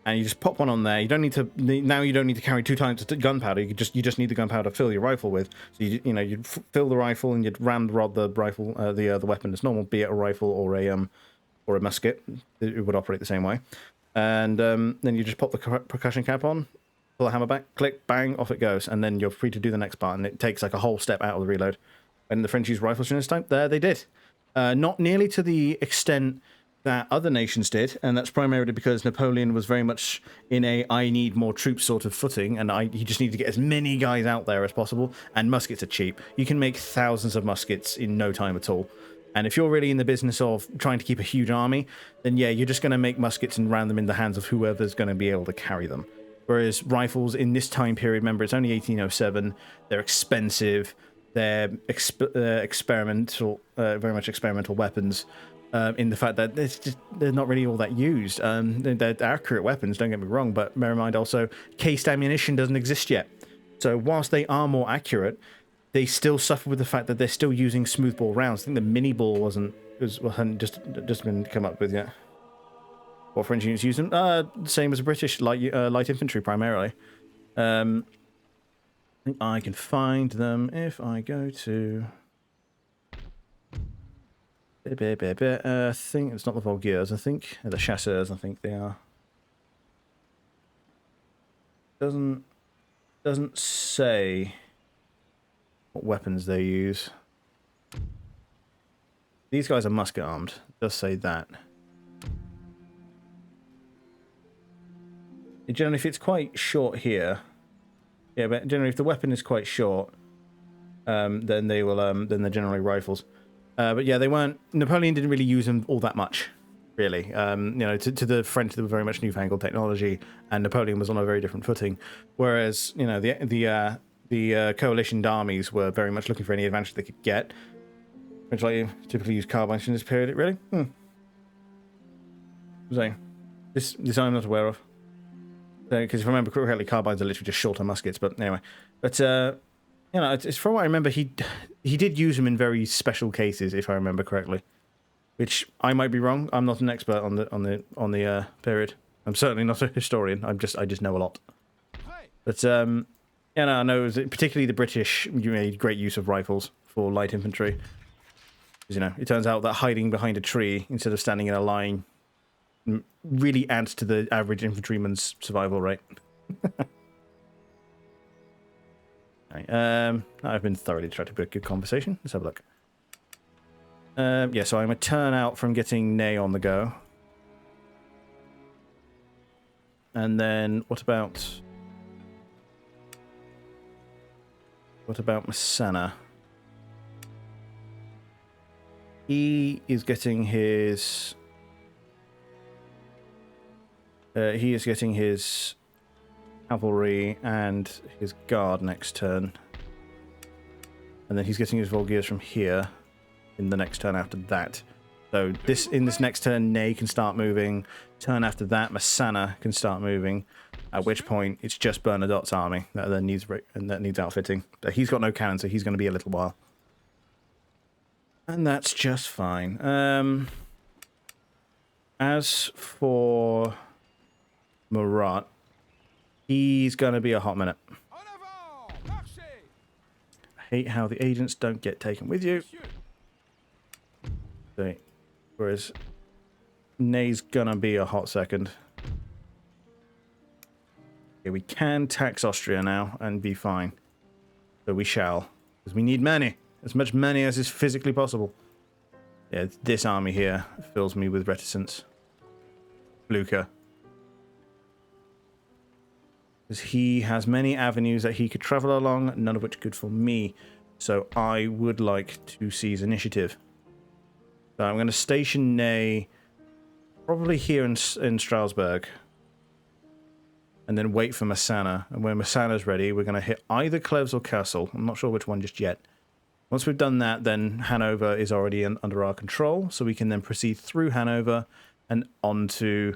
and you just pop one on there. You don't need to carry 2 times the gunpowder. You just need the gunpowder to fill your rifle with. So you'd fill the rifle and you'd ram the rifle, the weapon as normal, be it a rifle or a musket. It would operate the same way. And then you just pop the percussion cap on, pull the hammer back, click, bang, off it goes, and then you're free to do the next part. And it takes like a whole step out of the reload. When the French used rifles during this time, there they did. Not nearly to the extent that other nations did, and that's primarily because Napoleon was very much in a I need more troops sort of footing, and he just needed to get as many guys out there as possible, and muskets are cheap. You can make thousands of muskets in no time at all. And if you're really in the business of trying to keep a huge army, then yeah, you're just going to make muskets and round them in the hands of whoever's going to be able to carry them. Whereas rifles in this time period, remember, it's only 1807, they're expensive, they're experimental, very much experimental weapons, in the fact that they're not really all that used. They're accurate weapons, don't get me wrong, but bear in mind also, cased ammunition doesn't exist yet. So whilst they are more accurate, they still suffer with the fact that they're still using smoothbore rounds. I think the mini ball hadn't just been come up with yet. What French units use them? Same as British light infantry primarily. I think I can find them if I go to. I think it's not the Vulgaires. I think the Chasseurs. I think they are. Doesn't say what weapons they use. These guys are musket armed. It does say that. Generally, if it's quite short here, yeah, but generally, if the weapon is quite short, then they will, then they're generally rifles. But yeah, they weren't. Napoleon didn't really use them all that much, really. To the French, they were very much newfangled technology, and Napoleon was on a very different footing. Whereas, the coalition armies were very much looking for any advantage they could get. French typically use carbines in this period. Really? So, this I'm not aware of. Because if I remember correctly, carbines are literally just shorter muskets. But anyway, it's from what I remember, he did use them in very special cases, if I remember correctly. Which I might be wrong. I'm not an expert on the period. I'm certainly not a historian. I just know a lot. But I know particularly the British made great use of rifles for light infantry. Because it turns out that hiding behind a tree instead of standing in a line really adds to the average infantryman's survival rate. Right, I've been thoroughly trying to put a good conversation. Let's have a look. Yeah, so I'm a turn out from getting Ney on the go. And then what about Massana? He is getting his... he is getting his cavalry and his guard next turn. And then he's getting his Volgears from here in the next turn after that. So in this next turn, Ney can start moving. Turn after that, Massana can start moving. At which point, it's just Bernadotte's army that then needs outfitting. But he's got no cannon, so he's going to be a little while. And that's just fine. As for Murat, he's going to be a hot minute. I hate how the agents don't get taken with you. See. Whereas Ney's gonna be a hot second. Okay, we can tax Austria now and be fine. So we shall. Because we need money. As much money as is physically possible. Yeah, this army here fills me with reticence. Blucher. Because he has many avenues that he could travel along, none of which are good for me. So I would like to seize initiative. So I'm going to station Ney probably here in Strasbourg. And then wait for Massana. And when Massana's ready, we're going to hit either Cleves or Kassel. I'm not sure which one just yet. Once we've done that, then Hanover is already under our control. So we can then proceed through Hanover and on to...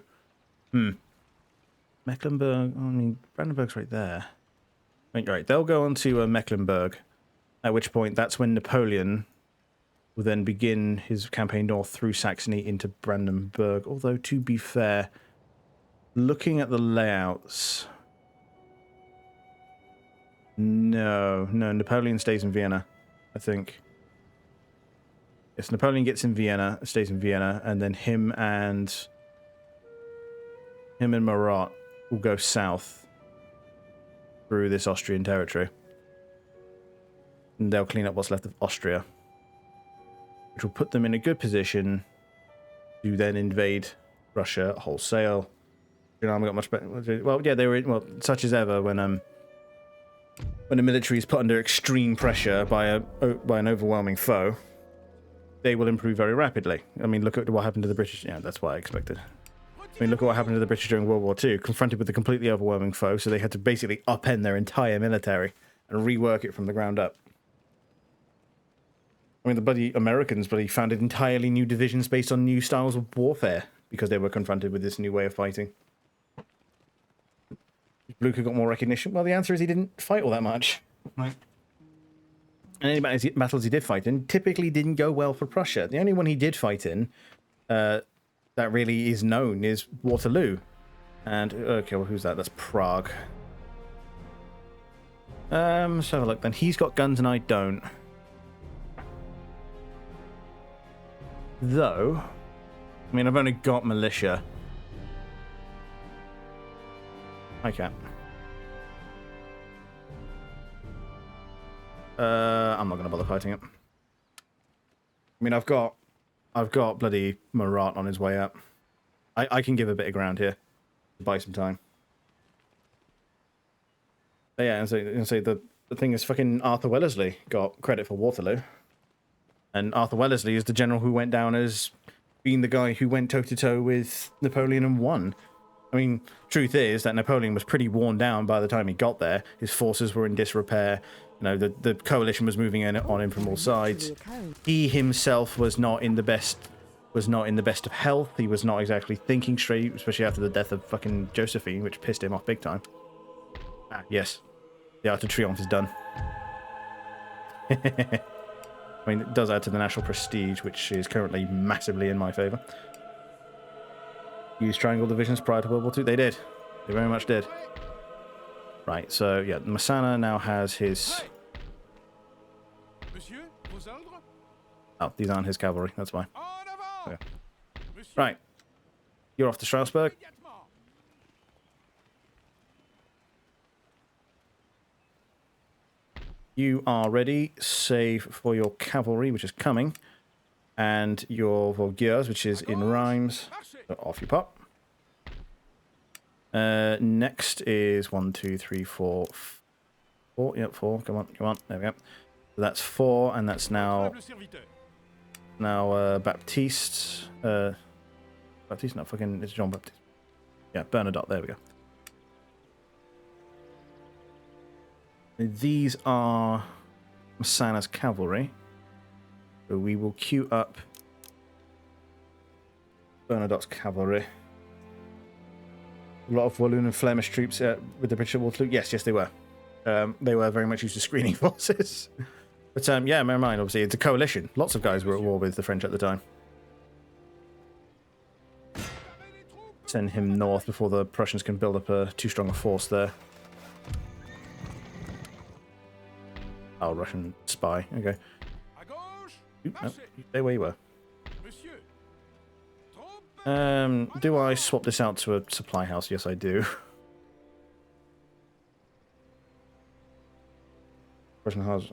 Mecklenburg... I mean, Brandenburg's right there. Right, they'll go on to Mecklenburg. At which point, that's when Napoleon... will then begin his campaign north through Saxony into Brandenburg. Although, to be fair, looking at the layouts... No, Napoleon stays in Vienna, I think. Yes, Napoleon gets in Vienna, stays in Vienna, and then him and Murat will go south through this Austrian territory. And they'll clean up what's left of Austria. Which will put them in a good position to then invade Russia wholesale. You know, I got much better. Well, yeah, they were such as ever when the military is put under extreme pressure by an overwhelming foe. They will improve very rapidly. I mean, look at what happened to the British. Yeah, that's what I expected. I mean, look at what happened to the British during World War II, confronted with a completely overwhelming foe, so they had to basically upend their entire military and rework it from the ground up. I mean, the bloody Americans founded entirely new divisions based on new styles of warfare because they were confronted with this new way of fighting. Blucher got more recognition. Well, the answer is he didn't fight all that much. Right. And any battles he did fight in typically didn't go well for Prussia. The only one he did fight in that really is known is Waterloo. And, okay, well, who's that? That's Prague. Let's have a look then. He's got guns and I don't. Though, I mean, I've only got militia. I can't. I'm not going to bother fighting it. I mean, I've got bloody Murat on his way up. I can give a bit of ground here to buy some time. But yeah, and so the thing is, fucking Arthur Wellesley got credit for Waterloo. And Arthur Wellesley is the general who went down as being the guy who went toe-to-toe with Napoleon and won. I mean, truth is that Napoleon was pretty worn down by the time he got there. His forces were in disrepair. You know, the coalition was moving in on him from all sides. He himself was not in the best of health. He was not exactly thinking straight, especially after the death of fucking Joséphine, which pissed him off big time. Ah, yes. The Art of Triomphe is done. I mean, it does add to the national prestige, which is currently massively in my favour. Used triangle divisions prior to World War II? They did. They very much did. Right, so, yeah, Massana now has his... Oh, these aren't his cavalry. That's fine. Okay. Right. You're off to Strasbourg. You are ready, save for your cavalry, which is coming, and your Volgears, which is in Reims. So off you pop. Next is 1, 2, 3, 4, 4. Yep, 4. Come on. There we go. So that's 4, and that's now Now, Baptiste. Baptiste, no, fucking, it's Jean Baptiste. Yeah, Bernadotte, there we go. These are Masana's cavalry. So we will queue up Bernadotte's cavalry. A lot of Walloon and Flemish troops with the British at Waterloo. Yes, they were. They were very much used to screening forces. But yeah, bear in mind, obviously, it's a coalition. Lots of guys were at war with the French at the time. Send him north before the Prussians can build up too strong a force there. Oh, Russian spy. Okay. Oop, no, stay where you were. Do I swap this out to a supply house? Yes, I do. Russian house.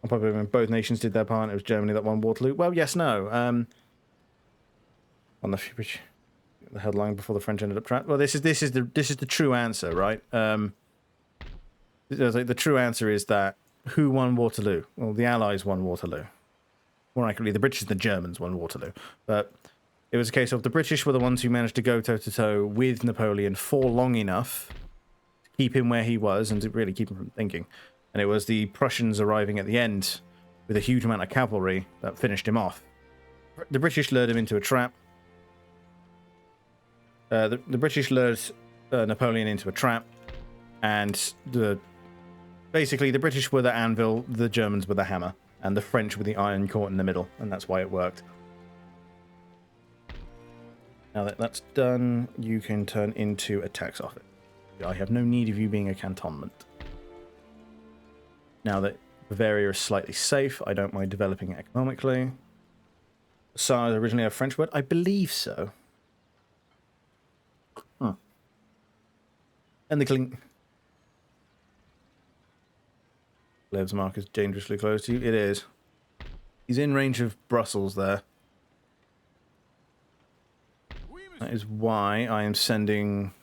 I'm probably when both nations did their part. It was Germany that won Waterloo. Well, yes, no. On the headline before the French ended up trapped. Well, this is the true answer, right? The true answer is that who won Waterloo? Well, the Allies won Waterloo. More accurately, the British and the Germans won Waterloo. But it was a case of the British were the ones who managed to go toe-to-toe with Napoleon for long enough to keep him where he was and to really keep him from thinking. And it was the Prussians arriving at the end with a huge amount of cavalry that finished him off. The British lured him into a trap. The British lured Napoleon into a trap. And basically the British were the anvil, the Germans were the hammer. And the French were the iron caught in the middle. And that's why it worked. Now that that's done, you can turn into a tax office. I have no need of you being a cantonment. Now that Bavaria is slightly safe, I don't mind developing it economically. Tsar is originally a French word? I believe so. Huh. And the clink. Lev's mark is dangerously close to you. It is. He's in range of Brussels there. That is why I am sending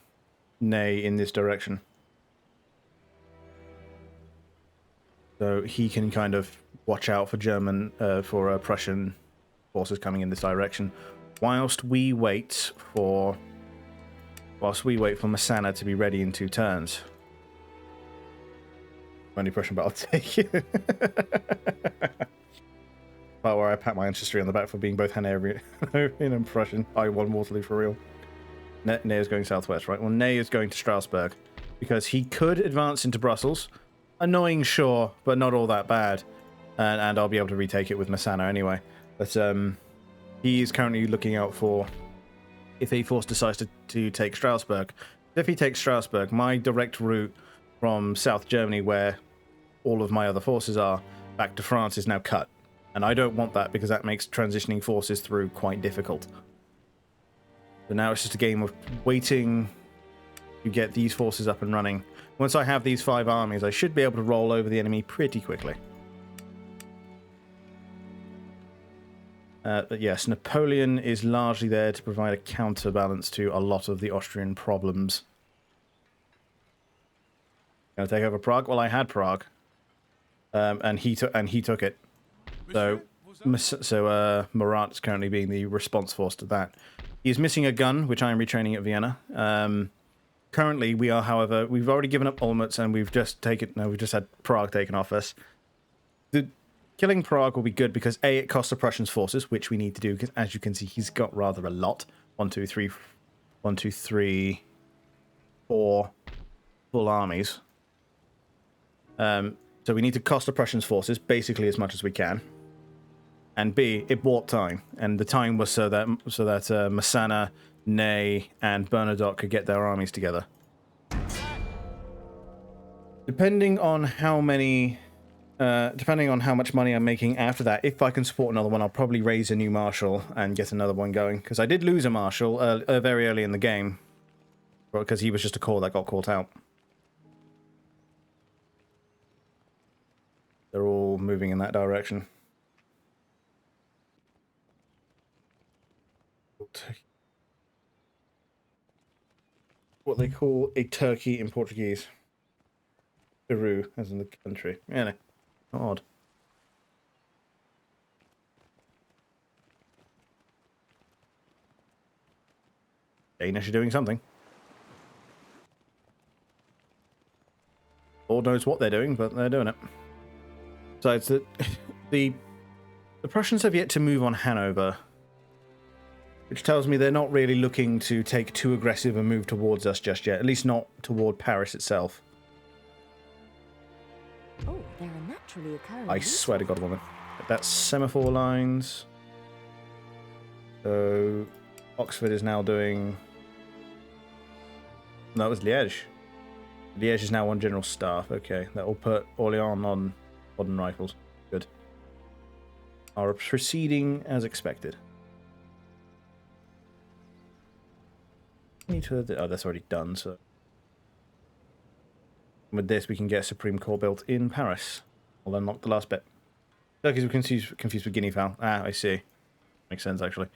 Ney in this direction. So he can kind of watch out for Prussian forces coming in this direction, whilst we wait for Massana to be ready in 2 turns. Only Prussian, but I'll take it. Part where I pat my ancestry on the back for being both Hanoverian and Prussian. I won Waterloo for real. Ney is going southwest, right? Well, Ney is going to Strasbourg because he could advance into Brussels. Annoying, sure, but not all that bad. And I'll be able to retake it with Massana anyway. But he is currently looking out for if a force decides to take Strasbourg. If he takes Strasbourg, my direct route from South Germany, where all of my other forces are, back to France is now cut. And I don't want that because that makes transitioning forces through quite difficult. So now it's just a game of waiting to get these forces up and running. Once I have these 5 armies, I should be able to roll over the enemy pretty quickly. But yes, Napoleon is largely there to provide a counterbalance to a lot of the Austrian problems. Gonna take over Prague? Well, I had Prague. And he took it. So Murat is currently being the response force to that. He's missing a gun, which I am retraining at Vienna. Currently, we are, however, we've already given up Olmütz, and we've just had Prague taken off us. Killing Prague will be good because A, it costs the Prussians forces, which we need to do, because as you can see, he's got rather a lot. 1, 2, 3, 4 full armies. So we need to cost the Prussians forces basically as much as we can. And B, it bought time, and the time was so that Massana, Ney, and Bernadotte could get their armies together. Depending on how much money I'm making after that, if I can support another one, I'll probably raise a new marshal and get another one going. Because I did lose a marshal very early in the game, because he was just a corps that got caught out. They're all moving in that direction. What they call a turkey in Portuguese. Peru, as in the country. Yeah, no. Odd. Danish are doing something. Lord knows what they're doing, but they're doing it. Besides that, the Prussians have yet to move on Hanover, which tells me they're not really looking to take too aggressive a move towards us just yet, at least not toward Paris itself. Oh, there are naturally occurring. I swear to God, woman. That's semaphore lines. So, Oxford is now doing... No, it was Liège. Liège is now on general staff. Okay, that will put Orléans on modern rifles. Good. Are proceeding as expected. Need to... Oh, that's already done, so... With this, we can get Supreme Corps built in Paris. I'll unlock the last bit. Turkeys were confused with guinea fowl. Ah, I see. Makes sense, actually.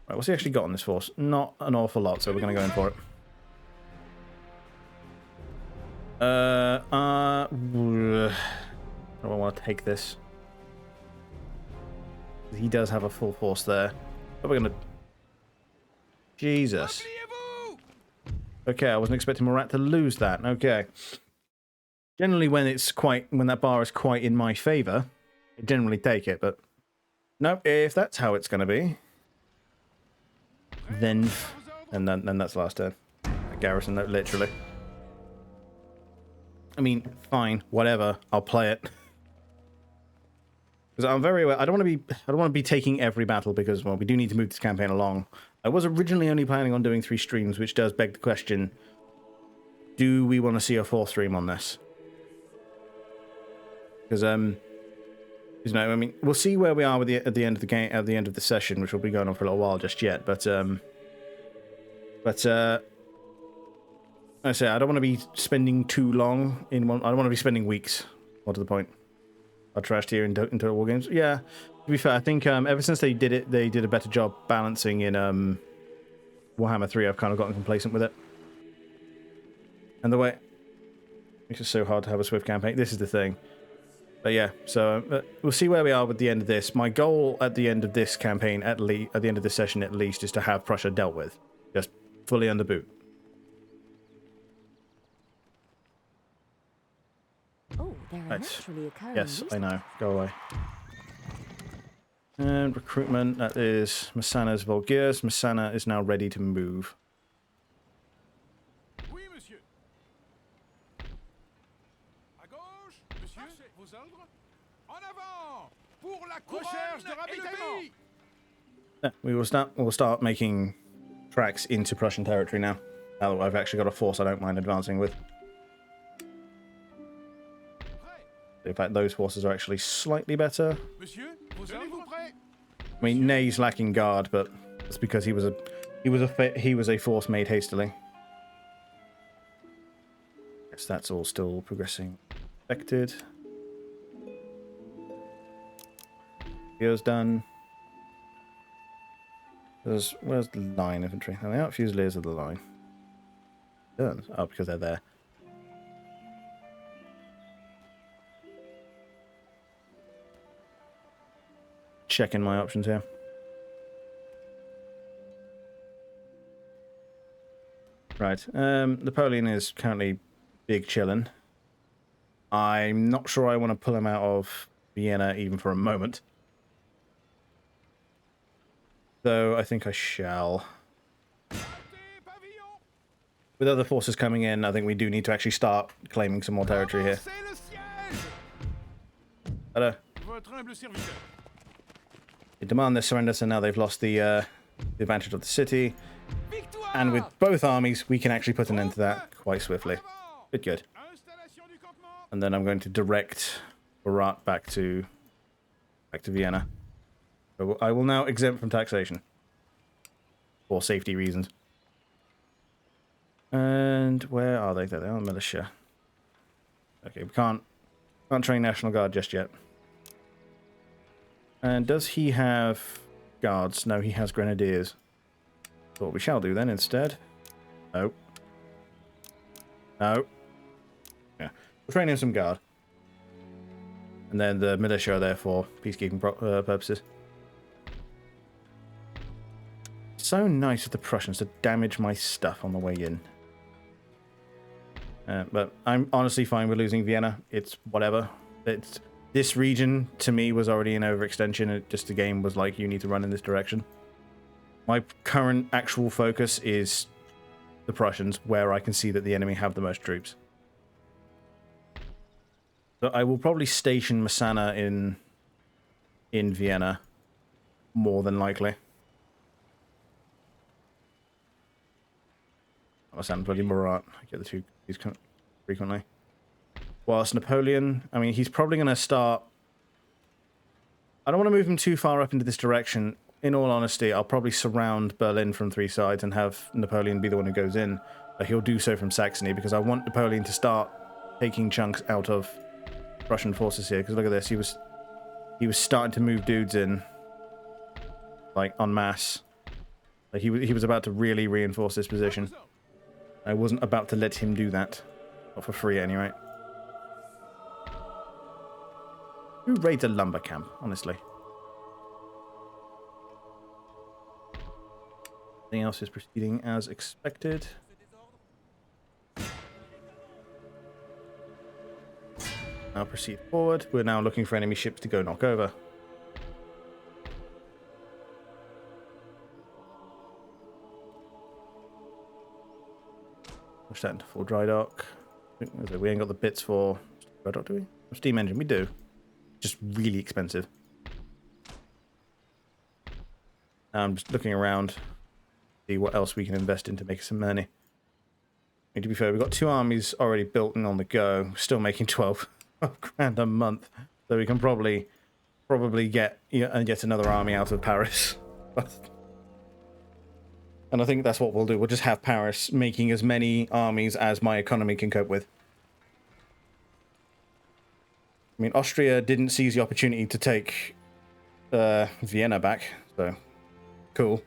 Right, what's he actually got on this force? Not an awful lot, so we're going to go in for it. I don't want to take this. He does have a full force there. But we're going to... Jesus. Okay, I wasn't expecting Murat to lose that. Okay. Generally, when that bar is quite in my favour, I generally take it, but no, if that's how it's going to be, then that's last turn. Garrison, no, literally. I mean, fine, whatever. I'll play it because I'm very aware. I don't want to be taking every battle because, well, we do need to move this campaign along. I was originally only planning on doing 3 streams, which does beg the question: do we want to see a 4th stream on this? Because you know, I mean, we'll see where we are with at the end of the game, at the end of the session, which will be going on for a little while just yet. But I say I don't want to be spending too long in one. I don't want to be spending weeks. More to the point. I trashed here in Total War Games. Yeah, to be fair, I think ever since they did it, they did a better job balancing in Warhammer 3. I've kind of gotten complacent with it, and the way it makes it so hard to have a swift campaign. This is the thing. But yeah, so we'll see where we are with the end of this. My goal at the end of this campaign, at the end of this session at least, is to have Prussia dealt with. Just fully under boot. Oh, there are naturally occurring. Yes, I know. Go away. And recruitment, that is Messana's Volgiers. Messana is now ready to move. Oui, monsieur. À gauche, monsieur, vos ordres. En avant pour la recherche de ravitaillement. Yeah, we'll start making tracks into Prussian territory now. Now that I've actually got a force I don't mind advancing with. In fact, those forces are actually slightly better. Monsieur, vos ordres prêts? I mean, Ney's lacking guard, but that's because he was a force made hastily. Guess that's all still progressing. Expected. Here's done. Where's the line infantry? And the out fusiliers are the line. Done. Oh, because they're there. Checking my options here. Right. Napoleon is currently big chillin'. I'm not sure I want to pull him out of Vienna even for a moment. Though I think I shall. With other forces coming in, I think we do need to actually start claiming some more territory here. Hello. They demand their surrender, so now they've lost the advantage of the city. And with both armies, we can actually put an end to that quite swiftly. Good. And then I'm going to direct Barat back to Vienna. So I will now exempt from taxation. For safety reasons. And where are they? There they are, militia. Okay, we can't train National Guard just yet. And does he have guards? No, he has grenadiers. So what we shall do then instead. No. Yeah. We'll train him some guard. And then the militia are there for peacekeeping purposes. So nice of the Prussians to damage my stuff on the way in. But I'm honestly fine with losing Vienna. It's whatever. This region, to me, was already an overextension. The game was like, you need to run in this direction. My current actual focus is the Prussians, where I can see that the enemy have the most troops. So I will probably station Massana in Vienna, more than likely. Massana, bloody Murat. I get the two these frequently. Whilst Napoleon, I mean, he's probably going to start... I don't want to move him too far up into this direction. In all honesty, I'll probably surround Berlin from 3 sides and have Napoleon be the one who goes in. But he'll do so from Saxony, because I want Napoleon to start taking chunks out of Russian forces here. Because look at this, he was starting to move dudes in, like, en masse. Like, he was about to really reinforce this position. I wasn't about to let him do that. Not for free, at any rate. Who raids a lumber camp, honestly? Everything else is proceeding as expected. Now proceed forward. We're now looking for enemy ships to go knock over. Push that into full dry dock. We ain't got the bits for dry dock, do we? Steam engine, we do. Just really expensive. Now I'm just looking around, see what else we can invest in to make some money. I mean, to be fair, we've got 2 armies already built and on the go, still making 12 grand a month, so we can probably get another army out of Paris. And I think that's what we'll do. We'll just have Paris making as many armies as my economy can cope with. I mean, Austria didn't seize the opportunity to take Vienna back, so cool.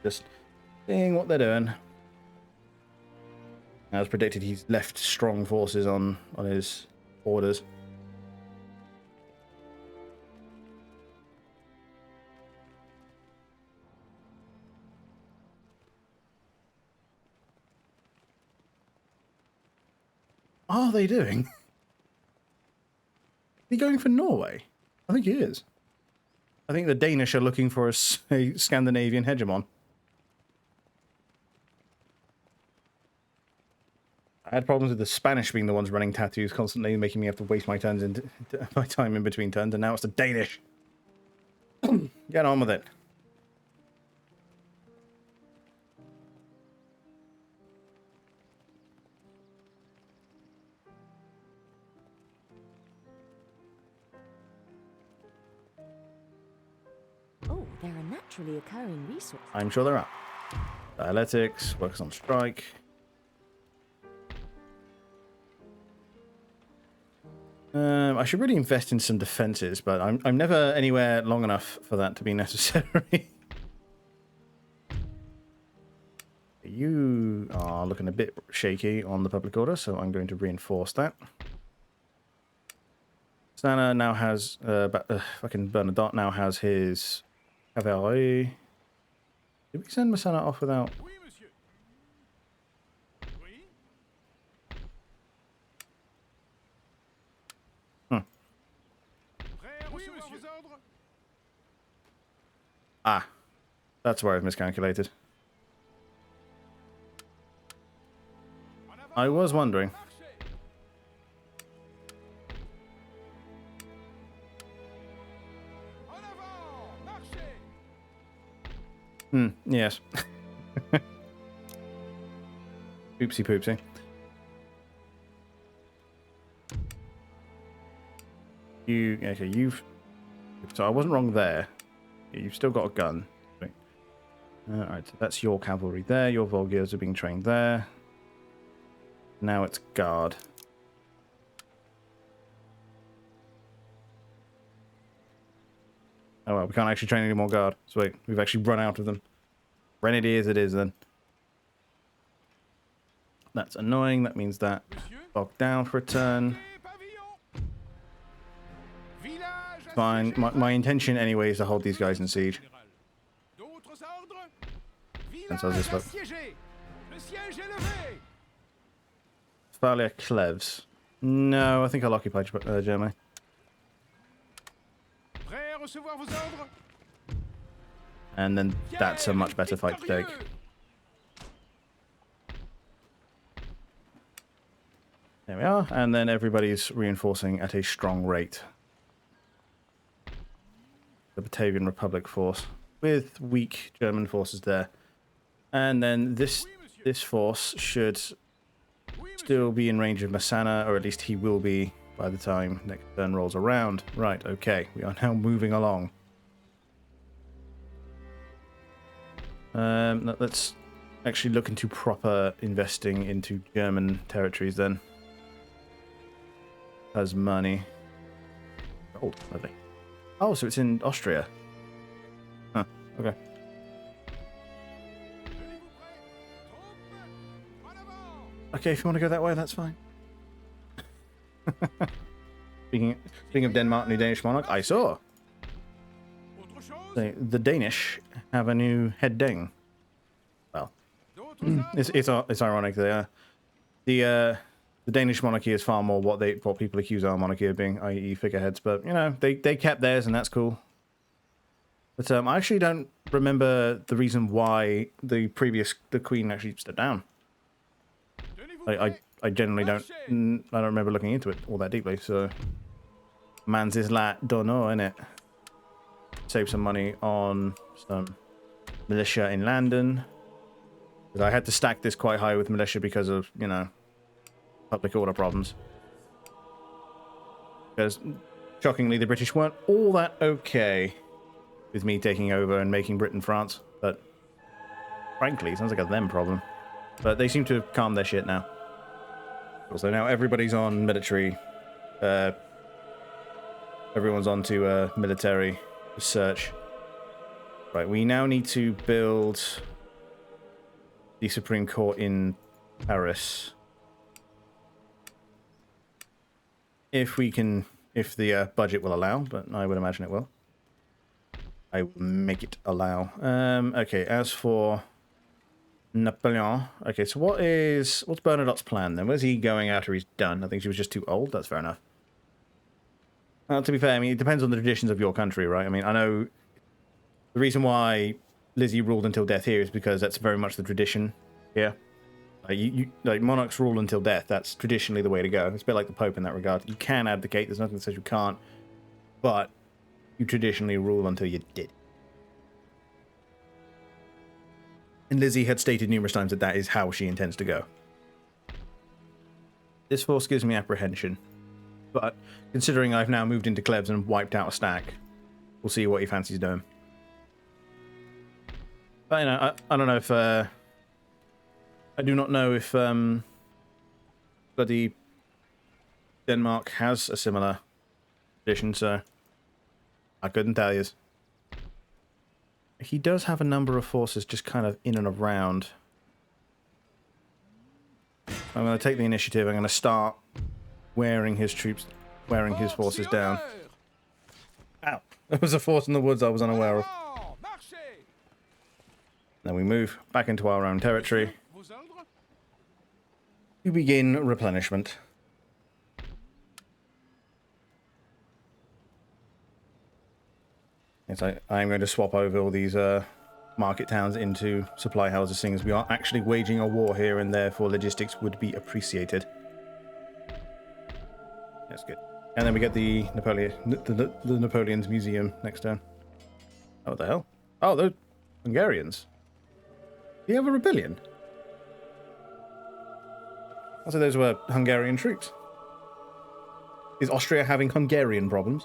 Just seeing what they're doing. As predicted, he's left strong forces on his orders. Are they doing? Is he going for Norway? I think he is. I think the Danish are looking for a Scandinavian hegemon. I had problems with the Spanish being the ones running tattoos constantly, making me have to waste my time in between turns, and now it's the Danish. Get on with it. Oh, there are naturally occurring resources. I'm sure there are. Dialectics, works on strike. I should really invest in some defenses, but I'm never anywhere long enough for that to be necessary. You are looking a bit shaky on the public order, so I'm going to reinforce that. Sana now has fucking Bernadotte now has his cavalry. Did we send Masana off without? Oui, monsieur. Oui. Prêt à recevoir vos ordres? Ah, that's where I've miscalculated. En avant. I was wondering. Marchez. En avant. Marchez. Yes. Oopsie poopsie. You've... So I wasn't wrong there. You've still got a gun. Alright, so that's your cavalry there. Your Volgiers are being trained there. Now it's guard. Oh well, we can't actually train any more guard. Sweet, we've actually run out of them. Grenadiers it is then. That's annoying. That means that Monsieur, locked down for a turn. pavillon. Village Fine. assiégé. My intention anyway is to hold these guys in siege. D'autres ordres? And so I'll Village just look. assiégé. Le siège est levé. Thalia Cleves. No, I think I'll occupy Germany. Prêt à recevoir vos ordres? And then that's a much better fight to take. Victorieux. There we are. And then everybody's reinforcing at a strong rate. The Batavian Republic force with weak German forces there. And then this force should still be in range of Massana, or at least he will be by the time next turn rolls around. Right, okay. We are now moving along. Let's actually look into proper investing into German territories then. Has money. Gold, lovely. Oh, so it's in Austria. Huh, okay. Okay, if you want to go that way, that's fine. Speaking of Denmark, new Danish monarch, I saw. Autre chose? The Danish have a new head ding. Well, D'autres ordres? it's ironic. The Danish monarchy is far more what people accuse our monarchy of being, i.e. figureheads. But you know, they kept theirs, and that's cool. But I actually don't remember the reason why the Queen actually stepped down. Tenez-vous prêts? I generally don't remember looking into it all that deeply. So, man's is like don't know, innit? Save some money on some militia in London. Because I had to stack this quite high with militia because of, you know, public order problems. Because, shockingly, the British weren't all that okay with me taking over and making Britain France. But, frankly, it sounds like a them problem. But they seem to have calmed their shit now. So now everybody's on military. Everyone's on to military research. Right, we now need to build the Supreme Court in Paris. If the budget will allow, but I would imagine it will. I will make it allow. Okay, as for Napoleon. Okay, so what's Bernadotte's plan then? Where's he going after he's done? I think she was just too old. That's fair enough. To be fair, I mean, it depends on the traditions of your country, right? I mean, I know the reason why Lizzie ruled until death here is because that's very much the tradition here. Like monarchs rule until death. That's traditionally the way to go. It's a bit like the Pope in that regard. You can abdicate. There's nothing that says you can't. But you traditionally rule until you're dead. And Lizzie had stated numerous times that that is how she intends to go. This force gives me apprehension. But considering I've now moved into Cleves and wiped out a stack, we'll see what he fancies doing. But, you know, I don't know if... I do not know if bloody Denmark has a similar tradition, so I couldn't tell you. He does have a number of forces just kind of in and around. I'm going to take the initiative. I'm going to start wearing his troops, wearing his forces down. Ow. There was a force in the woods I was unaware of. Then we move back into our own territory to begin replenishment. Yes, I'm going to swap over all these market towns into supply houses, seeing as we are actually waging a war here, and therefore logistics would be appreciated. That's good. And then we get the Napoleon's Museum next turn. Oh, what the hell? Oh, those Hungarians. Do you have a rebellion? I thought those were Hungarian troops. Is Austria having Hungarian problems?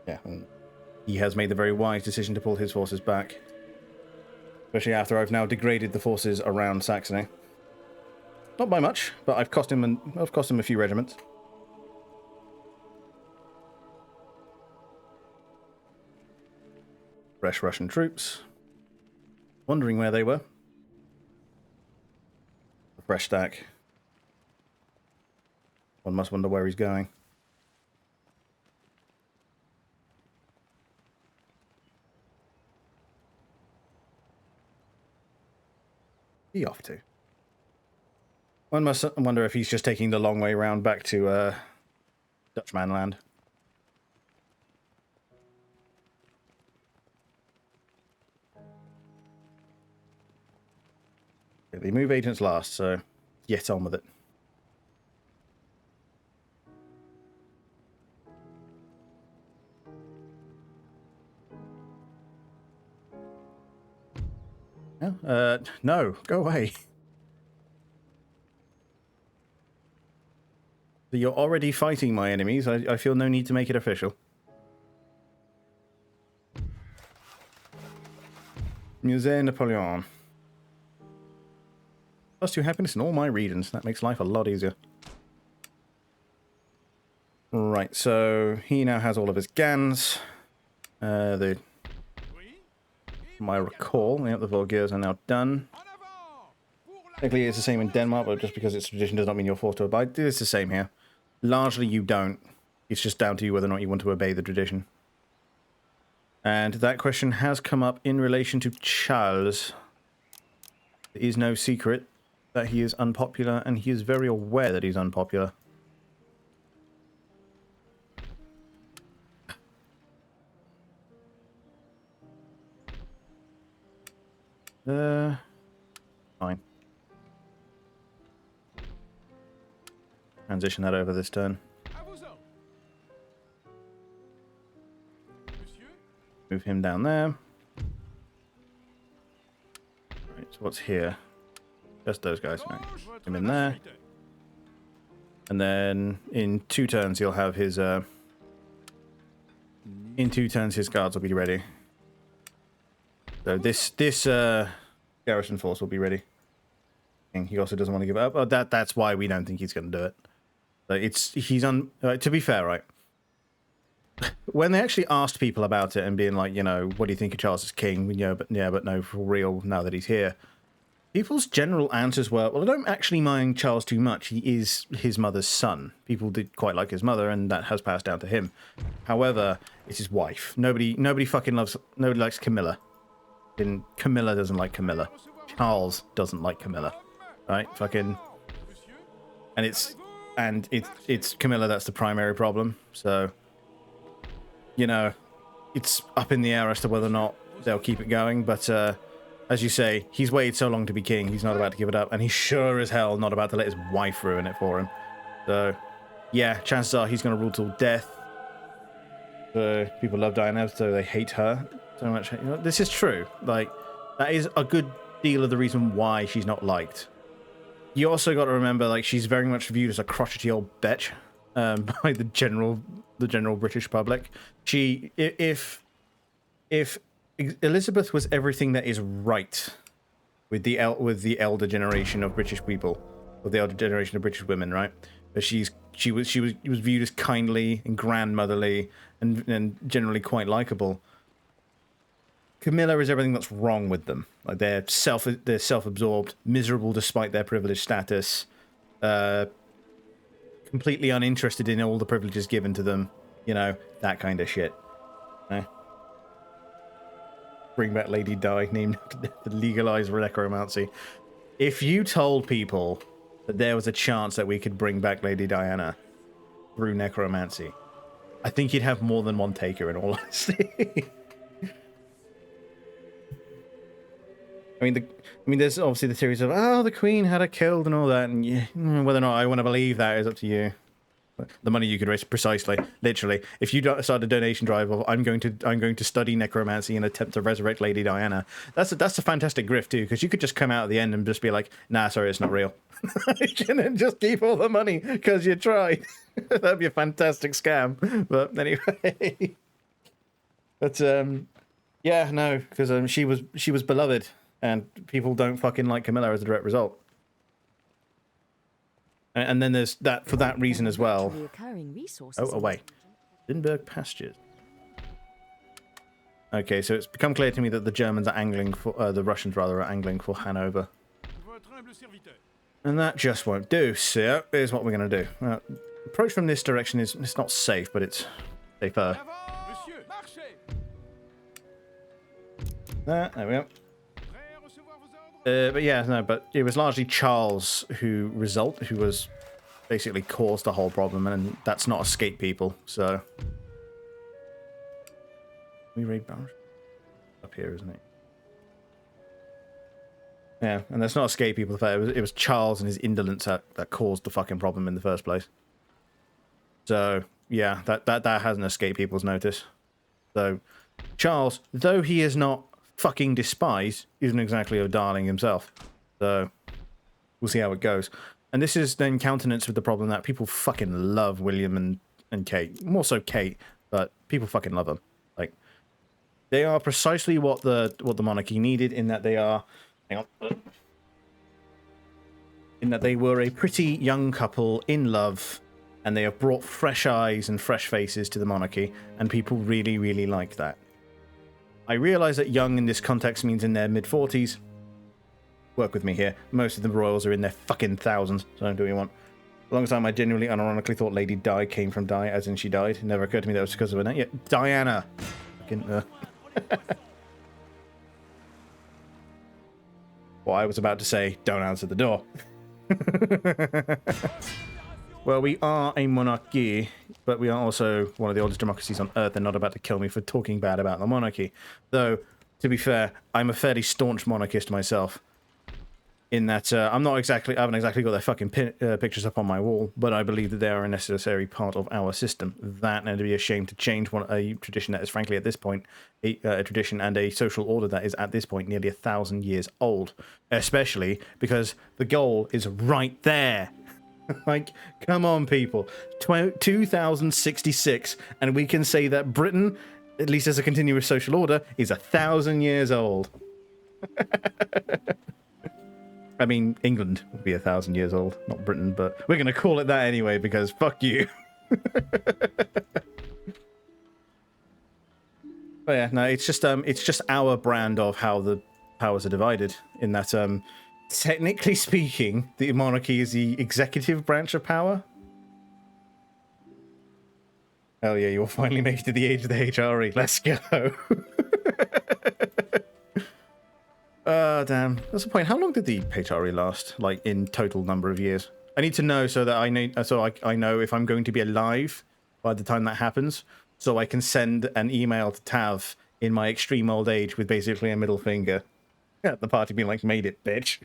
Yeah, he has made the very wise decision to pull his forces back. Especially after I've now degraded the forces around Saxony. Not by much, but I've cost him a few regiments. fresh Russian troops. Wondering where they were. A fresh stack. One must wonder where he's going. He off to? One must wonder if he's just taking the long way round back to Dutchman land. They move agents last, so get on with it. No, go away. You're already fighting my enemies. I feel no need to make it official. Musée Napoleon. +2 happiness in all my regions. That makes life a lot easier. Right, so he now has all of his GANs. My recall, the Volgears are now done. Technically, it's the same in Denmark, but just because it's tradition does not mean you're forced to abide. It's the same here. Largely, you don't. It's just down to you whether or not you want to obey the tradition. And that question has come up in relation to Charles. It is no secret that he is unpopular, and he is very aware that he's unpopular. Fine. Transition that over this turn. Move him down there. Right, so what's here? Just those guys. No. Him in there. And then in 2 turns he'll have his in 2 turns his guards will be ready. So this garrison force will be ready. And he also doesn't want to give up. Oh, that's why we don't think he's going to do it. So to be fair, right? When they actually asked people about it and being like, you know, what do you think of Charles as king? But no, for real, now that he's here. People's general answers were, well, I don't actually mind Charles too much. He is his mother's son. People did quite like his mother, and that has passed down to him. However, it's his wife. Nobody likes Camilla. And Camilla doesn't like Camilla. Charles doesn't like Camilla. Right? Fucking... And it's Camilla that's the primary problem. So, you know, it's up in the air as to whether or not they'll keep it going. But, as you say, he's waited so long to be king. He's not about to give it up. And he's sure as hell not about to let his wife ruin it for him. So, yeah, chances are he's going to rule till death. So, people love Diana, so they hate her so much. You know, this is true. Like, that is a good deal of the reason why she's not liked. You also got to remember, like, she's very much viewed as a crotchety old bitch by the general British public. If Elizabeth was everything that is right with the elder generation of British people, or the elder generation of British women, right? But she was viewed as kindly and grandmotherly and generally quite likable. Camilla is everything that's wrong with them. Like they're self-absorbed, miserable despite their privileged status, completely uninterested in all the privileges given to them. You know, that kind of shit. Bring back Lady Di, named to legalize necromancy. If you told people that there was a chance that we could bring back Lady Diana through necromancy, I think you'd have more than one taker, in all honesty. I mean, there's obviously the theories of, oh, the Queen had her killed and all that, and yeah, whether or not I want to believe that is up to you. The money you could raise, precisely, literally. If you start a donation drive of, I'm going to study necromancy and attempt to resurrect Lady Diana, that's a fantastic grift too, because you could just come out at the end and just be like, nah, sorry, it's not real, and just keep all the money because you tried. That'd be a fantastic scam. But anyway, but yeah, no, because she was beloved. And people don't fucking like Camilla as a direct result. And then there's that, for that reason as well. Oh, away. Lindbergh Pastures. Okay, so it's become clear to me that the Germans are angling for, the Russians rather, are angling for Hanover. Votre humble serviteur. And that just won't do, so here's what we're going to do. Approach from this direction is, it's not safe, but it's safer. Monsieur, marchez. There we go. Prêt à recevoir vos ordres? But yeah, no, but it was largely Charles who was basically caused the whole problem, and that's not escape people, so... We raid Barrage? Up here, isn't it? Yeah, and that's not escape people. It was Charles and his indolence that caused the fucking problem in the first place. So, yeah, that hasn't escaped people's notice. So, Charles, though he is not fucking despised, isn't exactly a darling himself. So, we'll see how it goes. And this is then countenance with the problem that people fucking love William and Kate. More so Kate, but people fucking love them. Like, they are precisely what the monarchy needed, in that they are... Hang on. In that they were a pretty young couple in love, and they have brought fresh eyes and fresh faces to the monarchy, and people really, really like that. I realise that young in this context means in their mid-40s. Work with me here. Most of the royals are in their fucking thousands, so don't do what you want. A long time I genuinely unironically thought Lady Di came from Di, as in she died. It never occurred to me that was because of her name. Yeah, Diana. Fucking, Well, I was about to say, don't answer the door. Well, we are a monarchy, but we are also one of the oldest democracies on Earth. They're not about to kill me for talking bad about the monarchy. Though, to be fair, I'm a fairly staunch monarchist myself. In that I haven't exactly got their fucking pictures up on my wall, but I believe that they are a necessary part of our system. That, and it'd be a shame to change a tradition that is, frankly, at this point, a tradition and a social order that is, at this point, nearly 1,000 years old. Especially because the goal is right there. Like, come on, people. 2066, and we can say that Britain, at least as a continuous social order, is 1,000 years old. I mean, England would be 1,000 years old, not Britain, but we're going to call it that anyway, because fuck you. But yeah, no, it's just our brand of how the powers are divided, in that, technically speaking, the monarchy is the executive branch of power. Hell yeah, you'll finally make it to the age of the HRE. Let's go. Damn. That's the point. How long did the HRE last? Like, in total number of years? I need to know so that I know if I'm going to be alive by the time that happens, so I can send an email to Tav in my extreme old age with basically a middle finger at the party being like, made it, bitch.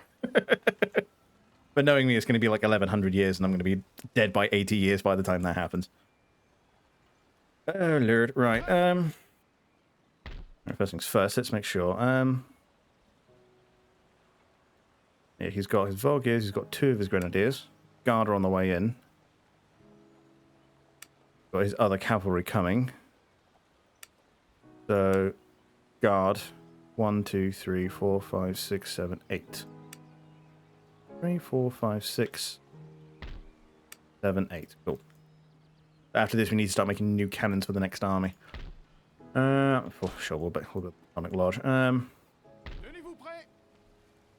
But knowing me, it's going to be like 1,100 years, and I'm going to be dead by 80 years by the time that happens. Oh, Lord. Right. First things first, let's make sure. Yeah, he's got his Volgears, he's got 2 of his Grenadiers. Guard are on the way in. Got his other cavalry coming. So, Guard. 1, 2, 3, 4, 5, 6, 7, 8. 3, 4, 5, 6, 7, 8. Cool. After this, we need to start making new cannons for the next army. For sure, we'll build Atomic Lodge.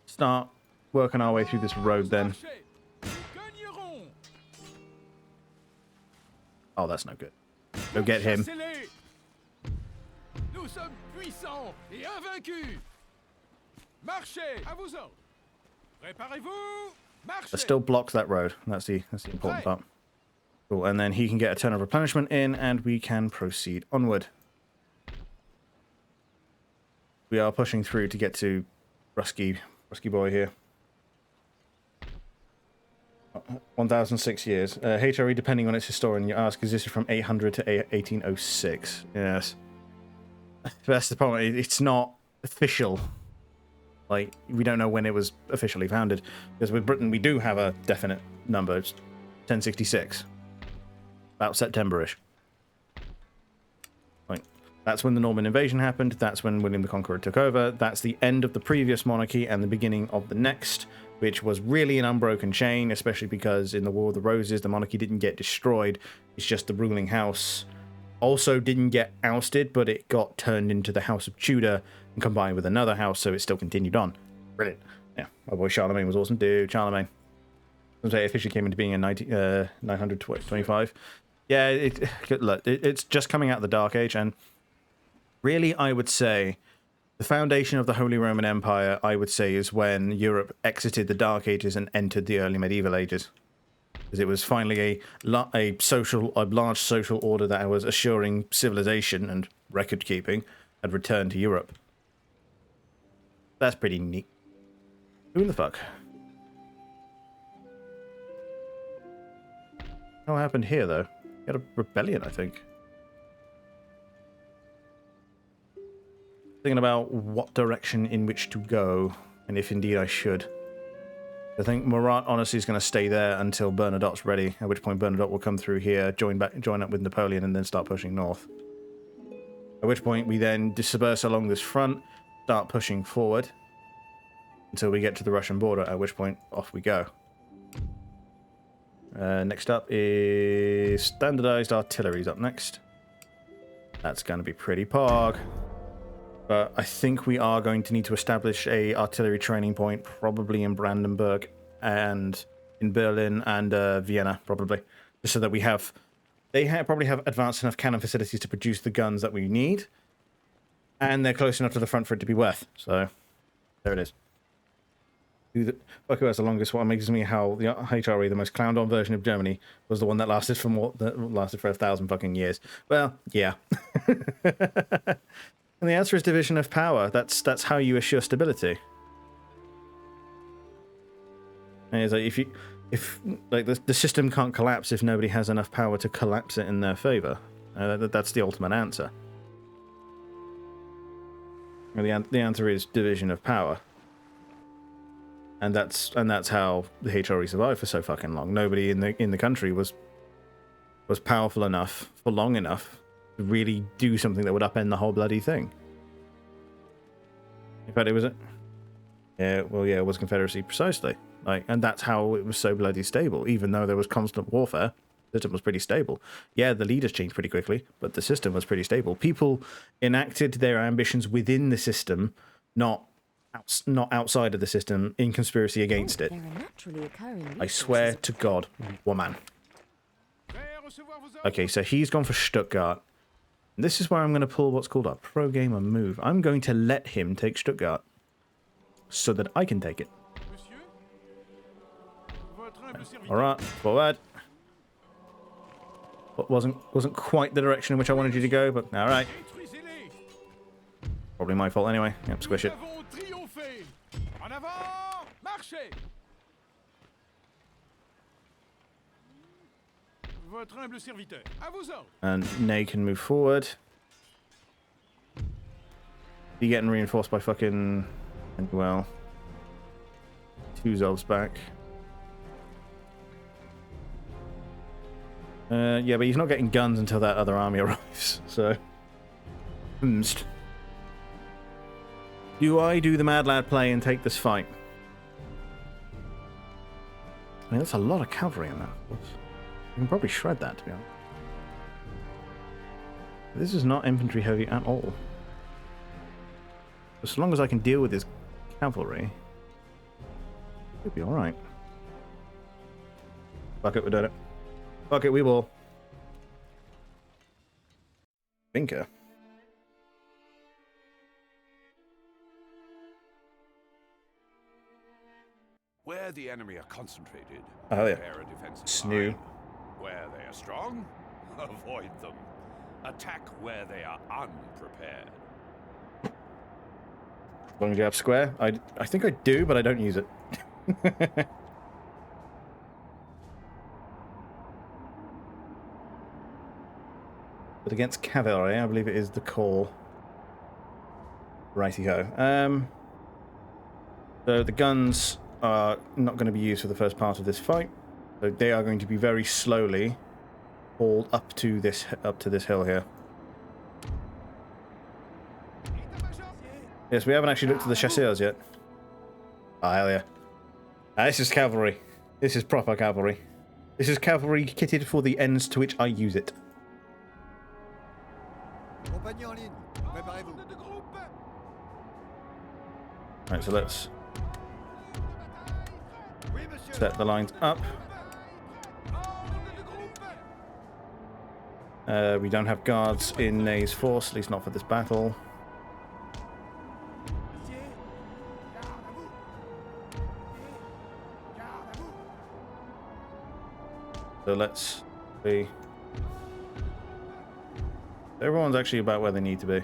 Start working our way through this road then. Oh, that's no good. Go get him. Nous sommes puissants et invaincus. Marchez, à vos ordres. Préparez-vous. Marchez. That still blocks that road. That's the important part. Cool, and then he can get a turn of replenishment in, and we can proceed onward. We are pushing through to get to Rusky boy here. 1,006 years. HRE, depending on its historian, you ask, is this from 800 to 1806? Yes. That's the problem. It's not official. Like, we don't know when it was officially founded. Because with Britain, we do have a definite number. It's 1066. About September-ish. Like, that's when the Norman invasion happened. That's when William the Conqueror took over. That's the end of the previous monarchy and the beginning of the next, which was really an unbroken chain, especially because in the War of the Roses, the monarchy didn't get destroyed. It's just the ruling house also didn't get ousted, but it got turned into the House of Tudor and combined with another house, so it still continued on. Brilliant. Yeah, my boy Charlemagne was awesome. Dude, Charlemagne. It officially came into being in 925. Yeah, it's just coming out of the Dark Age, and really, I would say the foundation of the Holy Roman Empire, I would say, is when Europe exited the Dark Ages and entered the early medieval ages. Because it was finally a large social order that was assuring civilization and record keeping had returned to Europe. That's pretty neat. Who in the fuck? What happened here, though? You had a rebellion, I think. Thinking about what direction in which to go, and if indeed I should. I think Murat honestly is going to stay there until Bernadotte's ready, at which point Bernadotte will come through here, join up with Napoleon, and then start pushing north. At which point we then disperse along this front, start pushing forward until we get to the Russian border, at which point off we go. Next up is standardized artillery's up next. That's going to be pretty pog. But I think we are going to need to establish a artillery training point, probably in Brandenburg and in Berlin and Vienna, probably, just so that we have. They probably have advanced enough cannon facilities to produce the guns that we need, and they're close enough to the front for it to be worth. So there it is. Who has the longest one? Amazes me how the HRE, the most clowned on version of Germany, was the one that lasted for 1,000 fucking years. Well, yeah. And the answer is division of power. That's how you assure stability. And it's like if the system can't collapse if nobody has enough power to collapse it in their favor. That's the ultimate answer. And the answer is division of power. And that's how the HRE survived for so fucking long. Nobody in the country was powerful enough for long enough to really do something that would upend the whole bloody thing. In fact, it was it was Confederacy precisely. And that's how it was so bloody stable. Even though there was constant warfare, the system was pretty stable. Yeah, the leaders changed pretty quickly, but the system was pretty stable. People enacted their ambitions within the system, not outside of the system, in conspiracy against it. I swear to God, woman. Okay, so he's gone for Stuttgart. This is where I'm going to pull what's called a pro-gamer move. I'm going to let him take Stuttgart so that I can take it. Alright, forward. Wasn't quite the direction in which I wanted you to go, but alright. Probably my fault anyway. Yep, squish it. And Ney can move forward. Be getting reinforced by fucking, well, 2 Zovs back. Yeah, but he's not getting guns until that other army arrives, so. Do I do the mad lad play and take this fight? I mean, that's a lot of cavalry in that. You can probably shred that, to be honest. This is not infantry heavy at all. As long as I can deal with his cavalry, it'll be alright. Fuck it, we're doing it. Fuck it, we will. Binker. Where the enemy are concentrated, Oh yeah. prepare a defensive Snoo. line. Where they are strong, avoid them. Attack where they are unprepared. Long jab square. I think I do, but I don't use it. But against cavalry, I believe it is the call. Righty-ho. So the guns are not going to be used for the first part of this fight. So they are going to be very slowly hauled up to this hill here. Yes, we haven't actually looked at the chasseurs yet. Oh, hell yeah. This is cavalry. This is proper cavalry. This is cavalry kitted for the ends to which I use it. Compagnie en ligne. Préparez-vous. Right, so let's Oui, monsieur. set the lines up. We don't have guards in Ney's force, at least not for this battle. So let's see. Everyone's actually about where they need to be.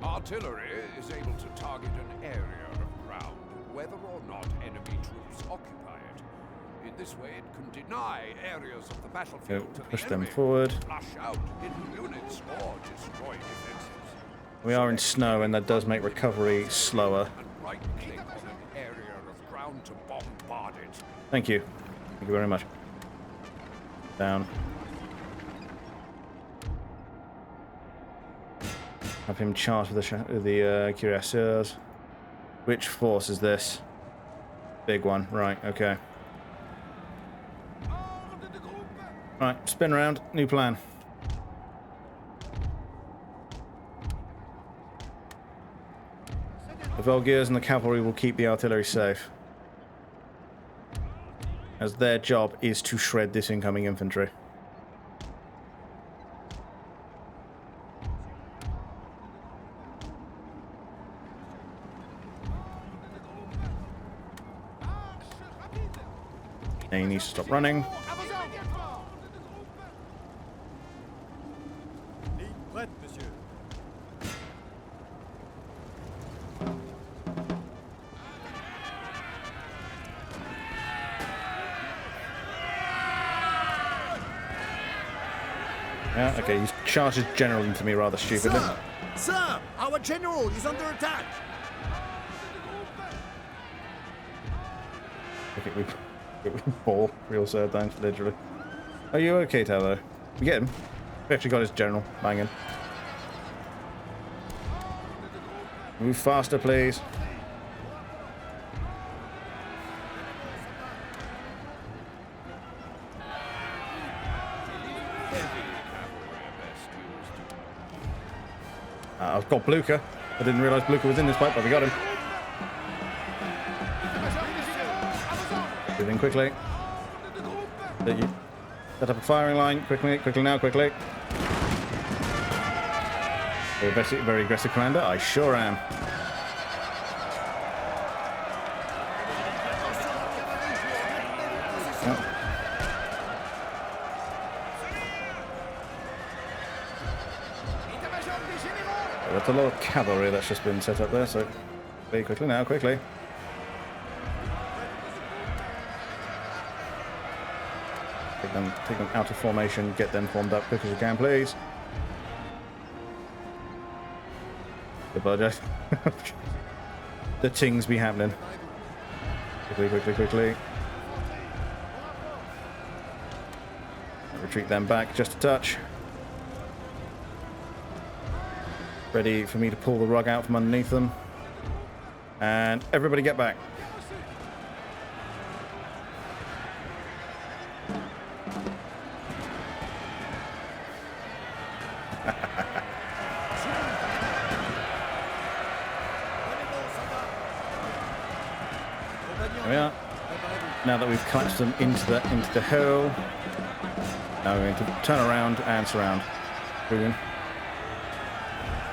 Artillery is able to target an area of ground, whether or not enemy troops occupy it. In this way, it can deny areas of the battlefield to Push the them enemy, forward. flush out hidden units, or destroy defenses. We are in snow, and that does make recovery slower. And right-click on an area of ground to bombard it. Thank you. Thank you very much. Down. Have him charge with the cuirassiers. Which force is this? Big one. Right, okay. Right, spin around. New plan. The Volgears and the cavalry will keep the artillery safe, as their job is to shred this incoming infantry. And he needs to stop running. Ligne prête, monsieur. Yeah, okay, he's charged his general into me rather stupidly. Sir! Sir! Our general is under attack! Okay, we ball real sad down, literally. Are you okay, Tavo? We get him. We actually got his general banging. Move faster, please. I've got Blucher. I didn't realise Blucher was in this fight, but we got him. Moving quickly. Set up a firing line. Quickly now, quickly. Very aggressive, Commander. I sure am. Yep. That's a lot of cavalry that's just been set up there, so quickly now, quickly. Take them out of formation, get them formed up quick as you can, please. Goodbye, Jeff. The things be happening. Quickly. Retreat them back just a touch. Ready for me to pull the rug out from underneath them. And everybody get back. There we are. Now that we've collapsed them into the hole, now we're going to turn around and surround. Brilliant.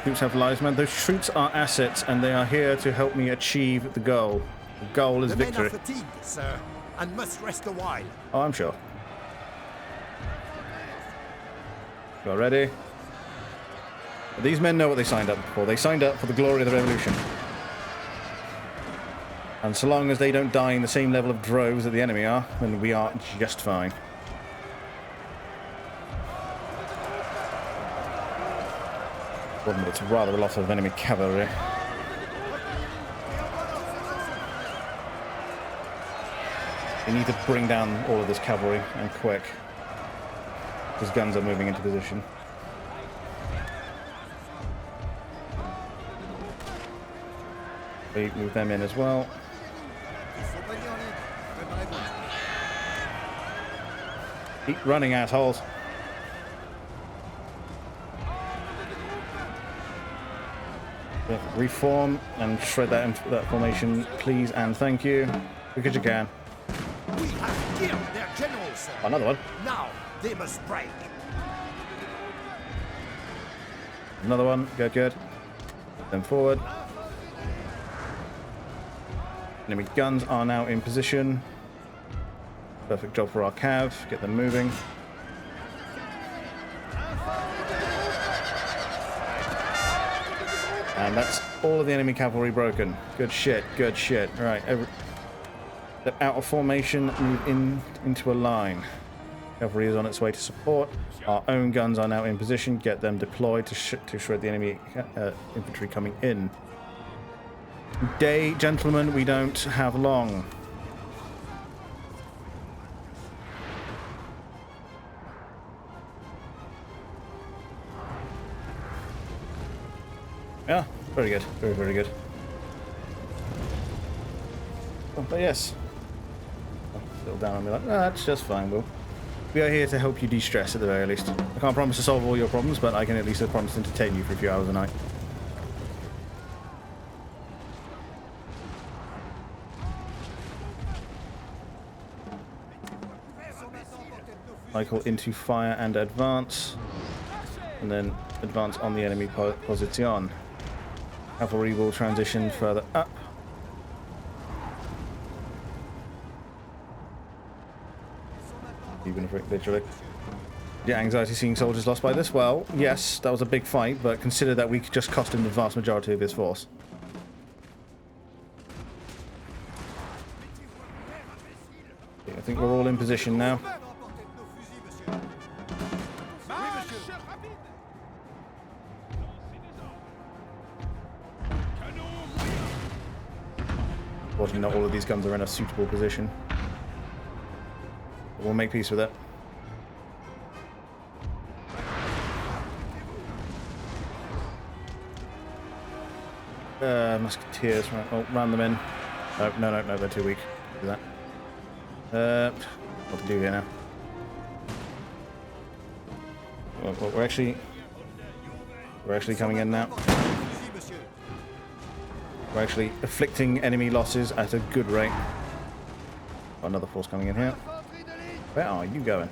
Troops have lives, man. Those troops are assets, and they are here to help me achieve the goal. The goal is victory. The men are fatigued, sir, and must rest a while. Oh, I'm sure. You all ready? These men know what they signed up for. They signed up for the glory of the revolution. And so long as they don't die in the same level of droves that the enemy are, then we are just fine. It's rather a lot of enemy cavalry. We need to bring down all of this cavalry, and quick. His guns are moving into position. We move them in as well. Keep running, assholes. Reform and shred that formation, please and thank you, because you can. We have killed their general, sir. Another one. Now they must break. Another one. Good, good. Then forward. Enemy guns are now in position. Perfect job for our cav. Get them moving. And that's all of the enemy cavalry broken. Good shit, good shit. Right, step out of formation, move into a line. Cavalry is on its way to support. Our own guns are now in position. Get them deployed to shred the enemy infantry coming in. Day, gentlemen, we don't have long. Yeah, very good. Very, very good. Oh, but yes. Still down on me like, oh, that's just fine, Will. We are here to help you de-stress at the very least. I can't promise to solve all your problems, but I can at least promise to entertain you for a few hours a night. Cycle into fire and advance. And then advance on the enemy position. Cavalry will transition further up. Even if literally. Yeah, anxiety seeing soldiers lost by this? Well, yes, that was a big fight, but consider that we just cost him the vast majority of his force. Okay, I think we're all in position now. Unfortunately, not all of these guns are in a suitable position. But we'll make peace with it. Musketeers, right? Oh, round them in. No, they're too weak. Do that. What to do here now? Well, we're actually coming in now. We're actually afflicting enemy losses at a good rate. Got another force coming in here. Where are you going?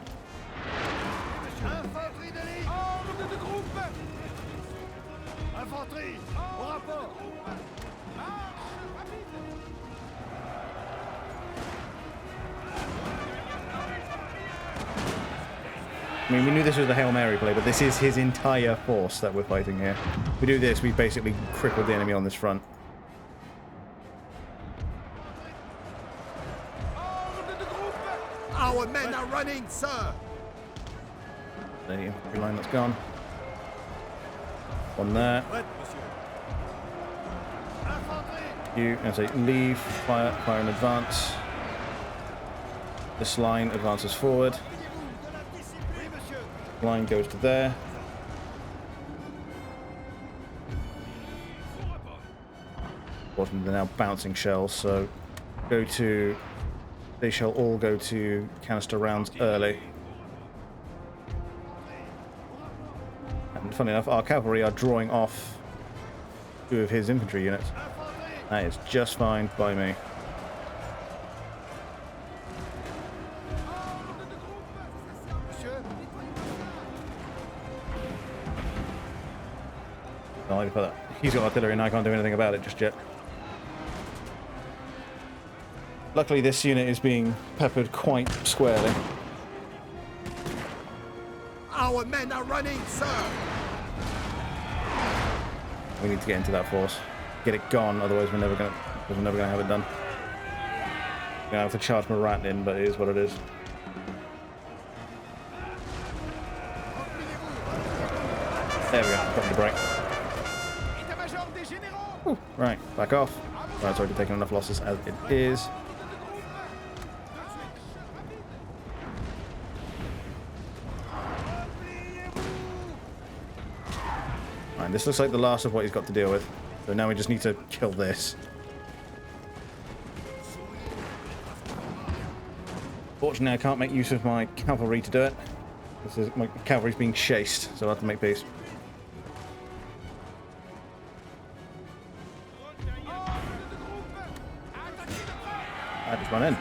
I mean, we knew this was a Hail Mary play, but this is his entire force that we're fighting here. If we do this, we've basically crippled the enemy on this front. Our men are running, sir. There you go. Line that's gone. One there. You, and say leave, fire in advance. This line advances forward. Line goes to there. Unfortunately, they're now bouncing shells, so they shall all go to canister rounds early. And funny enough, our cavalry are drawing off 2 of his infantry units. That is just fine by me. He's got artillery and I can't do anything about it just yet. Luckily this unit is being peppered quite squarely. Our men are running, sir. We need to get into that force. Get it gone, otherwise we're never gonna have it done. We're gonna have to charge my rat in, but it is what it is. There we go, got the break. Ooh, right, back off. Right, it's already taken enough losses as it is. Right, this looks like the last of what he's got to deal with. So now we just need to kill this. Fortunately, I can't make use of my cavalry to do it. My cavalry's being chased, so I have to make peace. I just run in.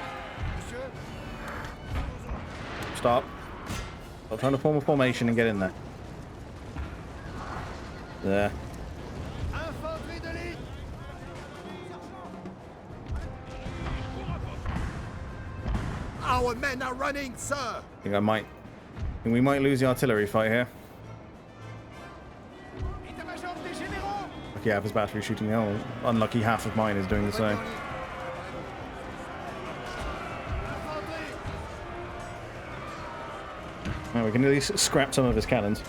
Stop. Stop trying to form a formation and get in there. There. Our men are running, sir. I think we might lose the artillery fight here. Lucky half his battery shooting the hole. Unlucky half of mine is doing the same. Well, we can at least scrap some of his cannons.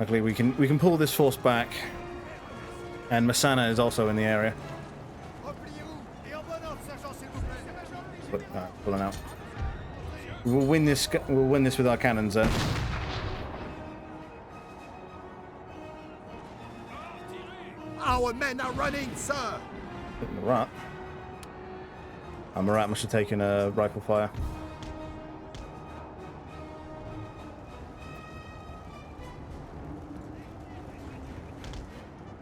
Luckily, we can pull this force back, and Massana is also in the area. Pulling out. We'll win this. We'll win this with our cannons then. Our men are running, sir. Marat. Marat must have taken a rifle fire.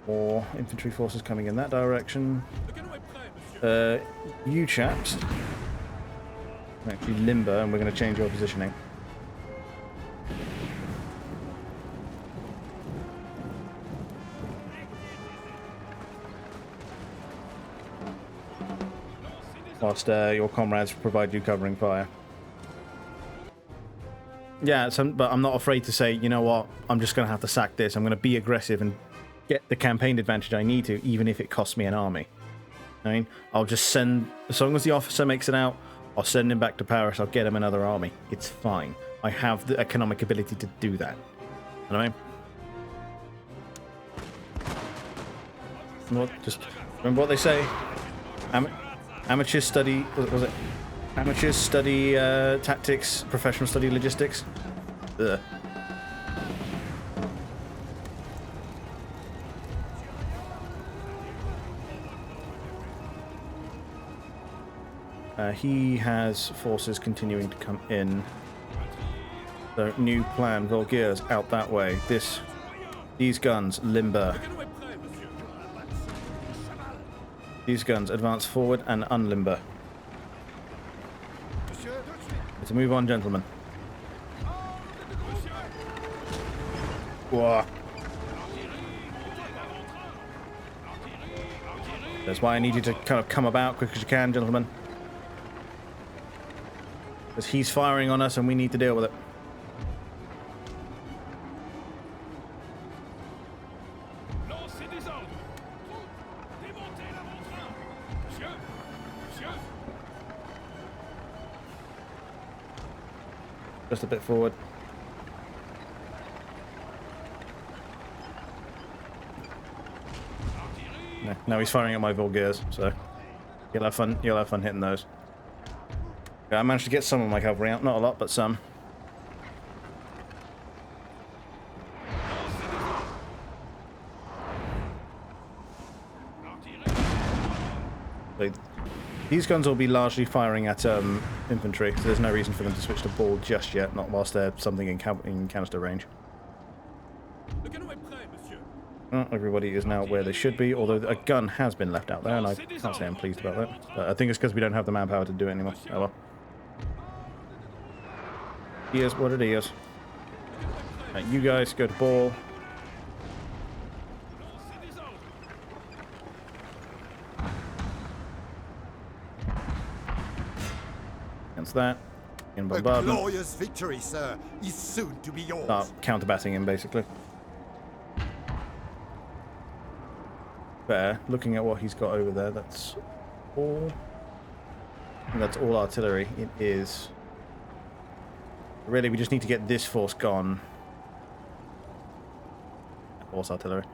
Or infantry forces coming in that direction. You chaps. Actually limber, and we're going to change your positioning. Whilst your comrades provide you covering fire. Yeah, but I'm not afraid to say, you know what, I'm just going to have to sack this. I'm going to be aggressive and get the campaign advantage I need to, even if it costs me an army. I mean, I'll just send, as long as the officer makes it out, I'll send him back to Paris, I'll get him another army. It's fine. I have the economic ability to do that. You know what I mean? Just remember what they say. Amateurs study, what was it? Amateurs study tactics, professionals study logistics. Ugh. He has forces continuing to come in. So, new plan, Volgiers out that way. These guns, limber. These guns advance forward and unlimber. Let's move on, gentlemen. Whoa. That's why I need you to kind of come about quick as you can, gentlemen. Because he's firing on us and we need to deal with it. Just a bit forward. No, now he's firing at my Volgiers, so you'll have fun hitting those. I managed to get some of my cavalry out, not a lot, but some. These guns will be largely firing at infantry, so there's no reason for them to switch to ball just yet, not whilst they're something in canister range. Well, everybody is now where they should be, although a gun has been left out there, and I can't say I'm pleased about that. But I think it's because we don't have the manpower to do it anymore. Oh well. He is what it is. Right, you guys go to ball. Against that. In bombardment. A glorious victory, sir, is soon to be yours. Start counterbatting him, basically. Fair. Looking at what he's got over there, that's all. And that's all artillery. It is. Really, we just need to get this force gone. Horse artillery.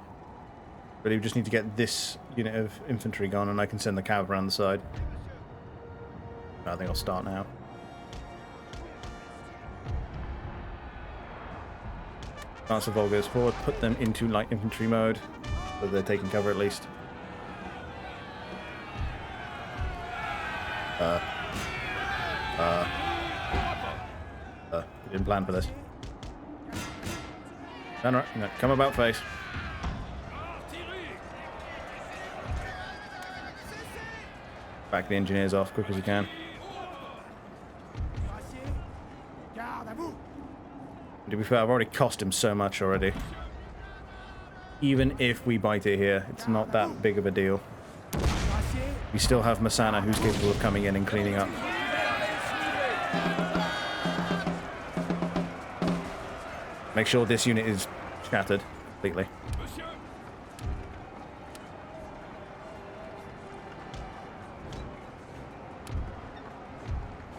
Really, we just need to get this unit of infantry gone, and I can send the cav around the side. I think I'll start now. Advance the Volgars forward, put them into light infantry mode, so they're taking cover at least. Didn't plan for this. No, come about face. Back the engineers off quick as you can. To be fair, I've already cost him so much already. Even if we bite it here, it's not that big of a deal. We still have Masana, who's capable of coming in and cleaning up. Make sure this unit is shattered completely.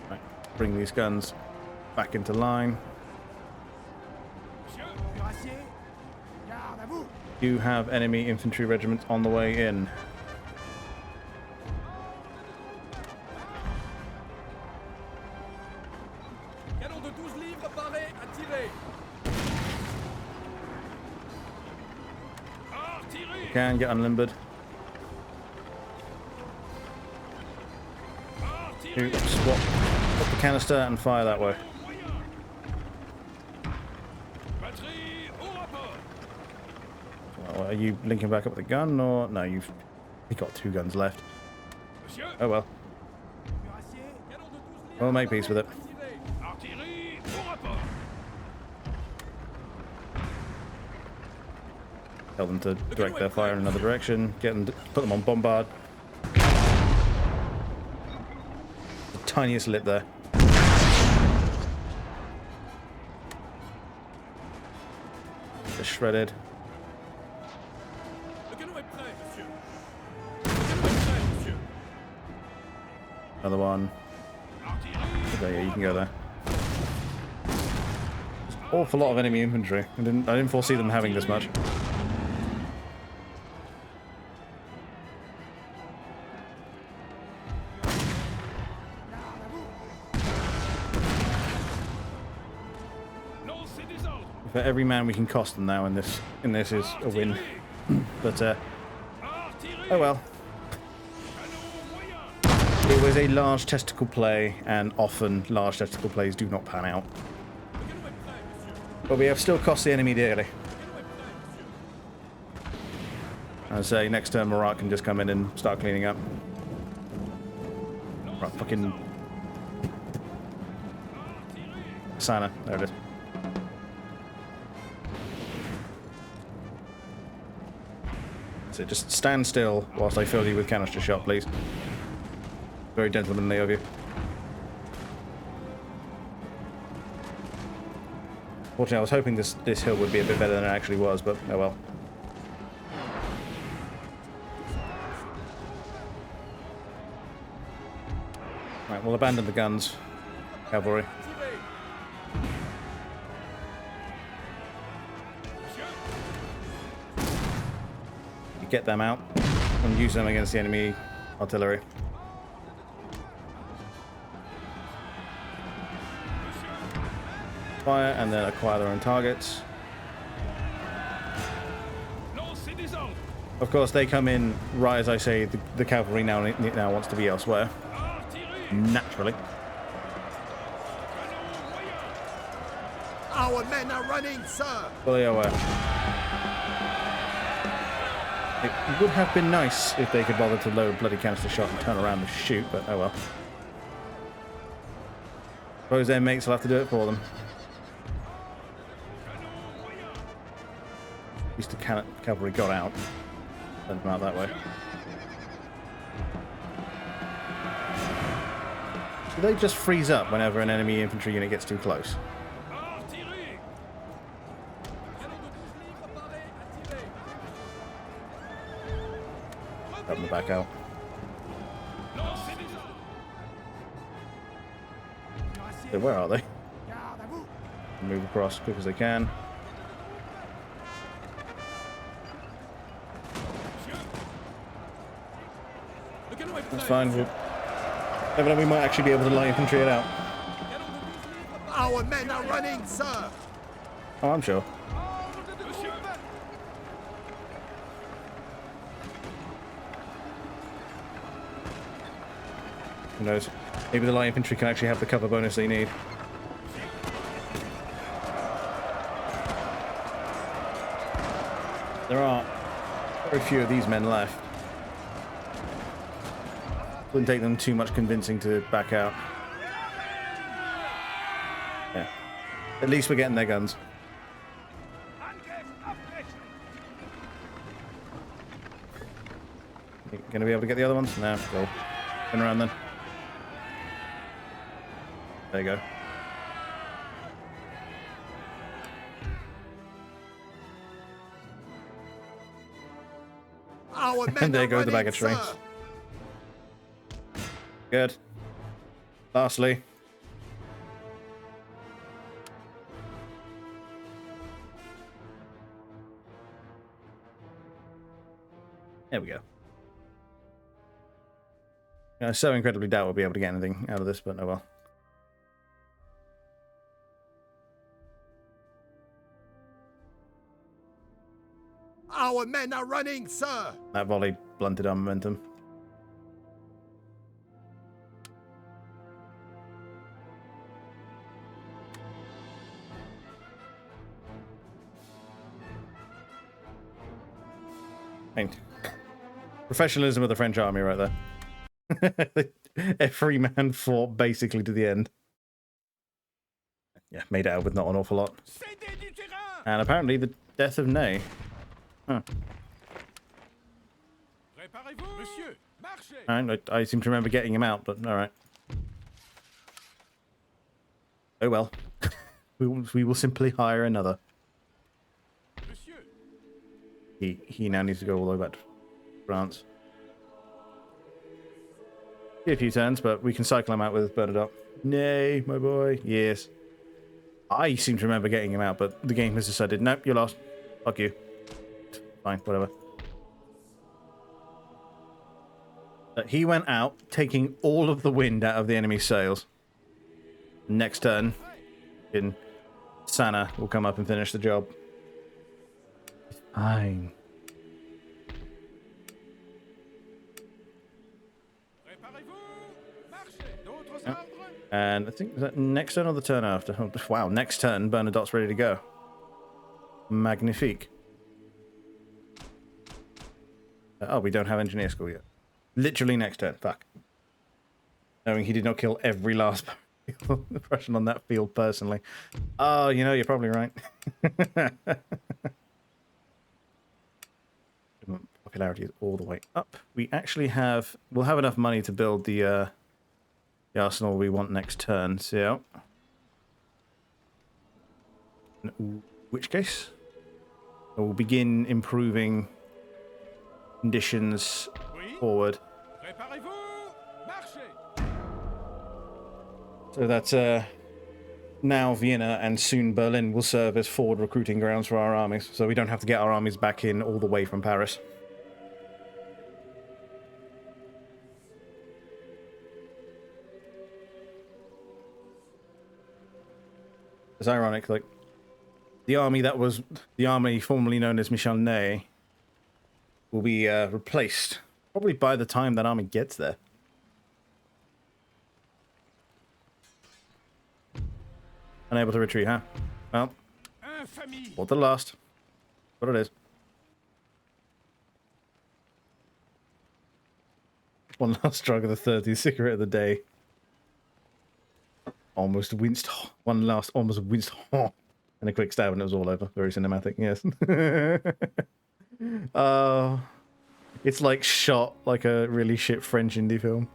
Right, bring these guns back into line. You have enemy infantry regiments on the way in. You can get unlimbered. You swap the canister and fire that way. Are you linking back up with a gun, or no? You've got 2 guns left. Oh well. We'll make peace with it. Tell them to direct their fire in another direction. Get them to put them on bombard. The tiniest lip there. Just shredded. Another one. Okay, yeah, you can go there. There's an awful lot of enemy infantry. I didn't foresee them having this much. For every man we can cost them now in this is a win. But oh well. It was a large testicle play, and often large testicle plays do not pan out. But we have still cost the enemy dearly. I say next turn Marat can just come in and start cleaning up. Right, fucking Sana, there it is. So just stand still whilst I fill you with canister shot, please. Very gentlemanly of you. Fortunately, I was hoping this hill would be a bit better than it actually was, but oh well. Right, we'll abandon the guns, cavalry. Get them out and use them against the enemy artillery. Fire and then acquire their own targets. Of course, they come in right as I say. The cavalry now wants to be elsewhere. Naturally. Our men are running, sir. Fully aware. It would have been nice if they could bother to load bloody canister shot and turn around and shoot, but oh well. Suppose their mates will have to do it for them. At least the cavalry got out. Send them out that way. Do they just freeze up whenever an enemy infantry unit gets too close? Help them back out. So where are they? Move across as quick as they can. That's fine. Evidently, we might actually be able to light infantry it out. Our men are running, sir. Oh, I'm sure. Who knows? Maybe the light infantry can actually have the cover bonus they need. There are very few of these men left. Wouldn't take them too much convincing to back out. Yeah. At least we're getting their guns. You gonna be able to get the other ones? No, cool. Turn around then. There you go. Our men And there are go the bag running, of trains. sir. Good. Lastly. There we go. I so incredibly doubt we'll be able to get anything out of this, but oh well. Our men are running, sir. That volley blunted our momentum. I mean, professionalism of the French army right there. Every man fought basically to the end. Yeah, made out with not an awful lot. And apparently the death of Ney. Huh. I seem to remember getting him out, but alright. Oh well. we will simply hire another. He now needs to go all the way back to France. Be a few turns, but we can cycle him out with Bernadette. Nay, my boy. Yes. I seem to remember getting him out, but the game has decided, nope, you're lost. Fuck you. Fine, whatever. He went out, taking all of the wind out of the enemy's sails. Next turn, Sana will come up and finish the job. Fine. Yep. And I think, is that next turn or the turn after? Oh, wow, next turn, Bernadotte's ready to go. Magnifique. Oh, we don't have engineer school yet. Literally next turn. Fuck. Knowing he did not kill every last Prussian on that field personally. Oh, you know, you're probably right. Popularity is all the way up. We actually have... We'll have enough money to build the arsenal we want next turn. So... In which case? We'll begin improving conditions forward. So that's now Vienna and soon Berlin will serve as forward recruiting grounds for our armies, so we don't have to get our armies back in all the way from Paris. It's ironic, like the army formerly known as Michel Ney will be replaced probably by the time that army gets there. Unable to retreat, huh? Well, for the last. What it is. One last drug of the 30th cigarette of the day. Almost winced. Almost winced. And a quick stab and it was all over. Very cinematic, yes. It's like shot like a really shit French indie film.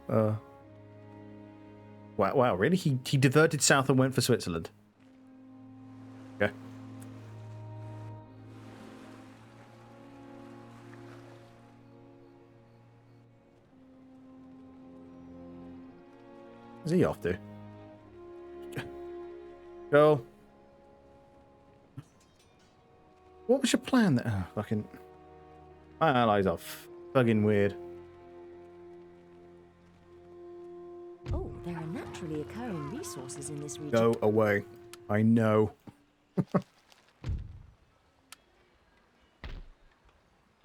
Wow, really? He diverted south and went for Switzerland. Okay. Is he off to? Go. What was your plan there? Oh, fucking... My allies are fucking weird. Oh, there are naturally occurring resources in this region. Go away. I know.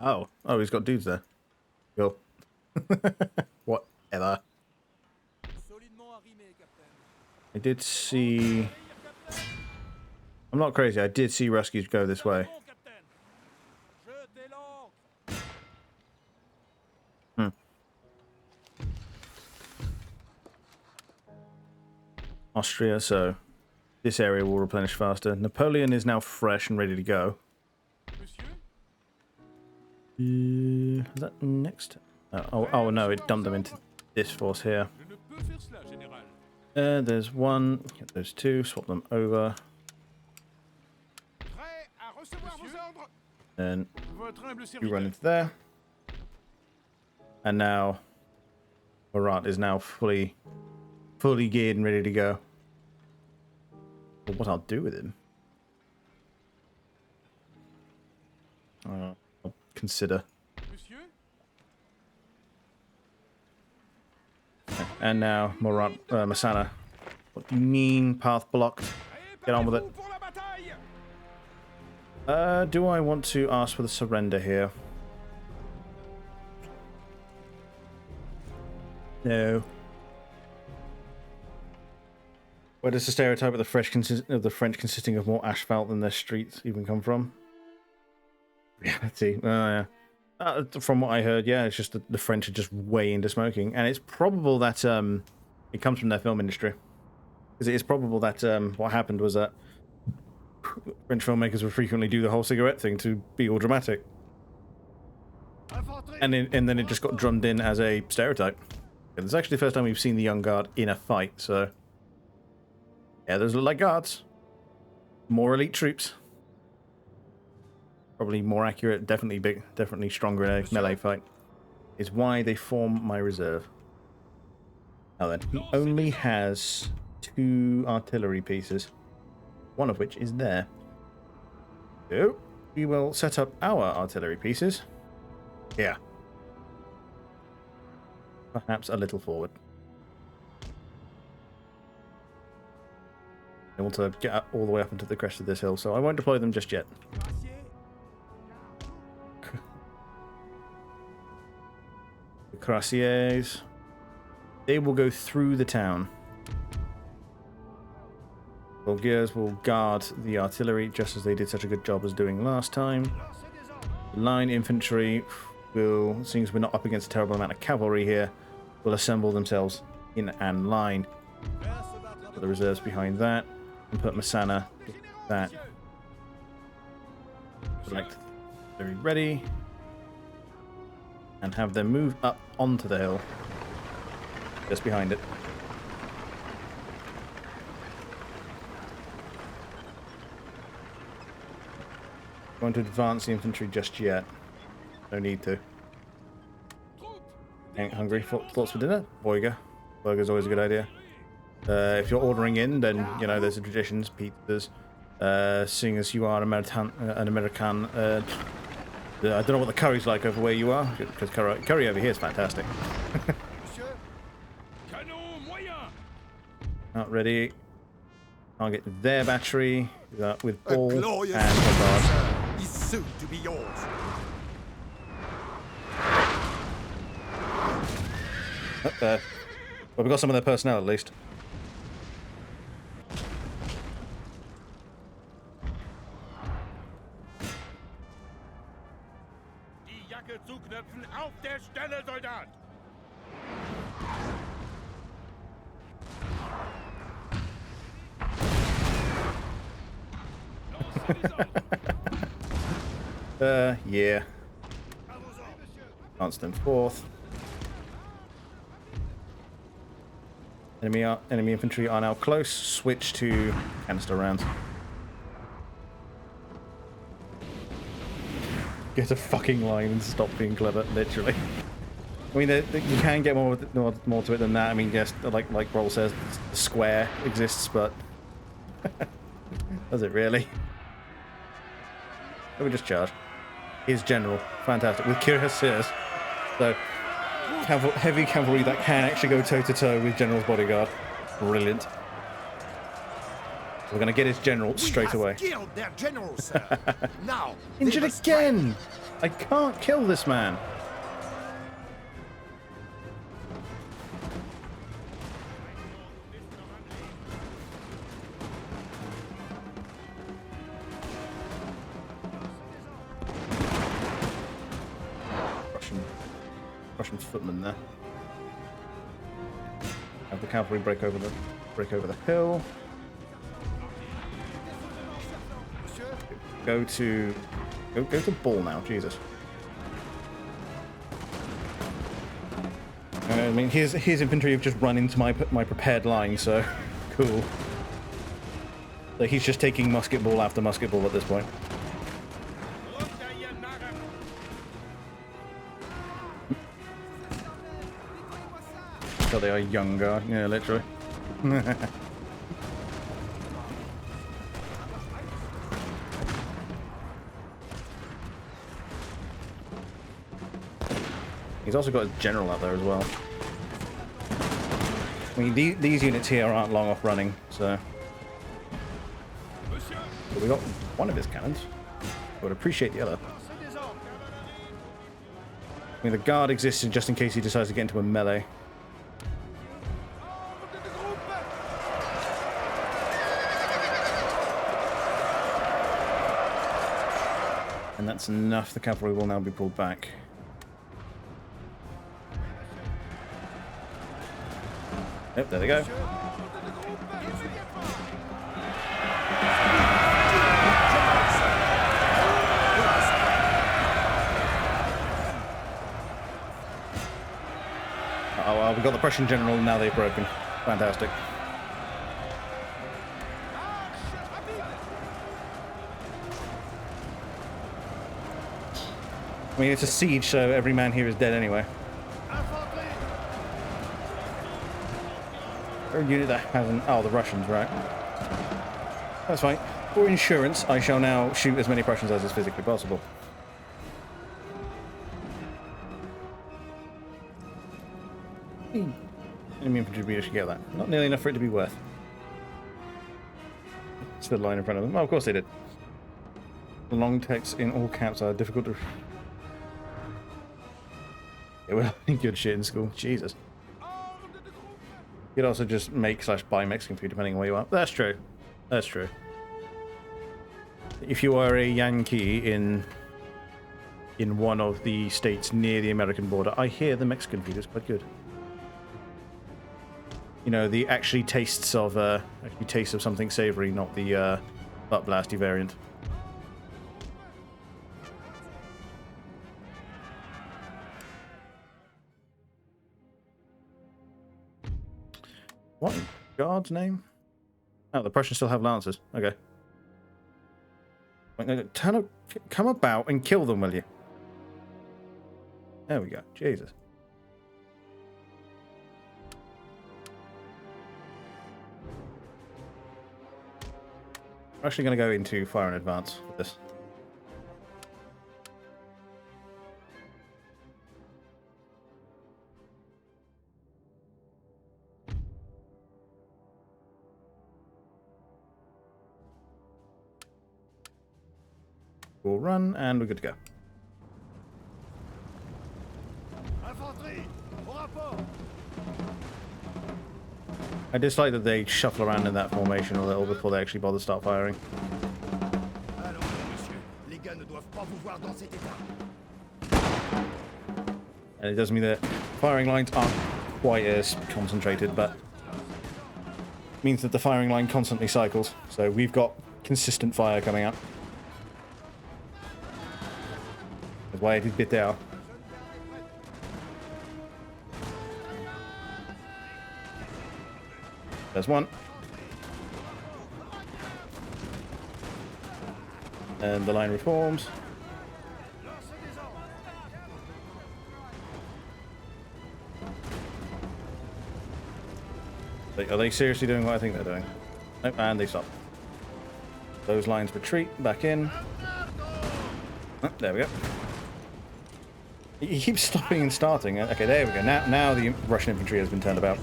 Oh, he's got dudes there. Cool. Whatever. I did see... I'm not crazy. I did see rescues go this way. Austria, so this area will replenish faster. Napoleon is now fresh and ready to go. Monsieur? Is that next? Oh no, it dumped them into this force here. Je ne peux faire cela, général. There's one, there's two, swap them over. Prêt à recevoir vos ordres? Then Votre humble you run serviteur. into there. And now Marat is now fully geared and ready to go. But what I'll do with him, I'll consider. Monsieur? And now Marat, Masana. What do you mean, path blocked? Get on with it. Pour la bataille. Do I want to ask for the surrender here? No. Where does the stereotype of the French consisting of more asphalt than their streets even come from? Reality. Yeah. From what I heard, yeah, it's just that the French are just way into smoking, and it's probable that it comes from their film industry. Because it is probable that what happened was that French filmmakers would frequently do the whole cigarette thing to be all dramatic, and then it just got drummed in as a stereotype. And it's actually the first time we've seen the Young Guard in a fight, so yeah, those look like guards, more elite troops, probably more accurate, definitely stronger in a melee fight. Is why they form my reserve. Now then, he only has 2 artillery pieces, one of which is there. So we will set up our artillery pieces here. Perhaps a little forward. They want to get all the way up into the crest of this hill, so I won't deploy them just yet. The cuirassiers, they will go through the town. Bulgars will guard the artillery just as they did such a good job as doing last time. Line infantry will, seeing as we're not up against a terrible amount of cavalry here, will assemble themselves in an line. Put the reserves behind that, and put Masana that. Select very ready, and have them move up onto the hill, just behind it. Going to advance the infantry just yet. No need to. Ain't hungry. Thoughts for dinner? Burger. Burger's always a good idea. If you're ordering in, then, you know, there's the traditions, pizzas. Seeing as you are an American, I don't know what the curry's like over where you are, because curry over here is fantastic. Not ready. Target their battery with ball and bombard. Is soon to be yours. Well, we've got some of their personnel at least. Die Jacke zuknöpfen, auf der Stelle, Soldat! Yeah. Advance them forth. Enemy infantry are now close. Switch to canister rounds. Get a fucking line and stop being clever, literally. I mean, you can get more to it than that. I mean, yes, like Roll says, the square exists, but does it really? Let me just charge. Here's General, fantastic, with cuirassiers. So, heavy cavalry that can actually go toe-to-toe with General's bodyguard. Brilliant. We're going to get his General straight away. Killed their general, sir. Now Injured again! I can't kill this man. Russian footman there. Have the cavalry break over them. break over the hill. Go to ball now, Jesus. I mean, his infantry have just run into my prepared line, so cool. So he's just taking musket ball after musket ball at this point. So they are younger, yeah, literally. He's also got a general out there as well. I mean, these units here aren't long off running, so... But we got one of his cannons. I would appreciate the other. I mean, the guard exists just in case he decides to get into a melee. And that's enough. The cavalry will now be pulled back. Yep, there they go. Oh, well, we got the Prussian general, and now they've broken. Fantastic. I mean, it's a siege, so every man here is dead anyway. A unit that hasn't... Oh, the Russians, right. That's fine. For insurance, I shall now shoot as many Prussians as is physically possible. Enemy infantry should get that. Not nearly enough for it to be worth. It's the line in front of them. Oh, of course they did. The long text in all caps are difficult to... Yeah, we're learning good shit in school. Jesus. You could also just make/buy Mexican food depending on where you are. That's true. That's true. If you are a Yankee in one of the states near the American border, I hear the Mexican food is quite good. You know, the actually tastes of something savory, not the butt blasty variant. What in God's name? Oh, the Prussians still have lancers. Okay. Come about and kill them, will you? There we go. Jesus. I'm actually going to go into fire in advance with this. We'll run, and we're good to go. I dislike that they shuffle around in that formation a little before they actually bother start firing. And it does mean that firing lines aren't quite as concentrated, but it means that the firing line constantly cycles. So we've got consistent fire coming out. That's why it is bit down. There's one. And the line reforms. Are they seriously doing what I think they're doing? Nope, and they stop. Those lines retreat back in. Oh, there we go. He keeps stopping and starting. Okay, there we go. Now the Russian infantry has been turned about.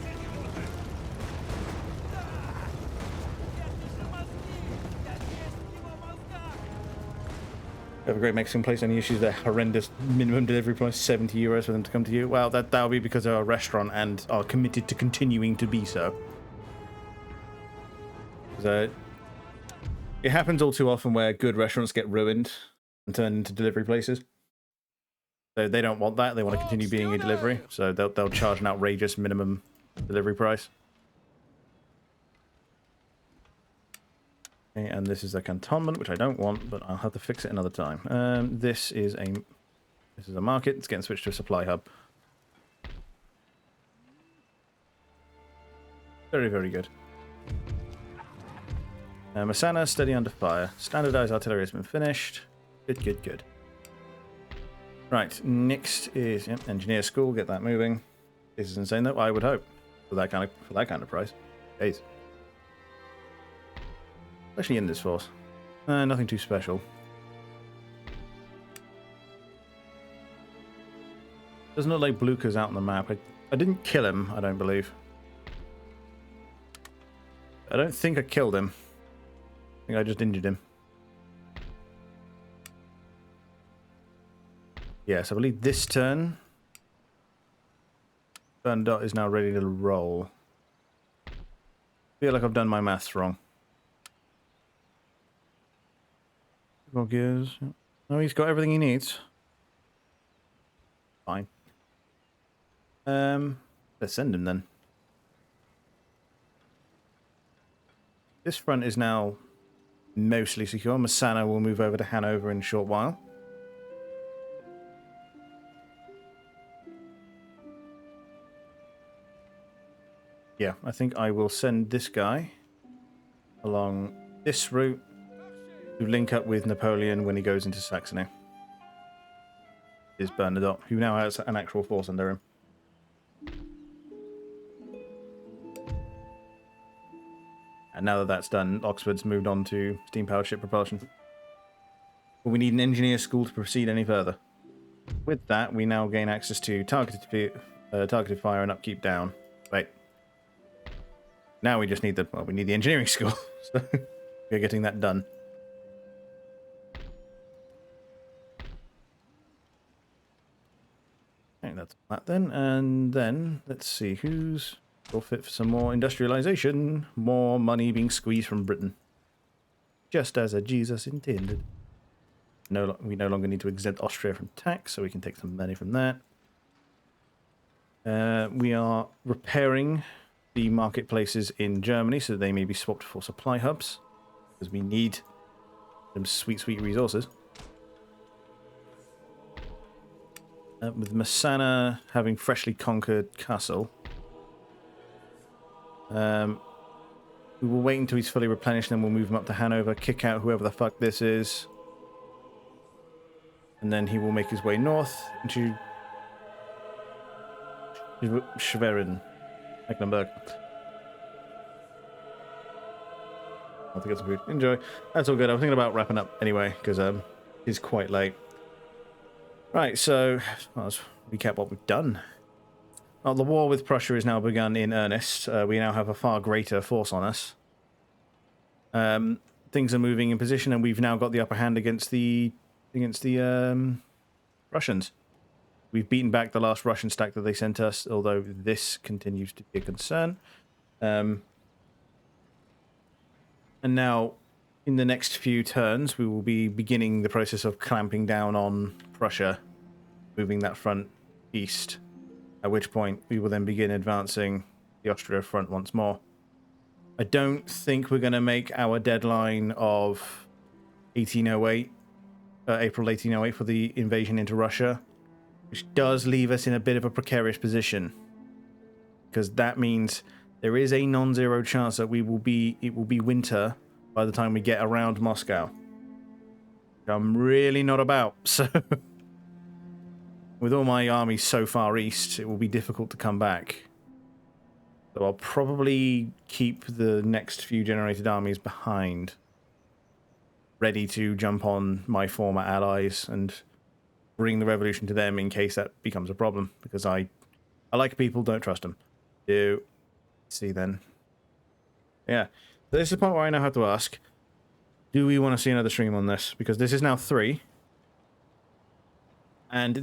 Have a great Mexican place. Any issues there? Horrendous minimum delivery price, 70 euros for them to come to you. Well, that'll be because they're a restaurant and are committed to continuing to be so. So it happens all too often where good restaurants get ruined and turned into delivery places. So they don't want that. They want to continue being a delivery. So they'll charge an outrageous minimum delivery price. Okay, and this is a cantonment, which I don't want, but I'll have to fix it another time. This is a market. It's getting switched to a supply hub. Very, very good. Masana, steady under fire. Standardized artillery has been finished. Good, good, good. Right, next is engineer school. Get that moving. This is insane, though. I would hope for that kind of price. Jeez. Especially in this force. Nothing too special. Doesn't look like Blucher's out on the map. I didn't kill him, I don't believe. I don't think I killed him. I think I just injured him. Yes, I believe this turn, Bernadotte is now ready to roll. I feel like I've done my maths wrong. Gears. Oh, he's got everything he needs. Fine. Let's send him then. This front is now mostly secure. Masana will move over to Hanover in a short while. Yeah, I think I will send this guy along this route to link up with Napoleon when he goes into Saxony. Is Bernadotte, who now has an actual force under him. And now that that's done, Oxford's moved on to steam-powered ship propulsion. But we need an engineer school to proceed any further. With that, we now gain access to targeted fire and upkeep down. Wait. Now we just need we need the engineering school. So we're getting that done. Okay, that's that then. And then, let's see, who's all fit for some more industrialization? More money being squeezed from Britain. Just as a Jesus intended. We no longer need to exempt Austria from tax, so we can take some money from that. We are repairing the marketplaces in Germany so that they may be swapped for supply hubs, because we need some sweet, sweet resources. With Masana having freshly conquered Kassel, we will wait until he's fully replenished, then we'll move him up to Hanover, kick out whoever the fuck this is, and then he will make his way north into Schwerin, Mecklenburg. I'll have to get some food. Enjoy. That's all good. I was thinking about wrapping up anyway, because it's quite late. Right, so let's recap what we've done. Well, the war with Prussia has now begun in earnest. We now have a far greater force on us. Things are moving in position, and we've now got the upper hand against the Russians. We've beaten back the last Russian stack that they sent us, although this continues to be a concern. And now, in the next few turns, we will be beginning the process of clamping down on Prussia, moving that front east, at which point we will then begin advancing the Austria front once more. I don't think we're going to make our deadline of 1808, April 1808 for the invasion into Russia, which does leave us in a bit of a precarious position, because that means there is a non-zero chance that it will be winter by the time we get around Moscow. I'm really not about, so with all my armies so far east, it will be difficult to come back. So I'll probably keep the next few generated armies behind, ready to jump on my former allies and bring the revolution to them in case that becomes a problem, because I like people, don't trust them. See then. Yeah. This is the point where I now have to ask, do we want to see another stream on this? Because this is now 3. And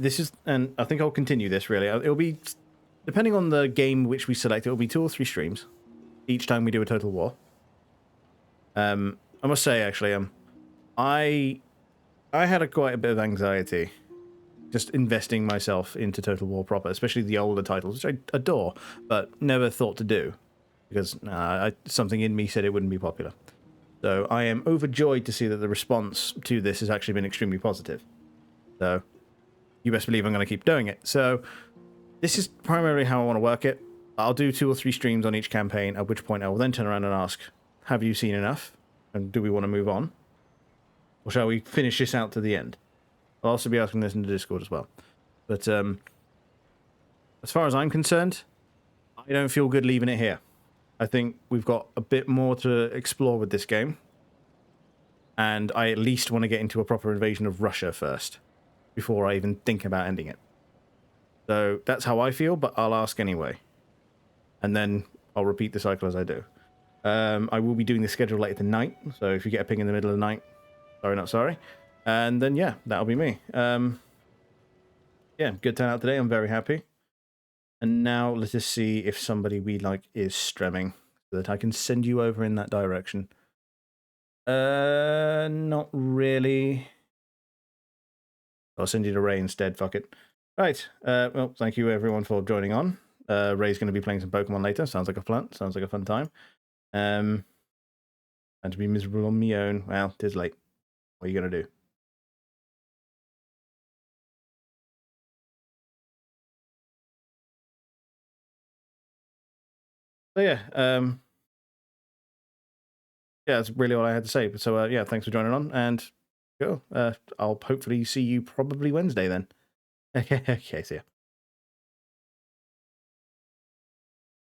I think I'll continue this, really. It'll be, depending on the game which we select, it'll be 2 or 3 streams each time we do a Total War. I must say, actually, I had quite a bit of anxiety just investing myself into Total War proper, especially the older titles, which I adore, but never thought to do, because something in me said it wouldn't be popular. So I am overjoyed to see that the response to this has actually been extremely positive. So you best believe I'm going to keep doing it. So this is primarily how I want to work it. I'll do 2 or 3 streams on each campaign, at which point I will then turn around and ask, have you seen enough? And do we want to move on? Or shall we finish this out to the end? I'll also be asking this in the Discord as well. But as far as I'm concerned, I don't feel good leaving it here. I think we've got a bit more to explore with this game. And I at least want to get into a proper invasion of Russia first, before I even think about ending it. So that's how I feel, but I'll ask anyway. And then I'll repeat the cycle as I do. I will be doing the schedule later tonight, so if you get a ping in the middle of the night, sorry, not sorry. And then, yeah, that'll be me. Yeah, good turnout today. I'm very happy. And now let us see if somebody we like is streaming, so that I can send you over in that direction. Not really. I'll send you to Ray instead, fuck it. Right, well, thank you everyone for joining on. Ray's going to be playing some Pokemon later. Sounds like a fun. Sounds like a fun time. And to be miserable on my own, well, 'tis late. What are you going to do? So yeah, yeah, that's really all I had to say. So yeah, thanks for joining on, and cool. I'll hopefully see you probably Wednesday then. Okay, see ya.